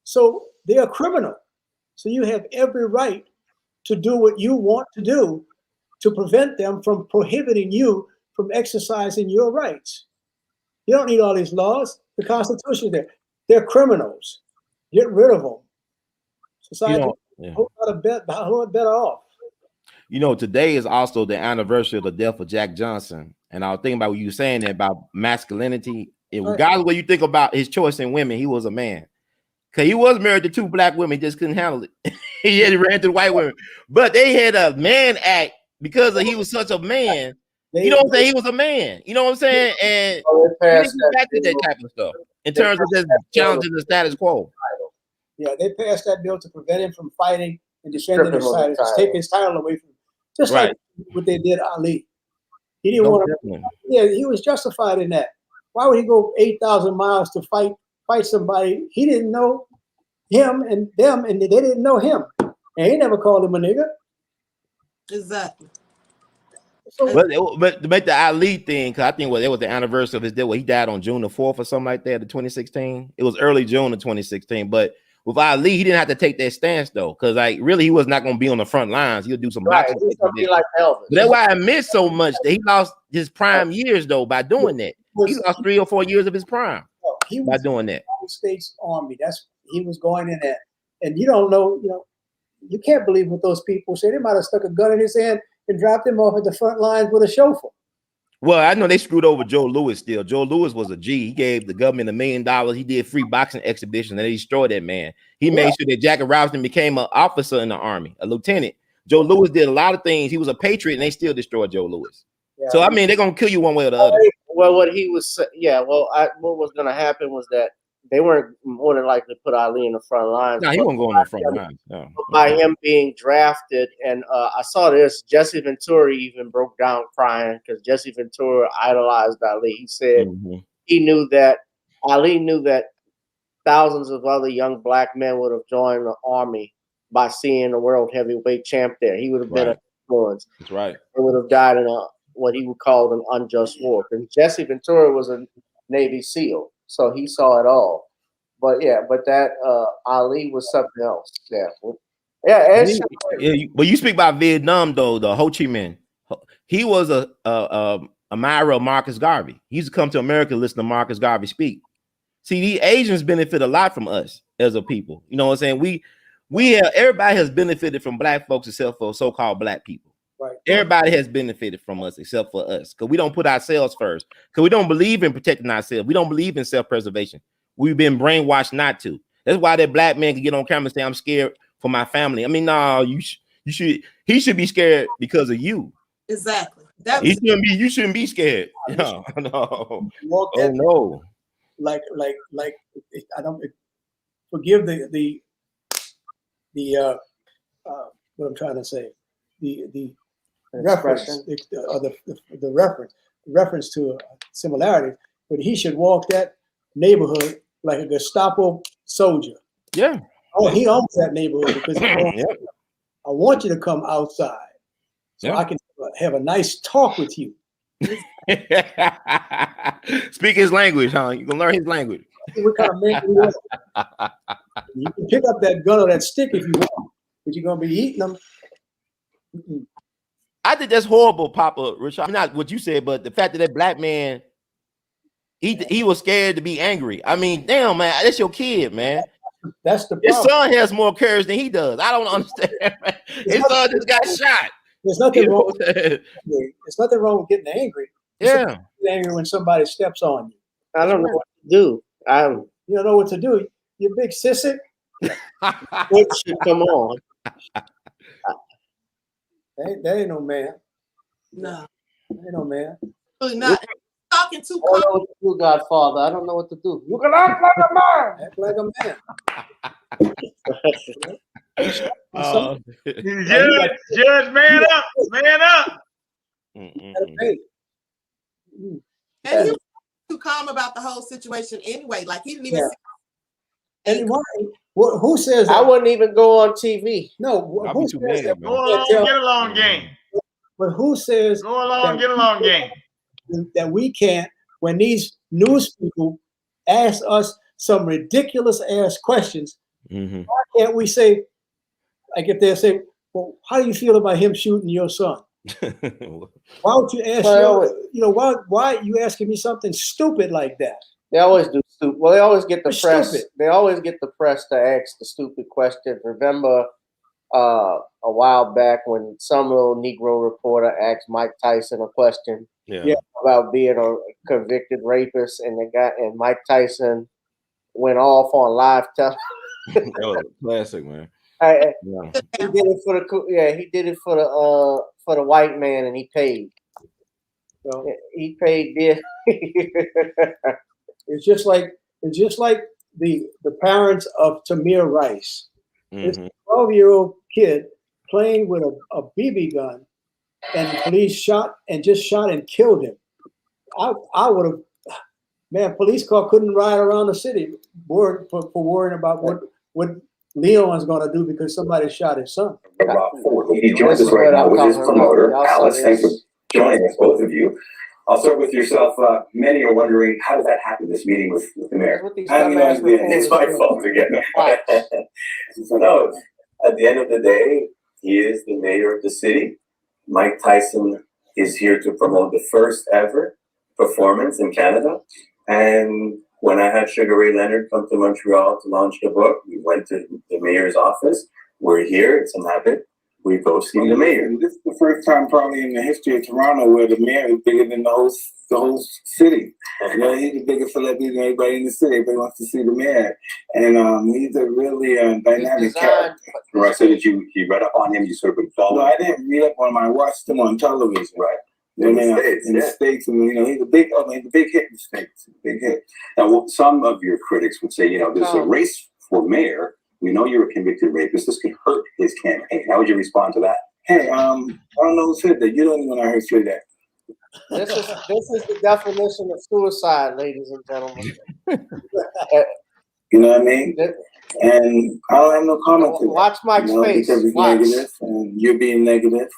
[SPEAKER 3] So they are criminal. So you have every right to do what you want to do to prevent them from prohibiting you from exercising your rights. You don't need all these laws. The Constitution there. They're criminals. Get rid of them. Society a whole lot better off.
[SPEAKER 6] You know, today is also the anniversary of the death of Jack Johnson. And I was thinking about what you were saying there about masculinity. Regardless of what you think about his choice in women, he was a man. Because he was married to 2 black women, just couldn't handle it. He ran to the white women. But they had a man act because he was such a man. You know what I'm saying? He was a man. You know what I'm saying? And he didn't get back to that type of stuff in terms of just challenging the status quo.
[SPEAKER 3] Yeah, they passed that bill to prevent him from fighting and defending his title, just take his title away from him. Just like what they did Ali. He didn't want to. Yeah, he was justified in that. Why would he go 8,000 miles to fight somebody? He didn't know him and them, and they didn't know him. And he never called him a nigga.
[SPEAKER 9] Exactly.
[SPEAKER 3] So,
[SPEAKER 6] but to make the Ali thing, because I think it was the anniversary of his death. He died on June the 4th or something like that, the 2016. It was early June of 2016. But with Ali, he didn't have to take that stance though, because like really, he was not going to be on the front lines. He'll do some boxing.
[SPEAKER 1] He's gonna be like Elvis.
[SPEAKER 6] But that's why I miss so much that he lost his prime years though by doing that. He lost 3 or 4 years of his prime by doing that.
[SPEAKER 3] United States Army. That's he was going in there, and you don't know. You know, you can't believe what those people say. They might have stuck a gun in his hand and dropped him off at the front lines with a chauffeur.
[SPEAKER 6] Well, I know they screwed over Joe Louis still. Joe Louis was a G. He gave the government $1 million. He did free boxing exhibitions and they destroyed that man. He made sure that Jackie Robinson became an officer in the Army, a lieutenant. Joe Louis did a lot of things. He was a patriot and they still destroyed Joe Louis. Yeah. So, I mean, they're going to kill you one way or the other.
[SPEAKER 1] Well, what he was, what was going to happen was that they weren't more than likely to put Ali in the front lines.
[SPEAKER 6] No, he wasn't going in the front lines. No.
[SPEAKER 1] By him being drafted, and I saw this. Jesse Ventura even broke down crying because Jesse Ventura idolized Ali. He said he knew that Ali knew that thousands of other young black men would have joined the army by seeing the world heavyweight champ there. He would have been an influence.
[SPEAKER 6] That's right.
[SPEAKER 1] He would have died in what he would call an unjust war. And Jesse Ventura was a Navy SEAL. So he saw it all, but that Ali was something else.
[SPEAKER 6] But you speak about Vietnam though. The Ho Chi Minh, he was a admirer of Marcus Garvey. He used to come to America and listen to Marcus Garvey speak. See, the Asians benefit a lot from us as a people. You know what I'm saying? Everybody has benefited from black folks except for so-called black people.
[SPEAKER 3] Right.
[SPEAKER 6] Everybody has benefited from us except for us because we don't put ourselves first, because we don't believe in protecting ourselves. We don't believe in self-preservation. We've been brainwashed not to. That's why that black man can get on camera and say, I'm scared for my family. I mean, no, he should be scared because of you.
[SPEAKER 9] Exactly.
[SPEAKER 6] You shouldn't be scared. No. Oh no.
[SPEAKER 3] Like I don't forgive the what I'm trying to say. The reference, the reference to a similarity, but he should walk that neighborhood like a Gestapo soldier.
[SPEAKER 6] Yeah.
[SPEAKER 3] Oh, he owns that neighborhood because I want you to come outside so I can have a nice talk with you.
[SPEAKER 6] Speak his language, huh? You can learn his language.
[SPEAKER 3] What kind of man you are. You can pick up that gun or that stick if you want, but you're gonna be eating them.
[SPEAKER 6] I think that's horrible, Papa Richard. Not what you said, but the fact that black man, he was scared to be angry. I mean, damn, man, that's your kid, man.
[SPEAKER 3] That's the problem.
[SPEAKER 6] His son has more courage than he does. I don't understand, man. His son just got shot.
[SPEAKER 3] There's nothing wrong with There's nothing wrong with getting angry.
[SPEAKER 6] Yeah.
[SPEAKER 3] Get angry when somebody steps on you.
[SPEAKER 1] I don't know what to do.
[SPEAKER 3] You don't know what to do. You big sissy.
[SPEAKER 1] Come on.
[SPEAKER 3] That ain't no man.
[SPEAKER 9] No.
[SPEAKER 3] That ain't no man.
[SPEAKER 9] Really not. Talking too
[SPEAKER 1] I don't know what to do, Godfather. I don't know what to do. You can act like a man.
[SPEAKER 3] Act like a man.
[SPEAKER 5] Judge, man up, man up.
[SPEAKER 9] And he was too calm about the whole situation anyway. Like he didn't even.
[SPEAKER 3] And why? Who says that?
[SPEAKER 1] I wouldn't even go on TV.
[SPEAKER 3] No, who says that?
[SPEAKER 5] Go along, get along game.
[SPEAKER 3] But who says
[SPEAKER 5] go along, get along game?
[SPEAKER 3] That we can't, when these news people ask us some ridiculous ass questions, why can't we say, like if they say, well, how do you feel about him shooting your son? Why would you ask why are you asking me something stupid like that?
[SPEAKER 1] They always do stupid. Well, they always get the
[SPEAKER 3] They're
[SPEAKER 1] press.
[SPEAKER 3] stupid.
[SPEAKER 1] They always get the press to ask the stupid questions. Remember a while back when some little Negro reporter asked Mike Tyson a question about being a convicted rapist, and Mike Tyson went off on live television.
[SPEAKER 6] Classic, man.
[SPEAKER 1] He did it for the white man, and he paid. So he paid this.
[SPEAKER 3] It's just like the parents of Tamir Rice. This 12-year-old kid playing with a BB gun, and the police shot and killed him. I would have, man. Police car couldn't ride around the city for worrying about what Leon's going to do because somebody shot his son.
[SPEAKER 13] He joins us right now with his promoter, Alex. Thanks for joining us, both of you. I'll start with yourself. Many are wondering, how did that happen, this meeting with the mayor? It's my fault again. No, at the end of the day, he is the mayor of the city. Mike Tyson is here to promote the first ever performance in Canada. And when I had Sugar Ray Leonard come to Montreal to launch the book, we went to the mayor's office. We're here, it's an habit. We go see the mayor.
[SPEAKER 16] This is the first time probably in the history of Toronto where the mayor is bigger than the whole city. You know, he's the biggest celebrity than everybody in the city. Everybody wants to see the mayor. And he's a really dynamic character.
[SPEAKER 13] Right, so did you read up on him? You sort of been following?
[SPEAKER 16] No, I didn't read up on him. I watched him on television. Right. In the States, and he's a big hit in the States. Big hit.
[SPEAKER 13] Now, some of your critics would say, there's a race for mayor. We know you're a convicted rapist. This could hurt his campaign. How would you respond to that?
[SPEAKER 16] Hey, I don't know who said that. You don't even know I heard say that.
[SPEAKER 1] This is the definition of suicide, ladies and gentlemen.
[SPEAKER 16] You know what I mean? And I don't have no comment to that.
[SPEAKER 1] Watch Mike's face.
[SPEAKER 16] Because he's negative, and you're being negative.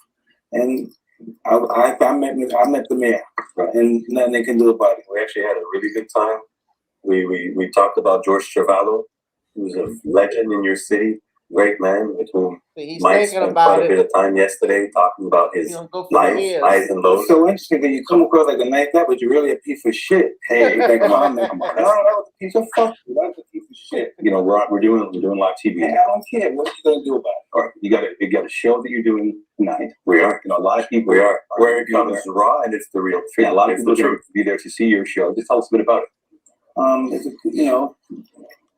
[SPEAKER 16] And I met the mayor, and nothing they can do about it.
[SPEAKER 13] We actually had a really good time. We talked about George Trevallo, who's a legend in your city, great man, with whom Mike spent quite a bit of time yesterday talking about his life, highs and lows.
[SPEAKER 16] It's so interesting that you come across like a nice guy, but you're really a piece of shit.
[SPEAKER 13] Hey,
[SPEAKER 16] come on, man. No, that was a piece of fuck. That was a piece of shit.
[SPEAKER 13] We're doing live TV.
[SPEAKER 16] Hey, I don't care. What are you gonna do about it?
[SPEAKER 13] All right, you got a show that you're doing tonight. We are. A lot of people. We are. Where it comes raw and it's the real truth. Yeah, a lot of people will be there to see your show. Just tell us a bit about it.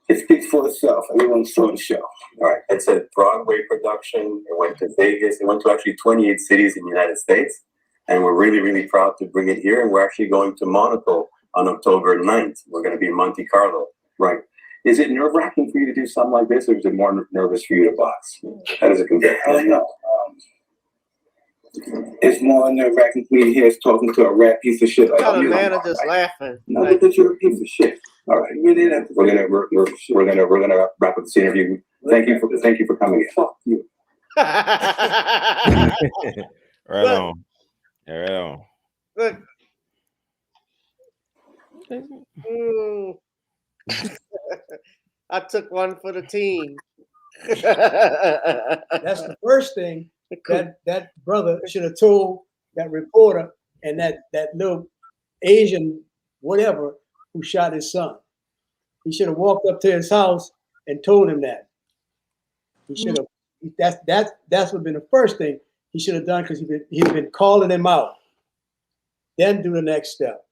[SPEAKER 16] It speaks for itself. Everyone saw the show.
[SPEAKER 13] All right. It's a Broadway production. It went to Vegas. It went to actually 28 cities in the United States. And we're really, really proud to bring it here. And we're actually going to Monaco on October 9th. We're going to be in Monte Carlo. Right. Is it nerve-wracking for you to do something like this, or is it more nervous for you to box? How does it compare?
[SPEAKER 16] I don't know. It's more nerve-wracking for me to hear us talking to a rat piece of shit like
[SPEAKER 1] the
[SPEAKER 16] you.
[SPEAKER 1] manager's laughing.
[SPEAKER 16] No, because you're a piece of shit.
[SPEAKER 13] All right, we're gonna wrap up this interview. Thank you for coming in.
[SPEAKER 16] Fuck you.
[SPEAKER 6] Right on.
[SPEAKER 1] Good. I took one for the team.
[SPEAKER 3] That's the first thing that brother should have told that reporter and that little Asian whatever who shot his son. He should have walked up to his house and told him that. He should have. That's would have been the first thing he should have done, because he'd been calling him out. Then do the next step.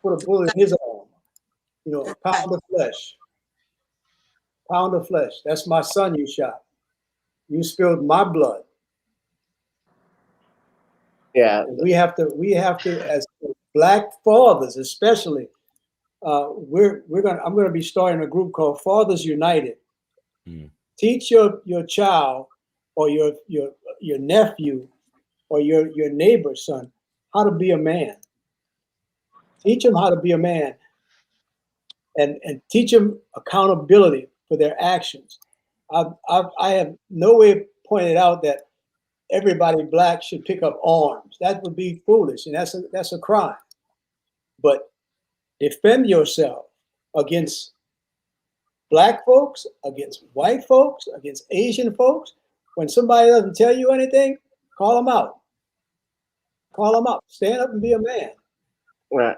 [SPEAKER 3] Put a bullet in his arm. You know, a pound of flesh. Pound of flesh. That's my son you shot. You spilled my blood.
[SPEAKER 1] Yeah.
[SPEAKER 3] We have to, as black fathers, especially, I'm gonna be starting a group called Fathers United. Teach your child or your nephew or your neighbor's son how to be a man. Teach them how to be a man, and teach them accountability for their actions. I have no way pointed out that everybody black should pick up arms. That would be foolish, and that's a crime. But defend yourself against black folks, against white folks, against Asian folks. When somebody doesn't tell you anything, call them out. Call them out. Stand up and be a man.
[SPEAKER 1] Right.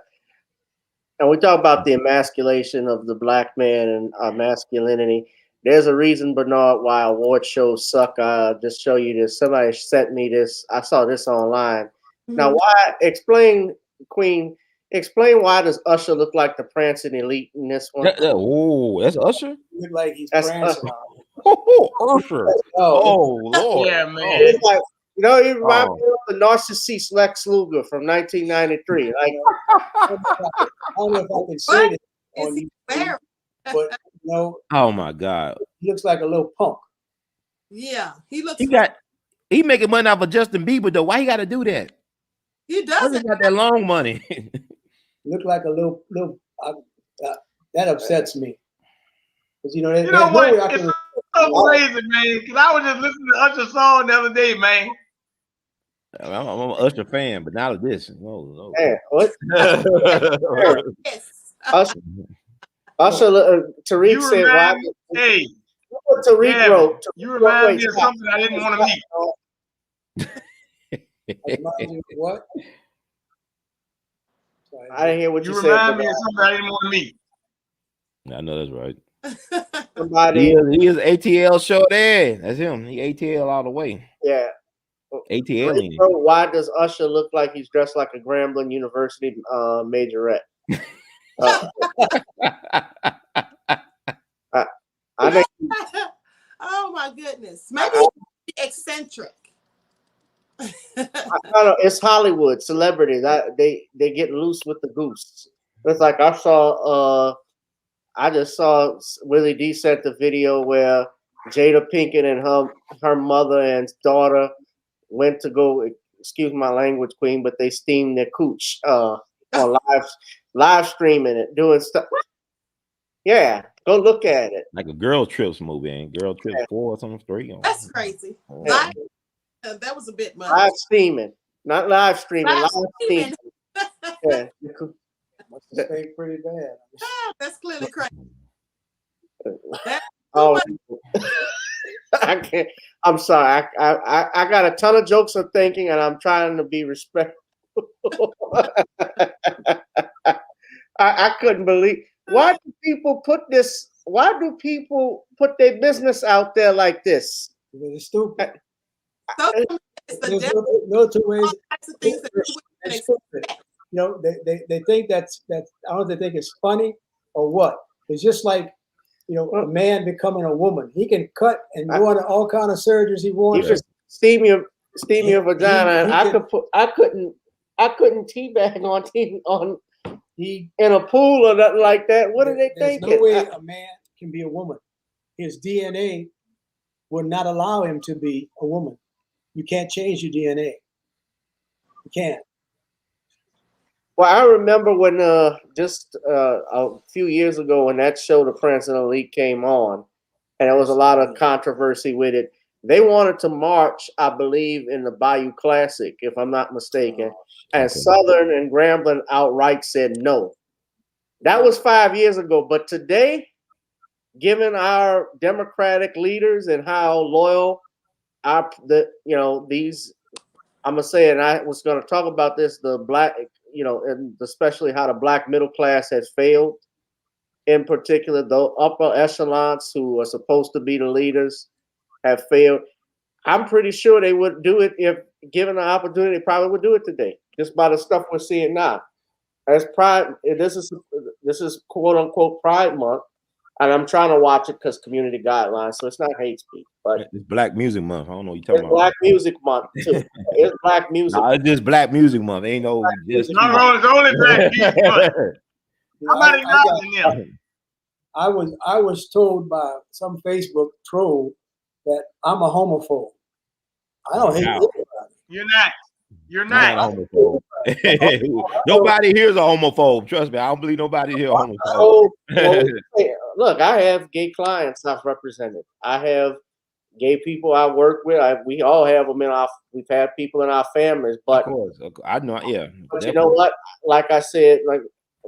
[SPEAKER 1] And we talk about the emasculation of the black man and masculinity. There's a reason, Bernard, why award shows suck. Just show you this. Somebody sent me this. I saw this online. Now, why? Explain, Queen. Explain why does Usher look like the prancing elite in this one?
[SPEAKER 6] Oh, that's Usher.
[SPEAKER 3] Look like he's
[SPEAKER 1] That's
[SPEAKER 3] prancing.
[SPEAKER 6] Usher. Oh Lord.
[SPEAKER 5] Yeah, man.
[SPEAKER 1] It's like, you know, it reminds me of the narcissist Lex Luger from 1993. Like,
[SPEAKER 3] I don't know if I can say this on YouTube, but you know,
[SPEAKER 6] Oh my God.
[SPEAKER 3] he looks like a little punk.
[SPEAKER 9] Yeah, he looks.
[SPEAKER 6] He making money off of Justin Bieber though. Why he got to do that?
[SPEAKER 9] He doesn't
[SPEAKER 6] got that long money.
[SPEAKER 3] Look like a little. That upsets me. Because you know,
[SPEAKER 5] You know what? It's so crazy, man. Because I was just listening to Usher's song the other day, man.
[SPEAKER 6] I'm an Usher fan, but not of this. No.
[SPEAKER 1] Man, what? Usher, Tariq said, "Why?"
[SPEAKER 5] Hey,
[SPEAKER 1] what Tariq wrote.
[SPEAKER 5] You remind me of something I didn't want to meet.
[SPEAKER 3] What?
[SPEAKER 1] I didn't hear what you said.
[SPEAKER 5] You remind me of something I didn't want to meet.
[SPEAKER 6] I know that's right.
[SPEAKER 1] Somebody,
[SPEAKER 6] he is ATL show there. That's him. He ATL all the way.
[SPEAKER 1] Yeah.
[SPEAKER 6] ATL.
[SPEAKER 1] Why does Usher look like he's dressed like a Grambling University majorette? I think.
[SPEAKER 9] Oh my goodness! Maybe he's eccentric.
[SPEAKER 1] I don't know. It's Hollywood celebrities. They get loose with the goose. It's like I just saw Willie D sent the video where Jada Pinkett and her mother and daughter went to go, excuse my language, Queen, but they steamed their cooch on live streaming it, doing stuff. Yeah, go look at it.
[SPEAKER 6] Like a Girl Trips movie, and Girl Trips 4 or something 3.
[SPEAKER 9] That's crazy.
[SPEAKER 1] Yeah.
[SPEAKER 9] That was a bit much.
[SPEAKER 1] Live streaming, not live streaming. Live streaming. Yeah.
[SPEAKER 3] Must have stayed pretty bad.
[SPEAKER 9] That's clearly crazy.
[SPEAKER 1] Oh, I can't. I'm sorry. I got a ton of jokes of thinking, and I'm trying to be respectful. I couldn't believe. Why do people put this? Why do people put their business out there like this?
[SPEAKER 3] Because it's stupid.
[SPEAKER 9] There's
[SPEAKER 3] no two ways. It's stupid. You know, they think that's I don't know if they think it's funny or what. It's just like, you know, a man becoming a woman. He can cut and go on all kind of surgeries he wants.
[SPEAKER 1] You just steam your vagina, and I couldn't teabag on in a pool or nothing like that. What are they thinking?
[SPEAKER 3] There's no way a man can be a woman. His DNA would not allow him to be a woman. You can't change your DNA. You can't.
[SPEAKER 1] Well, I remember when just a few years ago when that show, The Prince and Elite, came on, and there was a lot of controversy with it. They wanted to march, I believe, in the Bayou Classic, if I'm not mistaken, and Southern and Grambling outright said no. That was 5 years ago, but today, given our Democratic leaders and how loyal these, I'm gonna say, and I was gonna talk about this, the black, and especially how the black middle class has failed, in particular, the upper echelons who are supposed to be the leaders have failed. I'm pretty sure they would do it if given the opportunity. They probably would do it today, just by the stuff we're seeing now. As Pride, this is quote unquote Pride Month, and I'm trying to watch it because community guidelines, so it's not hate speech, but
[SPEAKER 6] it's Black Music Month. I don't know what you're talking
[SPEAKER 1] it's
[SPEAKER 6] about.
[SPEAKER 1] Black Music Month too. It's Black Music.
[SPEAKER 6] No, it's just Black Music Month. Ain't no just.
[SPEAKER 5] No, it's only Black Music Month. How about acknowledging them?
[SPEAKER 3] I was told by some Facebook troll that I'm a homophobe. I don't hate anybody.
[SPEAKER 5] You're not. You're not.
[SPEAKER 6] Not a homophobe. Nobody here is a homophobe. Trust me, I don't believe nobody here is a homophobe.
[SPEAKER 1] Look, I have gay clients I've represented. I have gay people I work with. We all have them we've had people in our families, but
[SPEAKER 6] of course, I know, yeah.
[SPEAKER 1] But definitely. You know what? Like I said,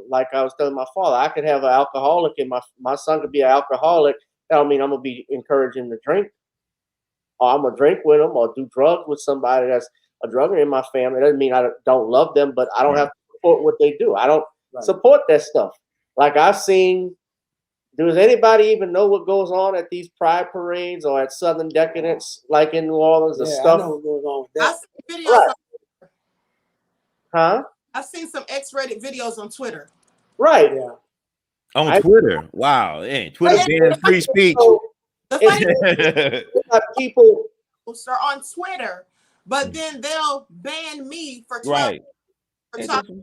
[SPEAKER 1] like I was telling my father, I could have an alcoholic, and my son could be an alcoholic. That don't mean I'm gonna be encouraging him to drink, or I'm gonna drink with him, or do drugs with somebody that's a drugger in my family. It doesn't mean I don't love them, but I don't have to support what they do. I don't support that stuff. Like I've seen. Does anybody even know what goes on at these pride parades or at Southern Decadence, like in New Orleans? The stuff.
[SPEAKER 3] I know what goes on with that.
[SPEAKER 9] I've seen videos.
[SPEAKER 1] Huh?
[SPEAKER 9] I've seen some X-rated videos on Twitter.
[SPEAKER 1] Right.
[SPEAKER 3] Yeah.
[SPEAKER 6] On Twitter. Wow. Hey, Twitter bans free speech.
[SPEAKER 9] The funny thing is, people are on Twitter, but then they'll ban me for talking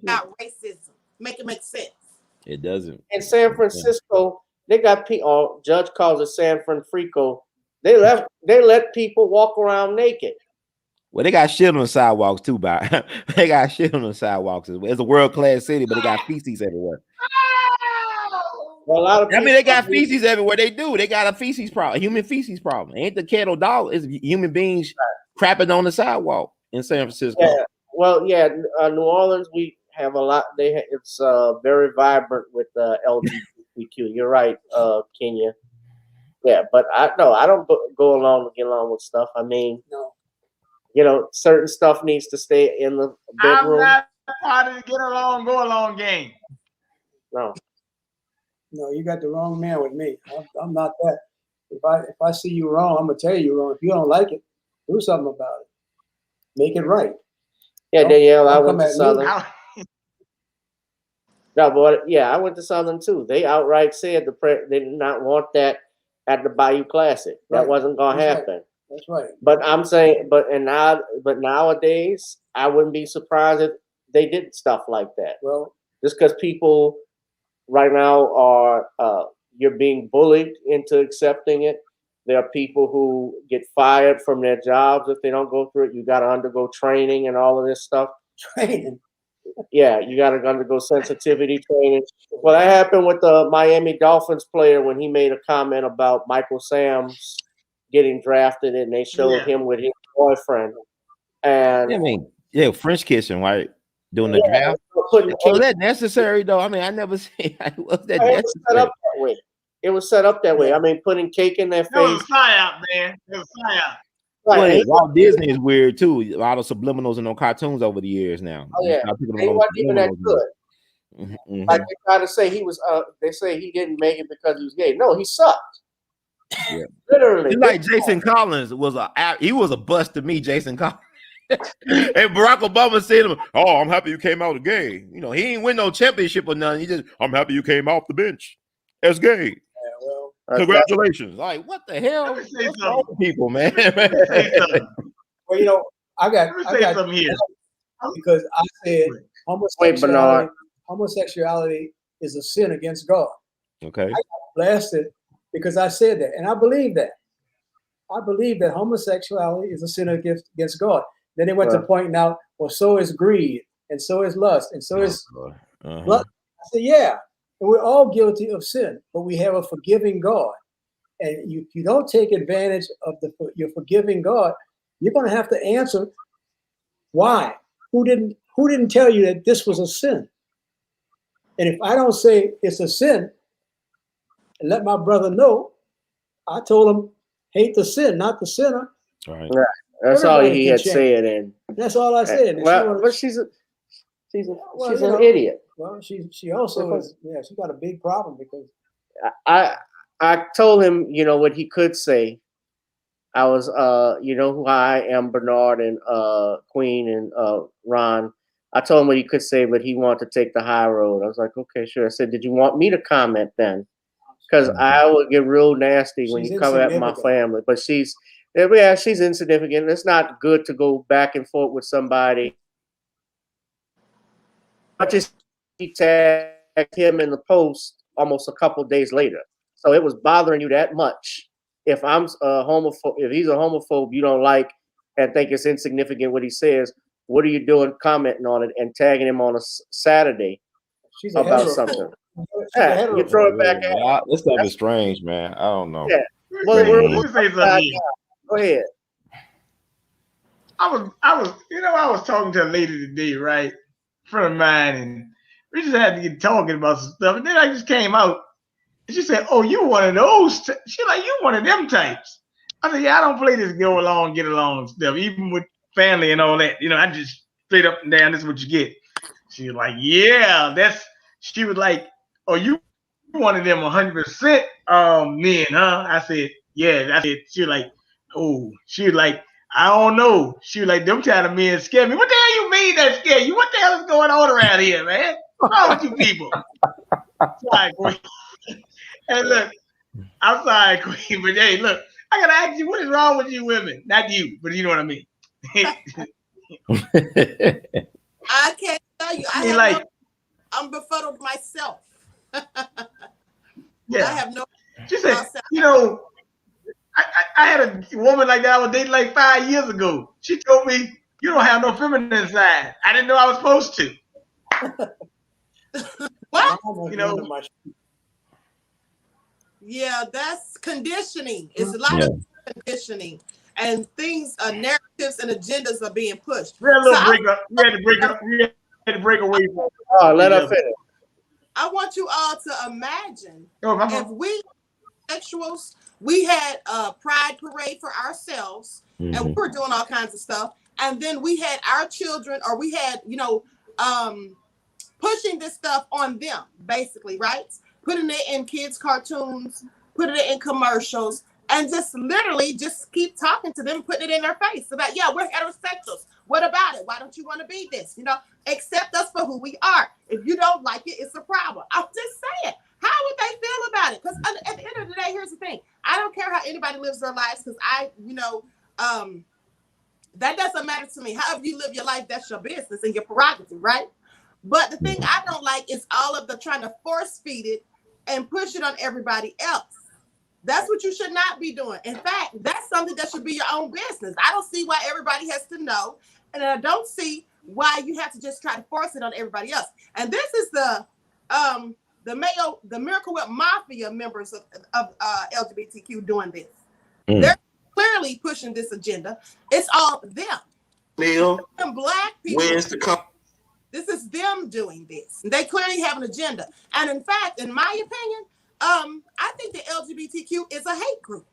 [SPEAKER 9] about racism. Make it make sense.
[SPEAKER 6] It doesn't.
[SPEAKER 1] In San Francisco, they got people. Judge calls it San Francisco. They let people walk around naked.
[SPEAKER 6] Well, they got shit on the sidewalks too, they got shit on the sidewalks as well. It's a world-class city, but they got feces everywhere.
[SPEAKER 1] Well, a lot of
[SPEAKER 6] they got feces everywhere. They do. They got a feces problem, a human feces problem. It ain't the cat or dog. It's human beings crapping on the sidewalk in San Francisco.
[SPEAKER 1] Yeah. Well, yeah, New Orleans, we have a lot. It's very vibrant with LGBTQ. You're right, Kenya. Yeah, but I don't go along to get along with stuff. I mean, certain stuff needs to stay in the bedroom.
[SPEAKER 5] I'm not part of the go along game.
[SPEAKER 3] No, you got the wrong man with me. I'm not that. If I see you wrong, I'm gonna tell you wrong. If you don't like it, do something about it. Make it right.
[SPEAKER 1] Yeah, Danielle, I went to Southern. No, but yeah, I went to Southern too. They outright said they did not want that at the Bayou Classic. That wasn't gonna happen.
[SPEAKER 3] That's right.
[SPEAKER 1] But I'm saying, but nowadays, I wouldn't be surprised if they did stuff like that.
[SPEAKER 3] Well,
[SPEAKER 1] just because people right now are you're being bullied into accepting it. There are people who get fired from their jobs if they don't go through it. You got to undergo training and all of this stuff.
[SPEAKER 3] Training.
[SPEAKER 1] Yeah, you got to undergo sensitivity training. Well, that happened with the Miami Dolphins player when he made a comment about Michael Sam's getting drafted, and they showed him with his boyfriend. And
[SPEAKER 6] French kissing, right? Doing the draft. Was that necessary though? I mean, I never see. Was that necessary?
[SPEAKER 1] It was set up that way. I mean, putting cake in their face.
[SPEAKER 5] It was a psyop, man. It was a psyop.
[SPEAKER 6] Well, Walt Disney is weird too. A lot of subliminals in those cartoons over the years now.
[SPEAKER 1] Oh yeah, he wasn't even that good. Like they try to say he was. They say he didn't make it because he was gay. No, he sucked.
[SPEAKER 6] Yeah,
[SPEAKER 1] literally.
[SPEAKER 6] Like Jason Collins was a bust to me. Jason Collins. And Barack Obama said to him, "Oh, I'm happy you came out gay." You know, he ain't win no championship or nothing. He just, "I'm happy you came off the bench as gay."
[SPEAKER 3] Yeah, well,
[SPEAKER 6] congratulations. Like, what the hell? What's wrong with people, man?
[SPEAKER 3] Well, you know, I got
[SPEAKER 5] something here.
[SPEAKER 3] Because I said homosexuality is a sin against God.
[SPEAKER 6] Okay.
[SPEAKER 3] I got blasted because I said that, and I believe that. I believe that homosexuality is a sin against God. Then they went to pointing out, well, so is greed, and so is lust, and so is lust. I said, yeah, and we're all guilty of sin, but we have a forgiving God. And if you don't take advantage of your forgiving God, you're going to have to answer why. Who didn't tell you that this was a sin? And if I don't say it's a sin and let my brother know, I told him, hate the sin, not the sinner.
[SPEAKER 6] Right.
[SPEAKER 1] That's all he had said, and
[SPEAKER 3] that's all I said.
[SPEAKER 1] Well, but she's an idiot.
[SPEAKER 3] Well, she also is. Yeah, she got a big problem because
[SPEAKER 1] I told him, you know, what he could say. I was, you know, who I am, Bernard and Queen and Ron. I told him what he could say, but he wanted to take the high road. I was like, okay, sure. I said, did you want me to comment then? Because I would get real nasty when you come at my family. But she's insignificant. It's not good to go back and forth with somebody. I just tagged him in the post almost a couple days later. So it was bothering you that much. If I'm a homophobe, if he's a homophobe you don't like and think it's insignificant what he says, what are you doing commenting on it and tagging him on a Saturday about something? Yeah, you throw it back at him.
[SPEAKER 6] This stuff is strange, man. I don't know.
[SPEAKER 1] Yeah. Well, go ahead.
[SPEAKER 5] I was talking to a lady today, right? A friend of mine, and we just had to get talking about some stuff. And then I just came out, and she said, "Oh, you one of those?" She like, "You one of them types." I said, "Yeah, I don't play this go along, get along stuff, even with family and all that. I just straight up and down. This is what you get." She was like, "Yeah, that's." She was like, "Oh, you one of them 100% men, huh?" I said, "Yeah." I said, she was like, "Oh," she was like, "I don't know." She was like, "Them kind of men scare me." What the hell you mean that scare you? What the hell is going on around here, man? What's wrong with you people? Sorry, Queen. And look, I'm sorry, Queen, but hey, look, I gotta ask you, what is wrong with you women? Not you, but you know what I mean.
[SPEAKER 9] I can't tell you. I'm befuddled myself.
[SPEAKER 5] Yeah.
[SPEAKER 9] I have no.
[SPEAKER 5] She said, I had a woman like that I was dating like 5 years ago. She told me, "You don't have no feminine side." I didn't know I was supposed to.
[SPEAKER 9] What? Yeah, that's conditioning. It's a lot of conditioning, and things, narratives and agendas are being pushed.
[SPEAKER 5] We had to break away from.
[SPEAKER 1] Oh, let her finish.
[SPEAKER 9] I want you all to imagine if we sexuals, we had a pride parade for ourselves, and we were doing all kinds of stuff, and then we had our children, or we had, pushing this stuff on them, basically, right? Putting it in kids' cartoons, putting it in commercials, and just literally just keep talking to them, putting it in their face about, yeah, we're heterosexuals. What about it? Why don't you want to be this? Accept us for who we are. If you don't like it, it's a problem. I'm just saying. How would they feel about it? Because at the end of the day, here's the thing. I don't care how anybody lives their lives, because that doesn't matter to me. However you live your life, that's your business and your prerogative, right? But the thing I don't like is all of the trying to force feed it and push it on everybody else. That's what you should not be doing. In fact, that's something that should be your own business. I don't see why everybody has to know, and I don't see why you have to just try to force it on everybody else. And this is the Miracle Whip Mafia members of LGBTQ doing this. They're clearly pushing this agenda. It's all them.
[SPEAKER 2] Neil,
[SPEAKER 9] them black people.
[SPEAKER 2] when's the come?
[SPEAKER 9] This is them doing this. They clearly have an agenda. And in fact, in my opinion, I think the LGBTQ is a hate group.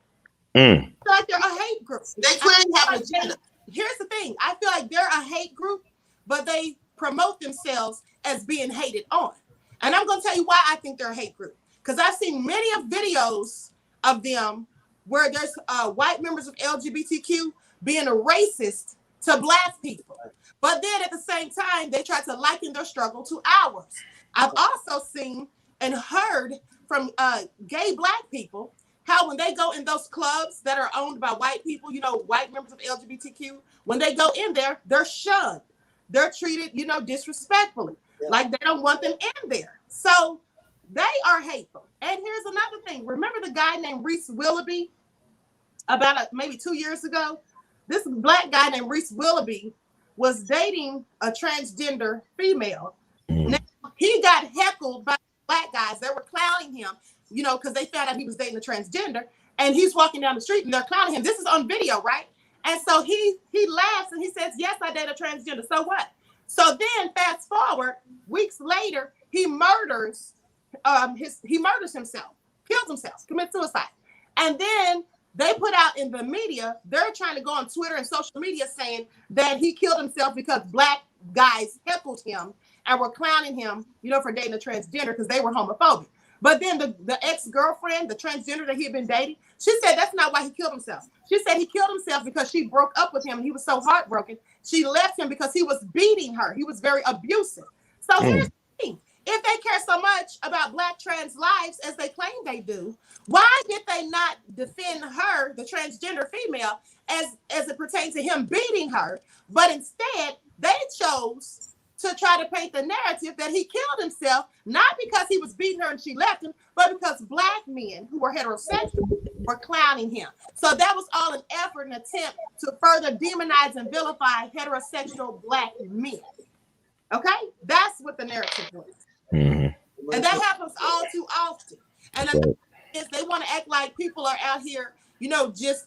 [SPEAKER 9] Like they're a hate group. They clearly have an agenda. Here's the thing. I feel like they're a hate group, but they promote themselves as being hated on. And I'm going to tell you why I think they're a hate group. Because I've seen many of videos of them where there's white members of LGBTQ being a racist to black people. But then at the same time, they try to liken their struggle to ours. I've also seen and heard from gay black people how when they go in those clubs that are owned by white people, white members of LGBTQ, when they go in there, they're shunned. They're treated, disrespectfully, like they don't want them in there. So they are hateful. And here's another thing. Remember the guy named Reese Willoughby about maybe 2 years ago? This black guy named Reese Willoughby was dating a transgender female. Now, he got heckled by black guys. They were clowning him, because they found out he was dating a transgender. And he's walking down the street and they're clowning him. This is on video, right? And so he laughs and he says, "Yes, I date a transgender. So what?" So then fast forward, weeks later, he murders himself, kills himself, commits suicide. And then they put out in the media, they're trying to go on Twitter and social media saying that he killed himself because black guys heckled him and were clowning him, for dating a transgender because they were homophobic. But then the ex-girlfriend, the transgender that he had been dating, she said that's not why he killed himself. She said he killed himself because she broke up with him and he was so heartbroken. She left him because he was beating her. He was very abusive. So here's the thing. If they care so much about Black trans lives as they claim they do, why did they not defend her, the transgender female, as it pertains to him beating her? But instead, they chose to try to paint the narrative that he killed himself, not because he was beating her and she left him, but because Black men who were heterosexual were clowning him. So that was all an effort, an attempt to further demonize and vilify heterosexual Black men. Okay? That's what the narrative was. And that happens all too often. And is they want to act like people are out here, you know, just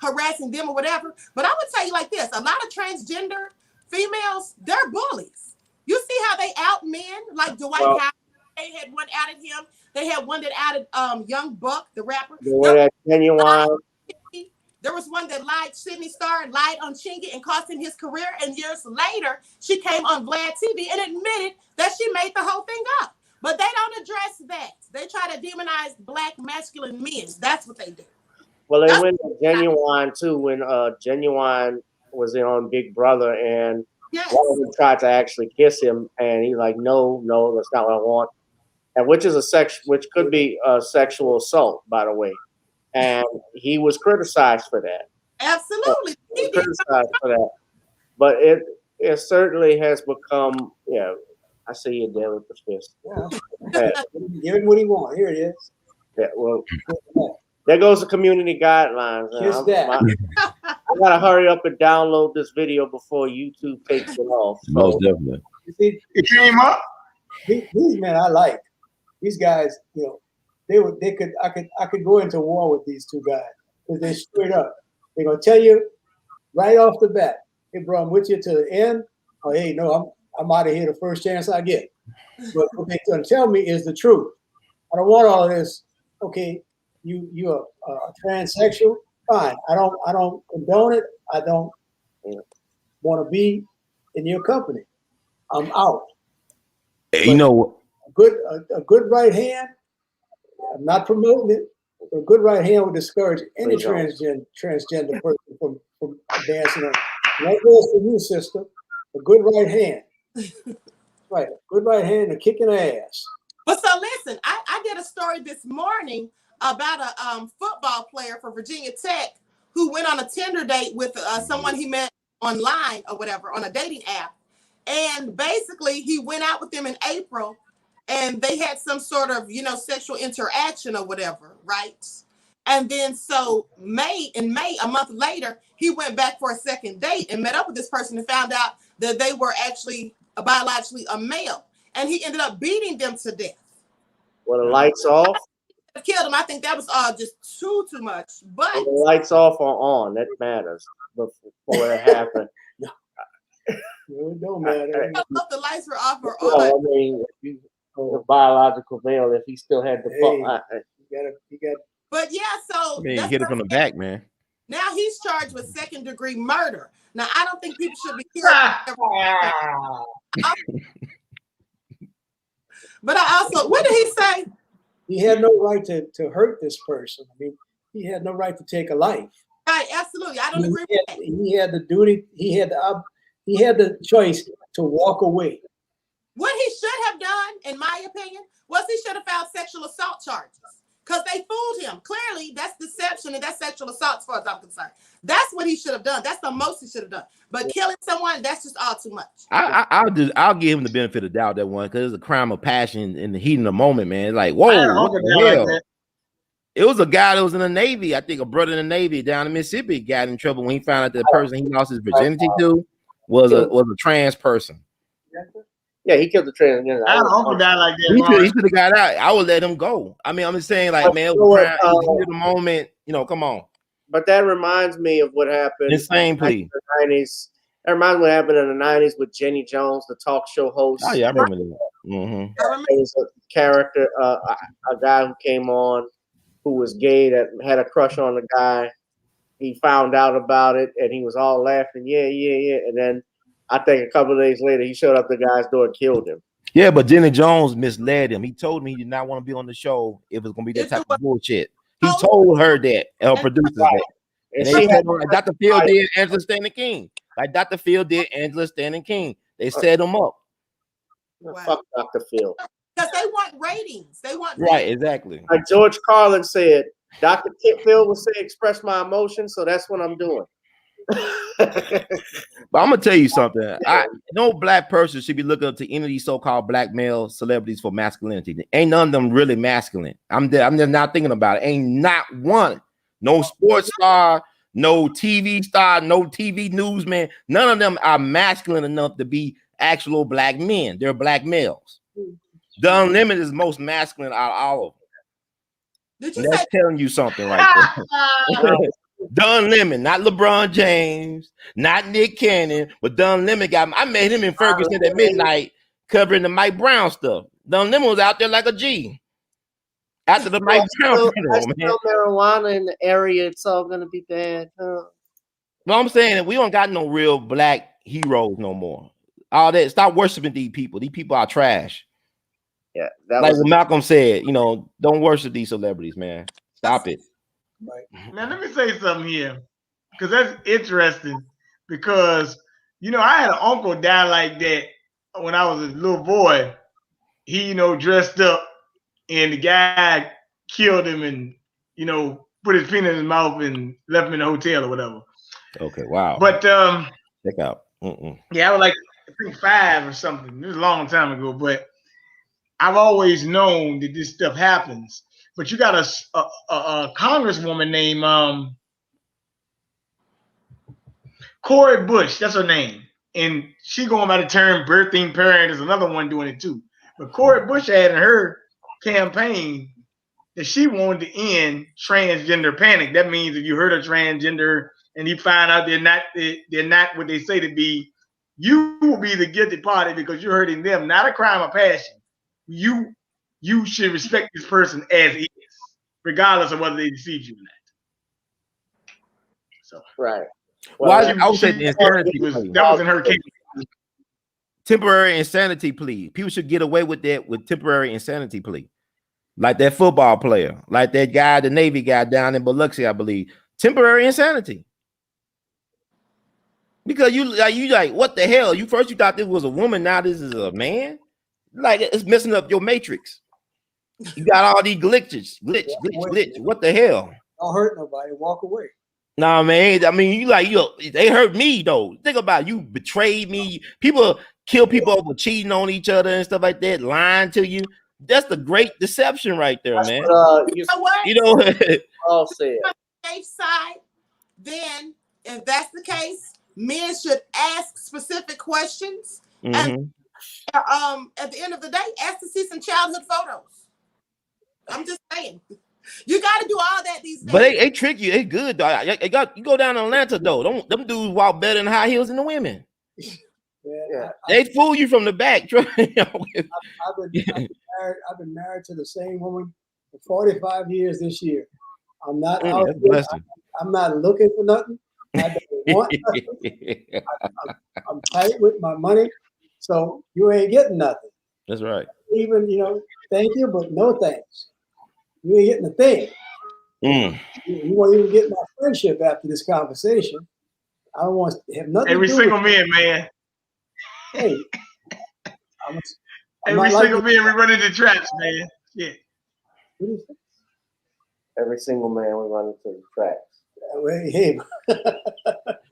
[SPEAKER 9] harassing them or whatever. But I would tell you like this, a lot of transgender females, they're bullies. You see how they out men, like Dwight Howard, they had one outed him. They had one that outed Young Buck, the rapper. There was one that lied, Sydney Star, lied on Chingy and cost him his career. And years later, she came on Vlad TV and admitted that she made the whole thing up. But they don't address that. They try to demonize Black masculine men. That's what they do.
[SPEAKER 1] Well, they went to Genuine too when Genuine was in on Big Brother, and one of them tried to actually kiss him, and he's like, "No, that's not what I want," and which could be a sexual assault, by the way, and he was criticized for that.
[SPEAKER 9] Absolutely,
[SPEAKER 1] he was criticized for that, but it certainly has become, I see you there with the fist.
[SPEAKER 3] Give him what he wants. Here it is.
[SPEAKER 1] Yeah, well. There goes the community guidelines. I gotta hurry up and download this video before YouTube takes it off. So.
[SPEAKER 6] Most definitely.
[SPEAKER 3] You see,
[SPEAKER 5] it came up.
[SPEAKER 3] These men I like. These guys, you know, I could go into war with these two guys because they're straight up. They're gonna tell you right off the bat, hey bro, I'm with you to the end. Or hey, no, I'm out of here the first chance I get. But what they're gonna tell me is the truth. I don't want all of this. Okay. You're a transsexual, fine. I don't condone it. I don't want to be in your company. I'm out.
[SPEAKER 6] You know,
[SPEAKER 3] a good right hand. I'm not promoting it. A good right hand would discourage any transgender person from advancing on. That goes for you, sister. A good right hand. Right, a good right hand and kicking ass.
[SPEAKER 9] But so listen, I did a story this morning about a football player for Virginia Tech who went on a Tinder date with someone he met online or whatever on a dating app. And basically he went out with them in April and they had some sort of, sexual interaction or whatever, right? And then so in May, a month later, he went back for a second date and met up with this person and found out that they were actually biologically a male. And he ended up beating them to death.
[SPEAKER 1] Well, the lights off?
[SPEAKER 9] Killed him. I think that was just too much. But
[SPEAKER 1] the lights off or on, that matters before it happened.
[SPEAKER 3] It don't matter.
[SPEAKER 9] I don't know if the lights were off or
[SPEAKER 1] on.
[SPEAKER 9] I
[SPEAKER 1] mean, the biological male, if he still had the
[SPEAKER 3] you got.
[SPEAKER 9] But yeah, so
[SPEAKER 6] he hit it from the back, man.
[SPEAKER 9] Now he's charged with second-degree murder. Now I don't think people should be killed. But I also, what did he say?
[SPEAKER 3] He had no right to hurt this person. I mean, he had no right to take a life.
[SPEAKER 9] Right, absolutely. I don't agree with that.
[SPEAKER 3] He had the duty. He had the choice to walk away.
[SPEAKER 9] What he should have done, in my opinion, was he should have filed sexual assault charges because they fooled him. Clearly, that's deception and that's sexual assault as far as I'm concerned. That's what he should have done. That's the most he should have done. But killing someone, that's just all too much.
[SPEAKER 6] I'll give him the benefit of doubt that one because it's a crime of passion in the heat of the moment, man. Like, whoa, what the hell? Like it was a guy that was in the Navy. I think a brother in the Navy down in Mississippi got in trouble when he found out that the person he lost his virginity to was a trans person.
[SPEAKER 1] Yeah, he killed the transgender.
[SPEAKER 5] I don't know that like that.
[SPEAKER 6] He should have got out. I would let him go. I mean, I'm just saying, like, man, it was a the moment. Come on.
[SPEAKER 1] But that reminds me of what happened
[SPEAKER 6] in the
[SPEAKER 1] 90s. That reminds me of what happened in the 90s with Jenny Jones, the talk show host.
[SPEAKER 6] Oh, yeah, I remember that. Mm-hmm.
[SPEAKER 1] There was a character, a guy who came on who was gay that had a crush on the guy. He found out about it, and he was all laughing, yeah. And then I think a couple of days later, he showed up at the guy's door and killed him.
[SPEAKER 6] Yeah, but Jenny Jones misled him. He told me he did not want to be on the show if it's gonna be that type of bullshit. He told her that, her producers that. And they said, like Dr. Phil did Angela Stanton King. Like Dr. Phil did Angela Stanton King. They set him up.
[SPEAKER 1] Fuck Dr. Phil.
[SPEAKER 9] Because they want ratings. They want
[SPEAKER 6] Right, exactly.
[SPEAKER 1] Like George Carlin said, Dr. Phil will say express my emotions, so that's what I'm doing.
[SPEAKER 6] But I'm gonna tell you something. No black person should be looking up to any of these so-called black male celebrities for masculinity. Ain't none of them really masculine. I'm just not thinking about it. Ain't not one. No sports star, no TV star, no TV newsman. None of them are masculine enough to be actual black men. They're black males. The Unlimited is most masculine out of all of them. That's telling you something right there. Don Lemon, not LeBron James, not Nick Cannon, but Don Lemon got. I met him in Ferguson at midnight covering the Mike Brown stuff. Don Lemon was out there like a G. After the Mike Brown funeral, man.
[SPEAKER 1] Marijuana in the area, it's all gonna be bad.
[SPEAKER 6] Well, I'm saying that we don't got no real black heroes no more. All that. Stop worshiping these people. These people are trash.
[SPEAKER 1] Yeah,
[SPEAKER 6] like what Malcolm said. You know, don't worship these celebrities, man. Stop it.
[SPEAKER 5] Now let me say something here, because that's interesting. Because I had an uncle die like that when I was a little boy. He dressed up, and the guy killed him, and put his penis in his mouth and left him in the hotel or whatever.
[SPEAKER 6] Okay, wow.
[SPEAKER 5] But
[SPEAKER 6] check out.
[SPEAKER 5] Yeah, I was like I think 5 or something. It was a long time ago, but I've always known that this stuff happens. But you got a congresswoman named Cori Bush. That's her name. And she going by the term birthing parent. There's another one doing it too. But Cori Bush had in her campaign that she wanted to end transgender panic. That means if you heard a transgender and you find out they're not what they say to be, you will be the guilty party because you're hurting them. Not a crime of passion. You should respect this person as is, regardless of whether they deceive you or not. So
[SPEAKER 1] right.
[SPEAKER 6] Well, I would say the insanity plea.
[SPEAKER 5] That was in her case.
[SPEAKER 6] Temporary insanity plea. People should get away with that with temporary insanity plea. Like that football player, like that guy, the Navy guy down in Biloxi, I believe. Temporary insanity. Because you like, what the hell? You thought this was a woman, now this is a man? Like, it's messing up your matrix. You got all these glitches. Glitch. What the hell?
[SPEAKER 3] Don't hurt nobody. Walk away.
[SPEAKER 6] Nah, man. I mean, they hurt me though. Think about it. You betrayed me. People kill people over cheating on each other and stuff like that, lying to you. That's the great deception right there, man.
[SPEAKER 9] You know what?
[SPEAKER 1] All said.
[SPEAKER 9] Safe side. Then, if that's the case, men should ask specific questions. And at the end of the day, ask to see some childhood photos. I'm just saying. You got to do all that these days.
[SPEAKER 6] But they trick you. They good though. You go down to Atlanta though. Them dudes walk better in high heels than the women.
[SPEAKER 3] Yeah,
[SPEAKER 6] they fool you from the back.
[SPEAKER 3] I've been married to the same woman for 45 years this year. I'm not out here, I'm not looking for nothing. I don't want nothing. I'm tight with my money, so you ain't getting nothing.
[SPEAKER 6] That's right.
[SPEAKER 3] Even thank you, but no thanks. You ain't getting a thing. You won't even get my friendship after this conversation. I don't want to have nothing.
[SPEAKER 5] Every
[SPEAKER 3] to do
[SPEAKER 5] single
[SPEAKER 3] with
[SPEAKER 5] man, man.
[SPEAKER 3] Hey,
[SPEAKER 5] every single man we run into traps, man. Yeah.
[SPEAKER 1] Every single man we run into the tracks.
[SPEAKER 3] Hey.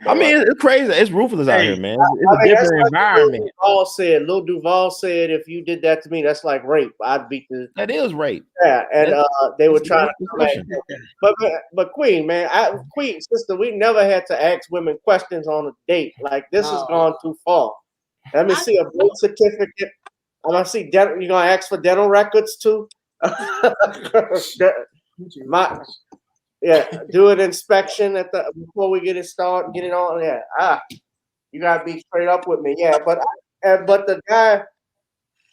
[SPEAKER 6] I mean, it's crazy. It's ruthless out here, man. It's a different environment.
[SPEAKER 1] Lil Duval said, if you did that to me, that's like rape. I'd beat the.
[SPEAKER 6] That is rape.
[SPEAKER 1] Yeah, and they were trying to. But Queen, man, Queen sister, we never had to ask women questions on a date. Like this has gone too far. Let me see a birth certificate. I'm gonna see dental. You gonna ask for dental records too? Do an inspection before we get it started. Get it on. Yeah, you gotta be straight up with me. Yeah, but the guy.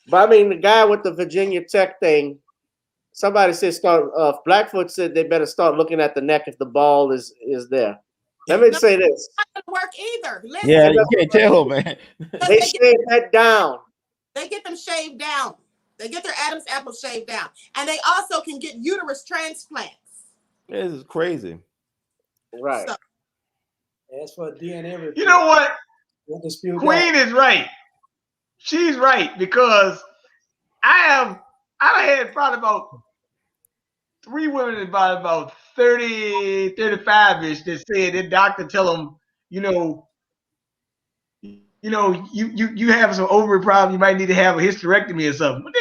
[SPEAKER 1] But I mean, the guy with the Virginia Tech thing. Somebody said Blackfoot said they better start looking at the neck if the ball is there. Let me say this.
[SPEAKER 9] Not gonna work either. Listen,
[SPEAKER 6] yeah, you can't tell, man.
[SPEAKER 1] They said that down.
[SPEAKER 9] They get them shaved down. They get their Adam's apple shaved down. And they also can get uterus transplants.
[SPEAKER 6] This is crazy.
[SPEAKER 1] Right.
[SPEAKER 9] So,
[SPEAKER 3] as for DNA report,
[SPEAKER 5] You know what?
[SPEAKER 3] we'll dispute
[SPEAKER 5] Queen
[SPEAKER 3] that.
[SPEAKER 5] is right. She's right, because I had probably about 3 women about 30, 35-ish that said their doctor tell them, you have some ovary problem, you might need to have a hysterectomy or something. But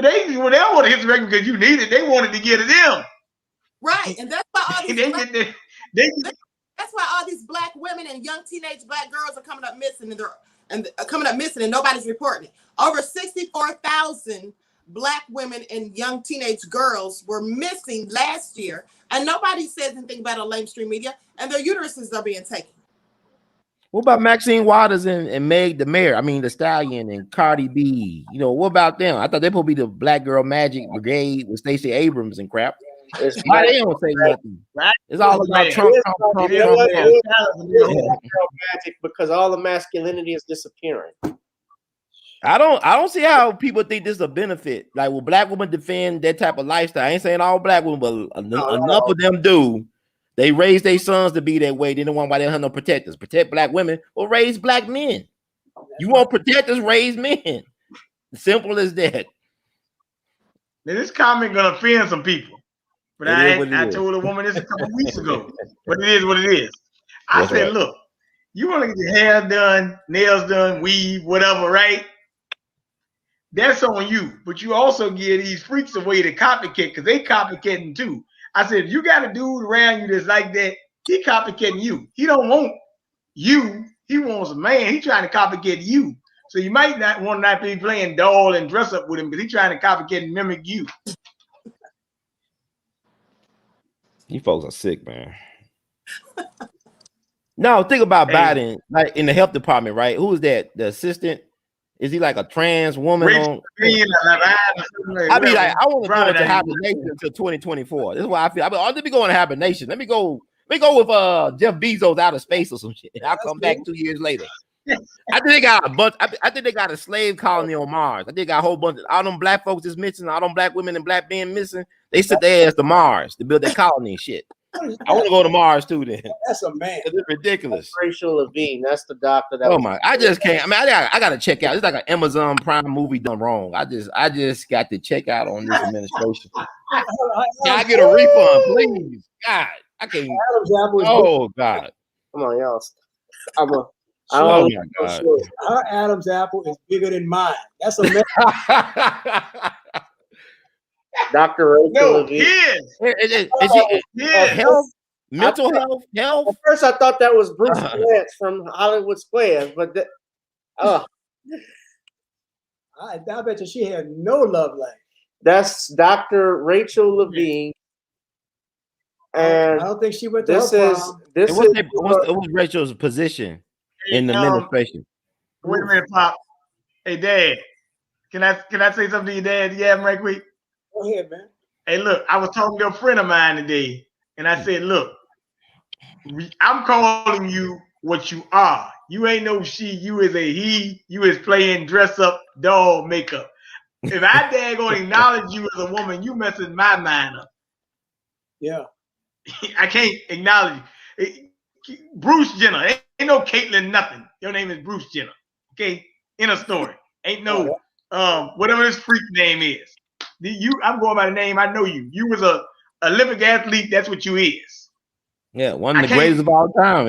[SPEAKER 5] they don't want a hysterectomy because you need it. They wanted to get it in.
[SPEAKER 9] right. And that's why all these that's why all these black women and young teenage black girls are coming up missing, and nobody's reporting it. Over 64,000 black women and young teenage girls were missing last year, and nobody says anything about it on mainstream media, and their uteruses are being taken.
[SPEAKER 6] What about Maxine Waters and Meg the Mayor? I mean, the Stallion and Cardi B. What about them? I thought they supposed to be the Black Girl Magic Brigade with Stacey Abrams and crap. Why they don't say nothing? It's all about Trump.
[SPEAKER 1] Magic, because all the masculinity is disappearing.
[SPEAKER 6] I don't see how people think this is a benefit. Like, will black women defend that type of lifestyle? I ain't saying all black women, but enough of them do. They raise their sons to be that way. They don't want why they have no protectors. Protect black women or raise black men. You want protectors, raise men. Simple as that.
[SPEAKER 5] Now, this comment gonna offend some people, but I told a woman this a couple weeks ago. But it is what it is. I said, look, you want to get your hair done, nails done, weave, whatever, right? That's on you. But you also give these freaks away to copycat, because they copycatting too. I said, if you got a dude around you that's like that, he copycatting you. He don't want you. He wants a man. He trying to copycat you. So you might not want to be playing doll and dress up with him, because he's trying to copycat and mimic you.
[SPEAKER 6] You folks are sick, man. No, think about Biden, like in the health department, right? Who is that? The assistant? Is he like a trans woman? I mean, like, I want to go into hibernation until 2024. This is why I feel. Let me go into hibernation. Let me go with Jeff Bezos out of space or some shit. I'll come back 2 years later. I think they got a bunch. I think they got a slave colony on Mars. I think they got a whole bunch of all them black folks is missing, all them black women and black men missing. They sent their ass to Mars to build that colony and shit. I want to go to Mars too. Then
[SPEAKER 3] that's a man.
[SPEAKER 6] It's ridiculous.
[SPEAKER 1] Rachel Levine, that's the doctor. That
[SPEAKER 6] I just can't. I mean, I got to check out. It's like an Amazon Prime movie done wrong. I just got to check out on this administration. Can I get a refund, please? God, I can't. Oh God,
[SPEAKER 1] come on, y'all.
[SPEAKER 6] Oh my God.
[SPEAKER 3] Her Adam's apple is bigger than mine. That's a man.
[SPEAKER 1] Dr. Rachel Levine.
[SPEAKER 6] Health, mental health.
[SPEAKER 1] At first, I thought that was Bruce Willis from Hollywood Squares, but
[SPEAKER 3] I bet you she had no love life.
[SPEAKER 1] That's Dr. Rachel Levine. And
[SPEAKER 3] I don't think she went to
[SPEAKER 1] this
[SPEAKER 3] her
[SPEAKER 1] is
[SPEAKER 3] prom.
[SPEAKER 1] this
[SPEAKER 6] What was Rachel's position in the administration?
[SPEAKER 5] Wait a minute, Pop. Hey, Dad. Can I say something to your dad? You have him right quick?
[SPEAKER 3] Go ahead, man.
[SPEAKER 5] Hey, look, I was talking to a friend of mine today, and I said, look, I'm calling you what you are. You ain't no she, you is a he, you is playing dress up doll makeup. If I daggone acknowledge you as a woman, you messing my mind up.
[SPEAKER 3] Yeah.
[SPEAKER 5] I can't acknowledge you. Bruce Jenner, ain't no Caitlyn nothing. Your name is Bruce Jenner. Okay? In a story. Ain't no whatever this freak name is. I'm going by the name. I know you. You was a Olympic athlete. That's what you is.
[SPEAKER 6] Yeah, one of the greatest of all time.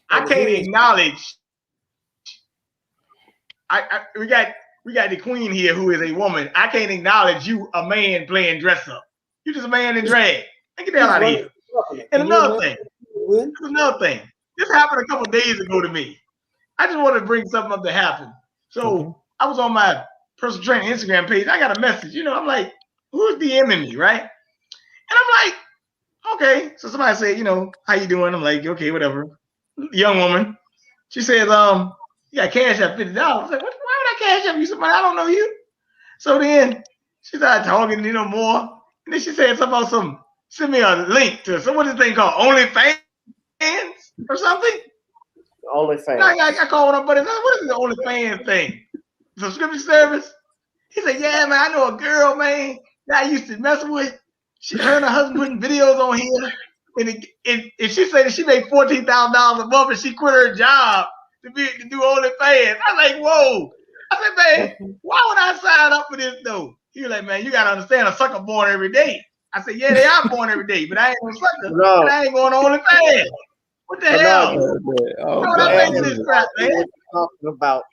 [SPEAKER 5] I can't acknowledge. We got the queen here who is a woman. I can't acknowledge you, a man playing dress up. You just a man in drag. Get the hell out of here. And another thing. This happened a couple days ago to me. I just want to bring something up that happened. So I was on my personal training Instagram page. I got a message. I'm like, who's DMing me, right? And I'm like, okay. So somebody said, how you doing? I'm like, okay, whatever. Young woman. She says, you got cash up $50. I was like, why would I cash up you somebody? I don't know you. So then she started talking, more. And then she said something about send me a link to what is this thing called? OnlyFans or something?
[SPEAKER 1] OnlyFans.
[SPEAKER 5] I called her, but what is the OnlyFans thing? subscription service? He said, yeah, man, I know a girl, man, that I used to mess with. Her and her husband putting videos on here. And she said that she made $14,000 a month and she quit her job to do OnlyFans. I was like, whoa. I said, man, why would I sign up for this though? He was like, man, you gotta understand, a sucker born every day. I said, yeah, they are born every day, but I ain't no sucker.
[SPEAKER 1] No.
[SPEAKER 5] And I ain't going on OnlyFans. What the hell?
[SPEAKER 6] Oh,
[SPEAKER 5] what I pay for this crap, man?
[SPEAKER 1] Talking about.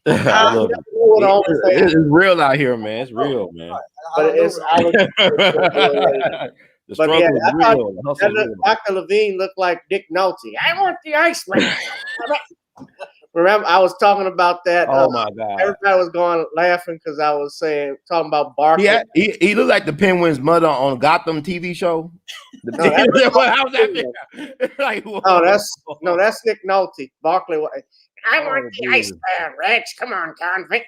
[SPEAKER 6] Look, it's real out here, man. It's real, man.
[SPEAKER 1] But it's
[SPEAKER 6] the
[SPEAKER 1] but
[SPEAKER 6] struggle
[SPEAKER 1] yeah,
[SPEAKER 6] is
[SPEAKER 1] I thought
[SPEAKER 6] real. The hustle is real.
[SPEAKER 1] Dr. Levine looked like Dick Nolte. I want the Iceman. Remember, I was talking about that.
[SPEAKER 6] Oh my God!
[SPEAKER 1] Everybody was going laughing because I was talking about Barkley.
[SPEAKER 6] Yeah, he looked like the Penguin's mother on Gotham TV show.
[SPEAKER 1] That's Nick Nolte. Barkley. I want the Iceman, Reg. Come on, convict.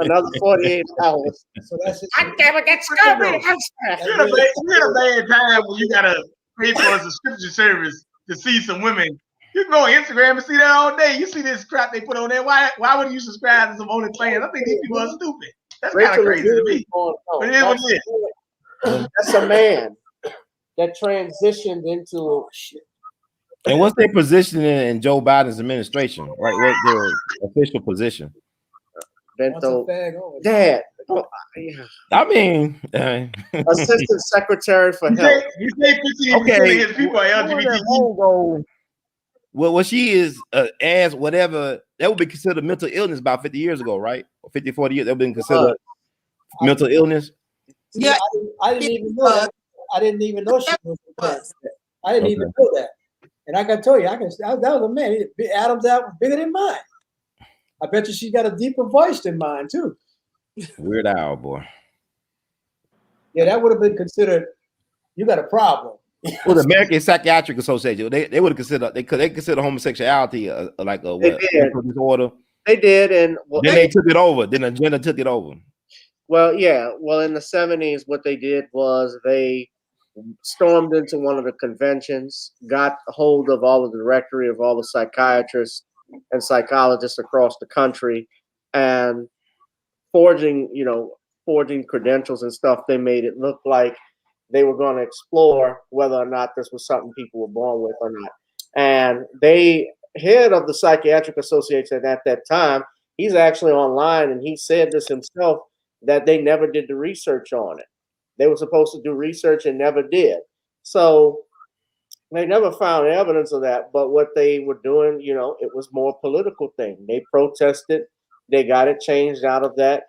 [SPEAKER 1] Another 48 hours. So that's it. God damn it, that's stupid.
[SPEAKER 5] You're in a bad time when you gotta pay for a subscription service to see some women. You can go on Instagram and see that all day. You see this crap they put on there. Why would you subscribe to some OnlyFans? I think these people are stupid. That's kind of crazy to me. But it is what it is.
[SPEAKER 1] That's a man that transitioned into shit.
[SPEAKER 6] And what's their position in Joe Biden's administration? Right, what's their official position?
[SPEAKER 1] Bento, Dad.
[SPEAKER 6] I mean,
[SPEAKER 1] Assistant Secretary for Health.
[SPEAKER 5] You say 15% of his people are LGBTQ.
[SPEAKER 6] Well, she is as whatever that would be considered mental illness about 50 years ago, right? Or 50, 40 years, that would be considered mental illness.
[SPEAKER 3] Yeah, I didn't even know that. I didn't even know she was. I didn't even know that. And I can tell you, that was a man. Adam's out was bigger than mine. I bet you she's got a deeper voice than mine too.
[SPEAKER 6] Weird Al, boy.
[SPEAKER 3] Yeah, that would have been considered. You got a problem.
[SPEAKER 6] Well, the American Psychiatric Association, they would have considered they consider homosexuality like a mental disorder.
[SPEAKER 1] They did, and
[SPEAKER 6] then they took it over. Then the agenda took it over.
[SPEAKER 1] Well, yeah. Well, in the 70s, what they did was they stormed into one of the conventions, got hold of all of the directory of all the psychiatrists and psychologists across the country, and forging credentials and stuff. They made it look like they were going to explore whether or not this was something people were born with or not. And head of the Psychiatric Association at that time, he's actually online, and he said this himself, that they never did the research on it. They were supposed to do research and never did. So they never found evidence of that. But what they were doing, it was more a political thing. They protested. They got it changed out of that.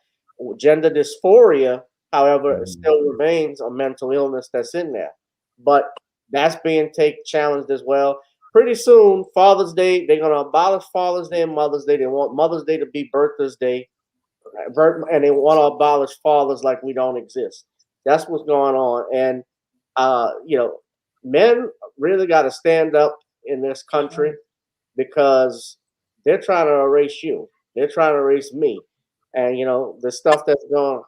[SPEAKER 1] Gender dysphoria, however, still remains a mental illness that's in there. But that's being challenged as well. Pretty soon, Father's Day, they're going to abolish Father's Day and Mother's Day. They want Mother's Day to be Bertha's Day. And they want to abolish fathers like we don't exist. That's what's going on. And, men really got to stand up in this country because they're trying to erase you. They're trying to erase me. And, the stuff that's going on.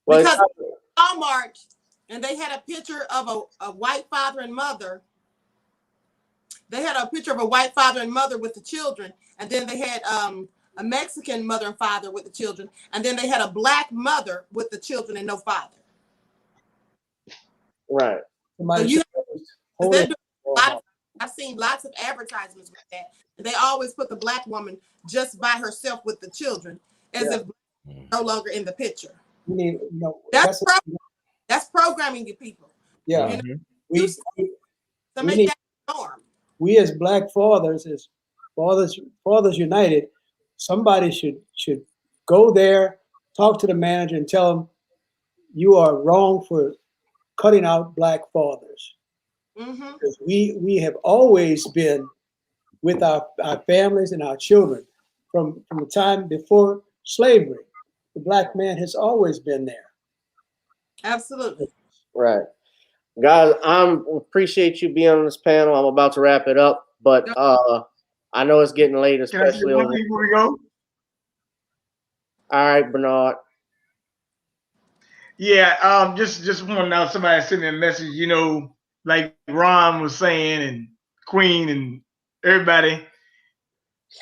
[SPEAKER 1] Well,
[SPEAKER 9] because Walmart, and they had a picture of a white father and mother. They had a picture of a white father and mother with the children. And then they had a Mexican mother and father with the children. And then they had a black mother with the children and no father.
[SPEAKER 1] Right.
[SPEAKER 9] So I've seen lots of advertisements with that. And they always put the black woman just by herself with the children as if no longer in the picture. That's programming you people.
[SPEAKER 3] Yeah.
[SPEAKER 9] To make that norm.
[SPEAKER 3] We as black fathers, as fathers united, somebody should go there, talk to the manager, and tell them you are wrong for cutting out black fathers. Because we have always been with our families and our children from the time before slavery. The black man has always been there.
[SPEAKER 9] Absolutely.
[SPEAKER 1] Right. Guys, I appreciate you being on this panel. I'm about to wrap it up, but I know it's getting late, especially over.
[SPEAKER 5] Before we go?
[SPEAKER 1] All right, Bernard.
[SPEAKER 5] Yeah, just want to know, somebody sent me a message, like Ron was saying, and Queen and everybody.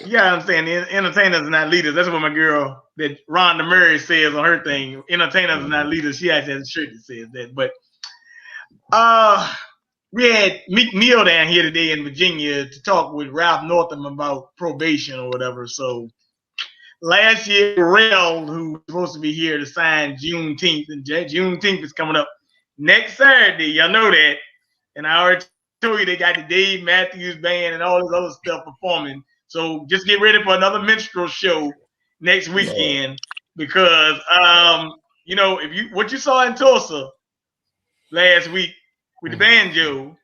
[SPEAKER 5] You gotta understand, entertainers are not leaders. That's what my girl that Rhonda Murray says on her thing. Entertainers are not leaders. She actually has a shirt that says that. But we had Meek Mill down here today in Virginia to talk with Ralph Northam about probation or whatever. So last year, Pharrell, who was supposed to be here to sign Juneteenth, and Juneteenth is coming up next Saturday. Y'all know that. And I already told you they got the Dave Matthews Band and all this other stuff performing. So just get ready for another minstrel show next weekend because you know, what you saw in Tulsa last week with the banjo,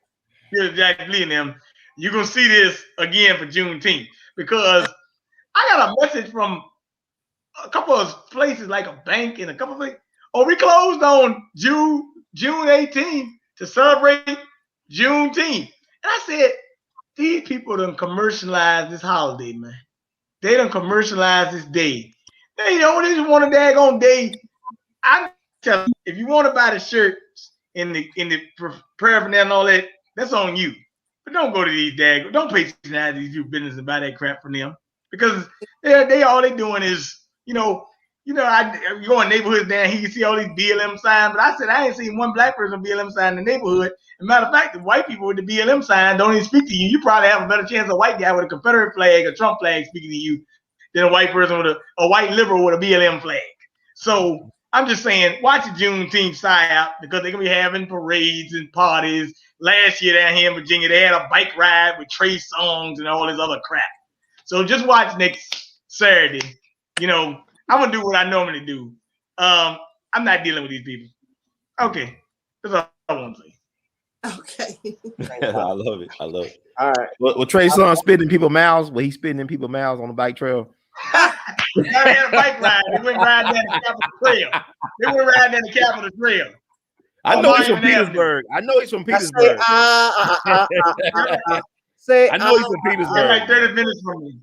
[SPEAKER 5] here's Jack Lee and them, you're gonna see this again for Juneteenth because I got a message from a couple of places like a bank and a couple of things. Oh, we closed on June 18th to celebrate Juneteenth. And I said, these people done commercialize this holiday, man. They done commercialize this day. They don't just want a daggone day. I tell you, if you want to buy the shirts in the paraphernalia and all that, that's on you. But don't go to these don't patronize these people business and buy that crap from them because they all they doing is you go in neighborhoods down here, you see all these BLM signs, but I said I ain't seen one black person BLM sign in the neighborhood. As a matter of fact, the white people with the BLM sign don't even speak to you. You probably have a better chance of a white guy with a Confederate flag or Trump flag speaking to you than a white person with a white liberal with a BLM flag. So I'm just saying, watch the Juneteenth psyop because they're gonna be having parades and parties. Last year down here in Virginia, they had a bike ride with Trey Songz and all this other crap. So just watch next Saturday. You know, I'm gonna do what I normally do. I'm not dealing with these people. Okay, that's all I want to say.
[SPEAKER 9] Okay.
[SPEAKER 6] I love it. I love it.
[SPEAKER 1] All right.
[SPEAKER 6] Well, Trey Songz spitting in people's mouths. Well, he's spitting in people's mouths on the bike trail.
[SPEAKER 5] They had a bike ride. They went riding down the Capitol Trail.
[SPEAKER 6] I know he's from Petersburg. I know he's from Petersburg. I know he's from Petersburg.
[SPEAKER 5] Like 30 minutes from me.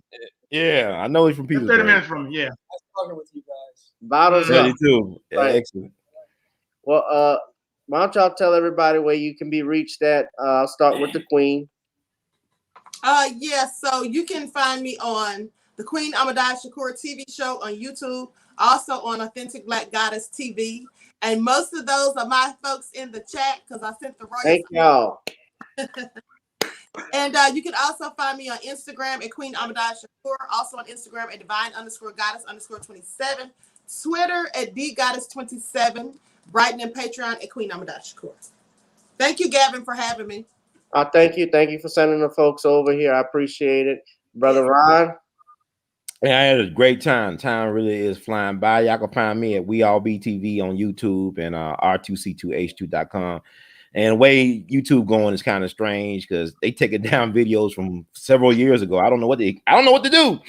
[SPEAKER 6] Yeah, I know he's from Petersburg.
[SPEAKER 5] 30 minutes from me. Yeah.
[SPEAKER 3] Nice talking with you guys.
[SPEAKER 1] Bottles up.
[SPEAKER 6] 32. Yeah,
[SPEAKER 1] Right.
[SPEAKER 6] excellent.
[SPEAKER 1] Well, why don't y'all tell everybody where you can be reached at? I'll start with the Queen.
[SPEAKER 9] Yes, so you can find me on the Queen Amadai Shakur TV show on YouTube, also on Authentic Black Goddess TV. And most of those are my folks in the chat because I sent the royal.
[SPEAKER 1] Thank y'all.
[SPEAKER 9] And you can also find me on Instagram at Queen Amadai Shakur, also on Instagram at divine_goddess_27, Twitter at dgoddess27, Brighton and Patreon at Queen Amadai Shakur. Thank you, Gavin, for having me.
[SPEAKER 1] Thank you. Thank you for sending the folks over here. I appreciate it. Brother Ron.
[SPEAKER 6] Yeah, I had a great time. Time really is flying by. Y'all can find me at We All Be TV on YouTube and r2c2h2.com. And the way YouTube going is kind of strange because they taking down videos from several years ago. I don't know what to do.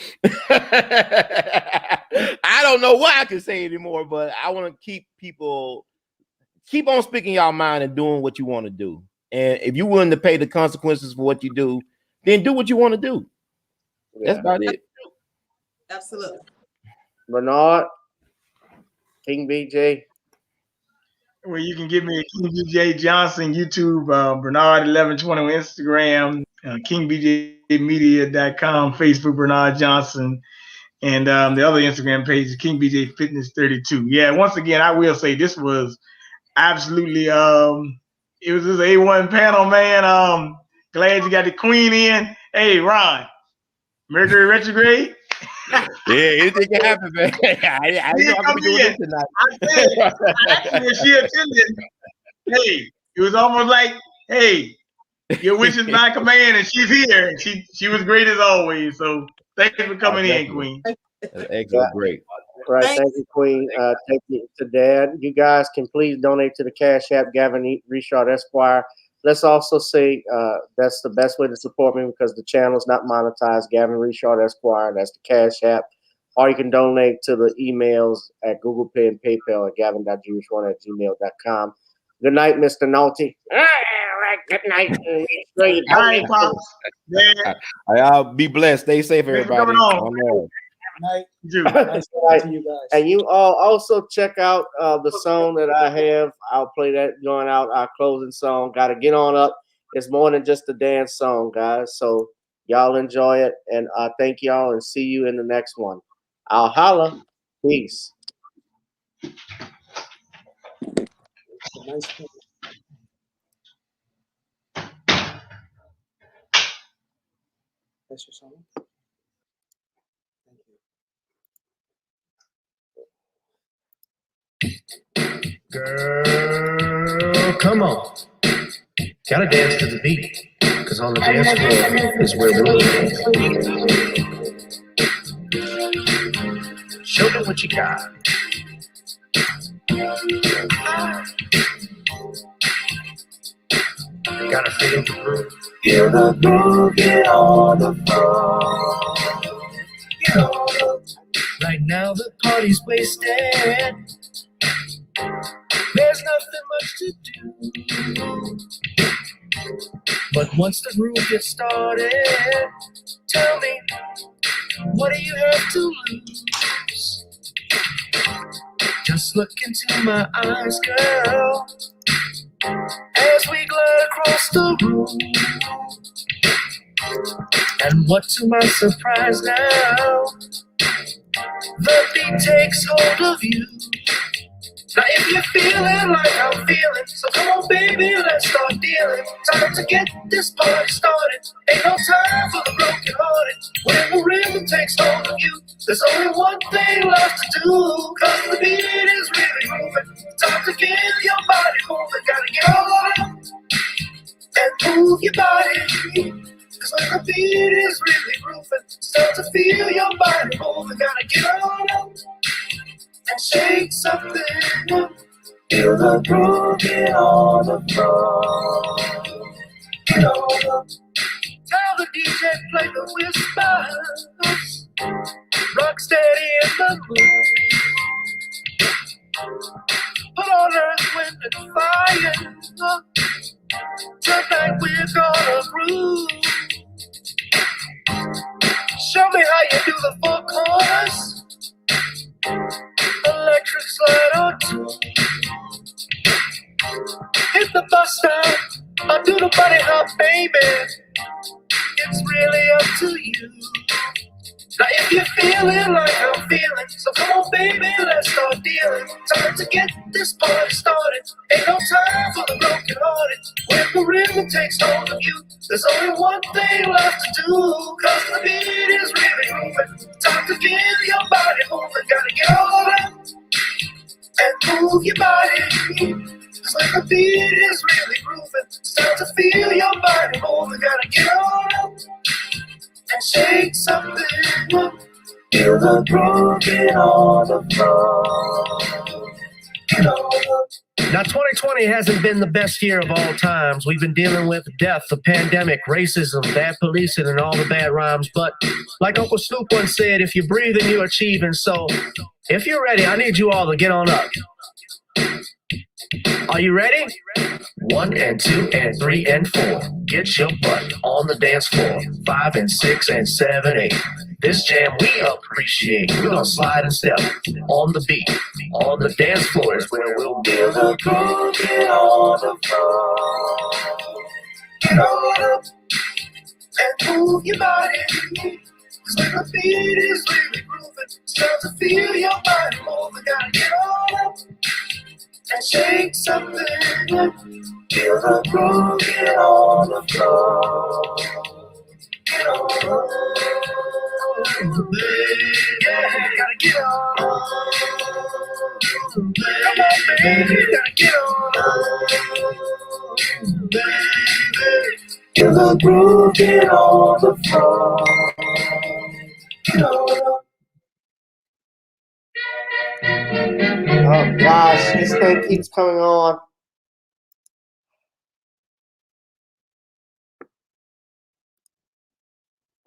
[SPEAKER 6] I don't know what I can say anymore, but I want to keep on speaking y'all mind and doing what you want to do. And if you're willing to pay the consequences for what you do, then do what you want to do. Yeah. That's about it.
[SPEAKER 9] Absolutely.
[SPEAKER 1] Bernard, King BJ.
[SPEAKER 5] Well, you can get me at King BJ Johnson, YouTube, Bernard1120 on Instagram, KingBJMedia.com, Facebook, Bernard Johnson, and the other Instagram page is King BJ Fitness 32. Yeah, once again, I will say this was absolutely it was just A1 panel, man. Glad you got the Queen in. Hey, Ron, Mercury retrograde.
[SPEAKER 6] Yeah, anything can happen, man. I know I'm gonna be doing this tonight.
[SPEAKER 5] I said, actually, when she attended, hey, it was almost like, hey, your wish is my command, and she's here. And she was great as always. So thank you for coming in, Queen.
[SPEAKER 6] Excellent, great.
[SPEAKER 1] Right, thank you, Queen. Thank you to Dad. You guys can please donate to the Cash App, Gavin Richard Esquire. Let's also say that's the best way to support me because the channel is not monetized. Gavin Richard Esquire, that's the Cash App. Or you can donate to the emails at Google Pay and PayPal at gavin.jewish1@gmail.com. Good night, Mr. Naughty. All right, good night.
[SPEAKER 6] Y'all be blessed. Stay safe, everybody.
[SPEAKER 1] And you all also check out the song that I have. I'll play that going out, our closing song. Got to get on up. It's more than just a dance song, guys. So Y'all enjoy it, and thank y'all, and see you in the next one. I'll holla. Peace.
[SPEAKER 3] Nice thing. That's your song.
[SPEAKER 2] Girl, come on. Gotta dance to the beat. Cause on the dance floor is where we'll be. Show me what you got. Gotta feel the groove. Feel the groove, get on the floor. Get on the. Right now the party's wasted. There's nothing much to do. But once the groove gets started, tell me, what do you have to lose? Just look into my eyes, girl, as we glide across the room. And what to my surprise now, the beat takes hold of you. Now if you're feeling like I'm feeling, so come on baby, let's start dealing. Time to get this party started. Ain't no time for the broken hearted. When the rhythm takes hold of you, there's only one thing left to do. Cause the beat is really moving. Time to get your body moving. Gotta get on and move your body. Cause when the beat is really moving, start to feel your body moving. Gotta get on and shake something up. Feel the groove, get on the floor. Get on up. Tell the DJ play the whispers. Rock steady in the mood. Put on earth, wind, and fire. Tonight we're gonna groove. Show me how you do the four corners. Electric slide or two. Hit the bus stop, or do the bunny hop, baby. It's really up to you. Now if you're feeling like I'm feeling, so come on baby, let's start dealing. Time to get this party started. Ain't no time for the broken hearted. When the rhythm takes hold of you, there's only one thing left to do. Cause the beat is really moving. Time to get your body moving. Gotta get on up and move your body. Cause when the beat is really grooving, start to feel your body moving. Gotta get on up and shake something up. Feel the groove, get on the floor. Get on up. Now 2020 hasn't been the best year of all times. We've been dealing with death, the pandemic, racism, bad policing, and all the bad rhymes. But like Uncle Snoop once said, if you're breathing, you're achieving. So if you're ready, I need you all to get on up. Are you ready? 1 and 2 and 3 and 4. Get your butt on the dance floor. 5 and 6 and 7, 8. This jam we appreciate. We're gonna slide and step on the beat. On the dance floor is where we'll feel the groove. Get on the floor. Get on up and move your body. Cause when the beat is really grooving, start to feel your body moving. Gotta get on up and shake something up. Feel the groove, get on the floor. Get on, yeah, gotta get on. Come on, baby, gotta get on, baby. Feel the groove, get on the floor. Get on.
[SPEAKER 1] Oh gosh, this thing keeps coming on.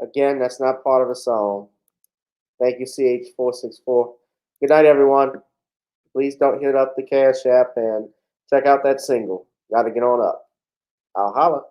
[SPEAKER 1] Again, that's not part of the song. Thank you, CH464. Good night, everyone. Please don't hit up the Cash App and check out that single. Gotta get on up. I'll holla.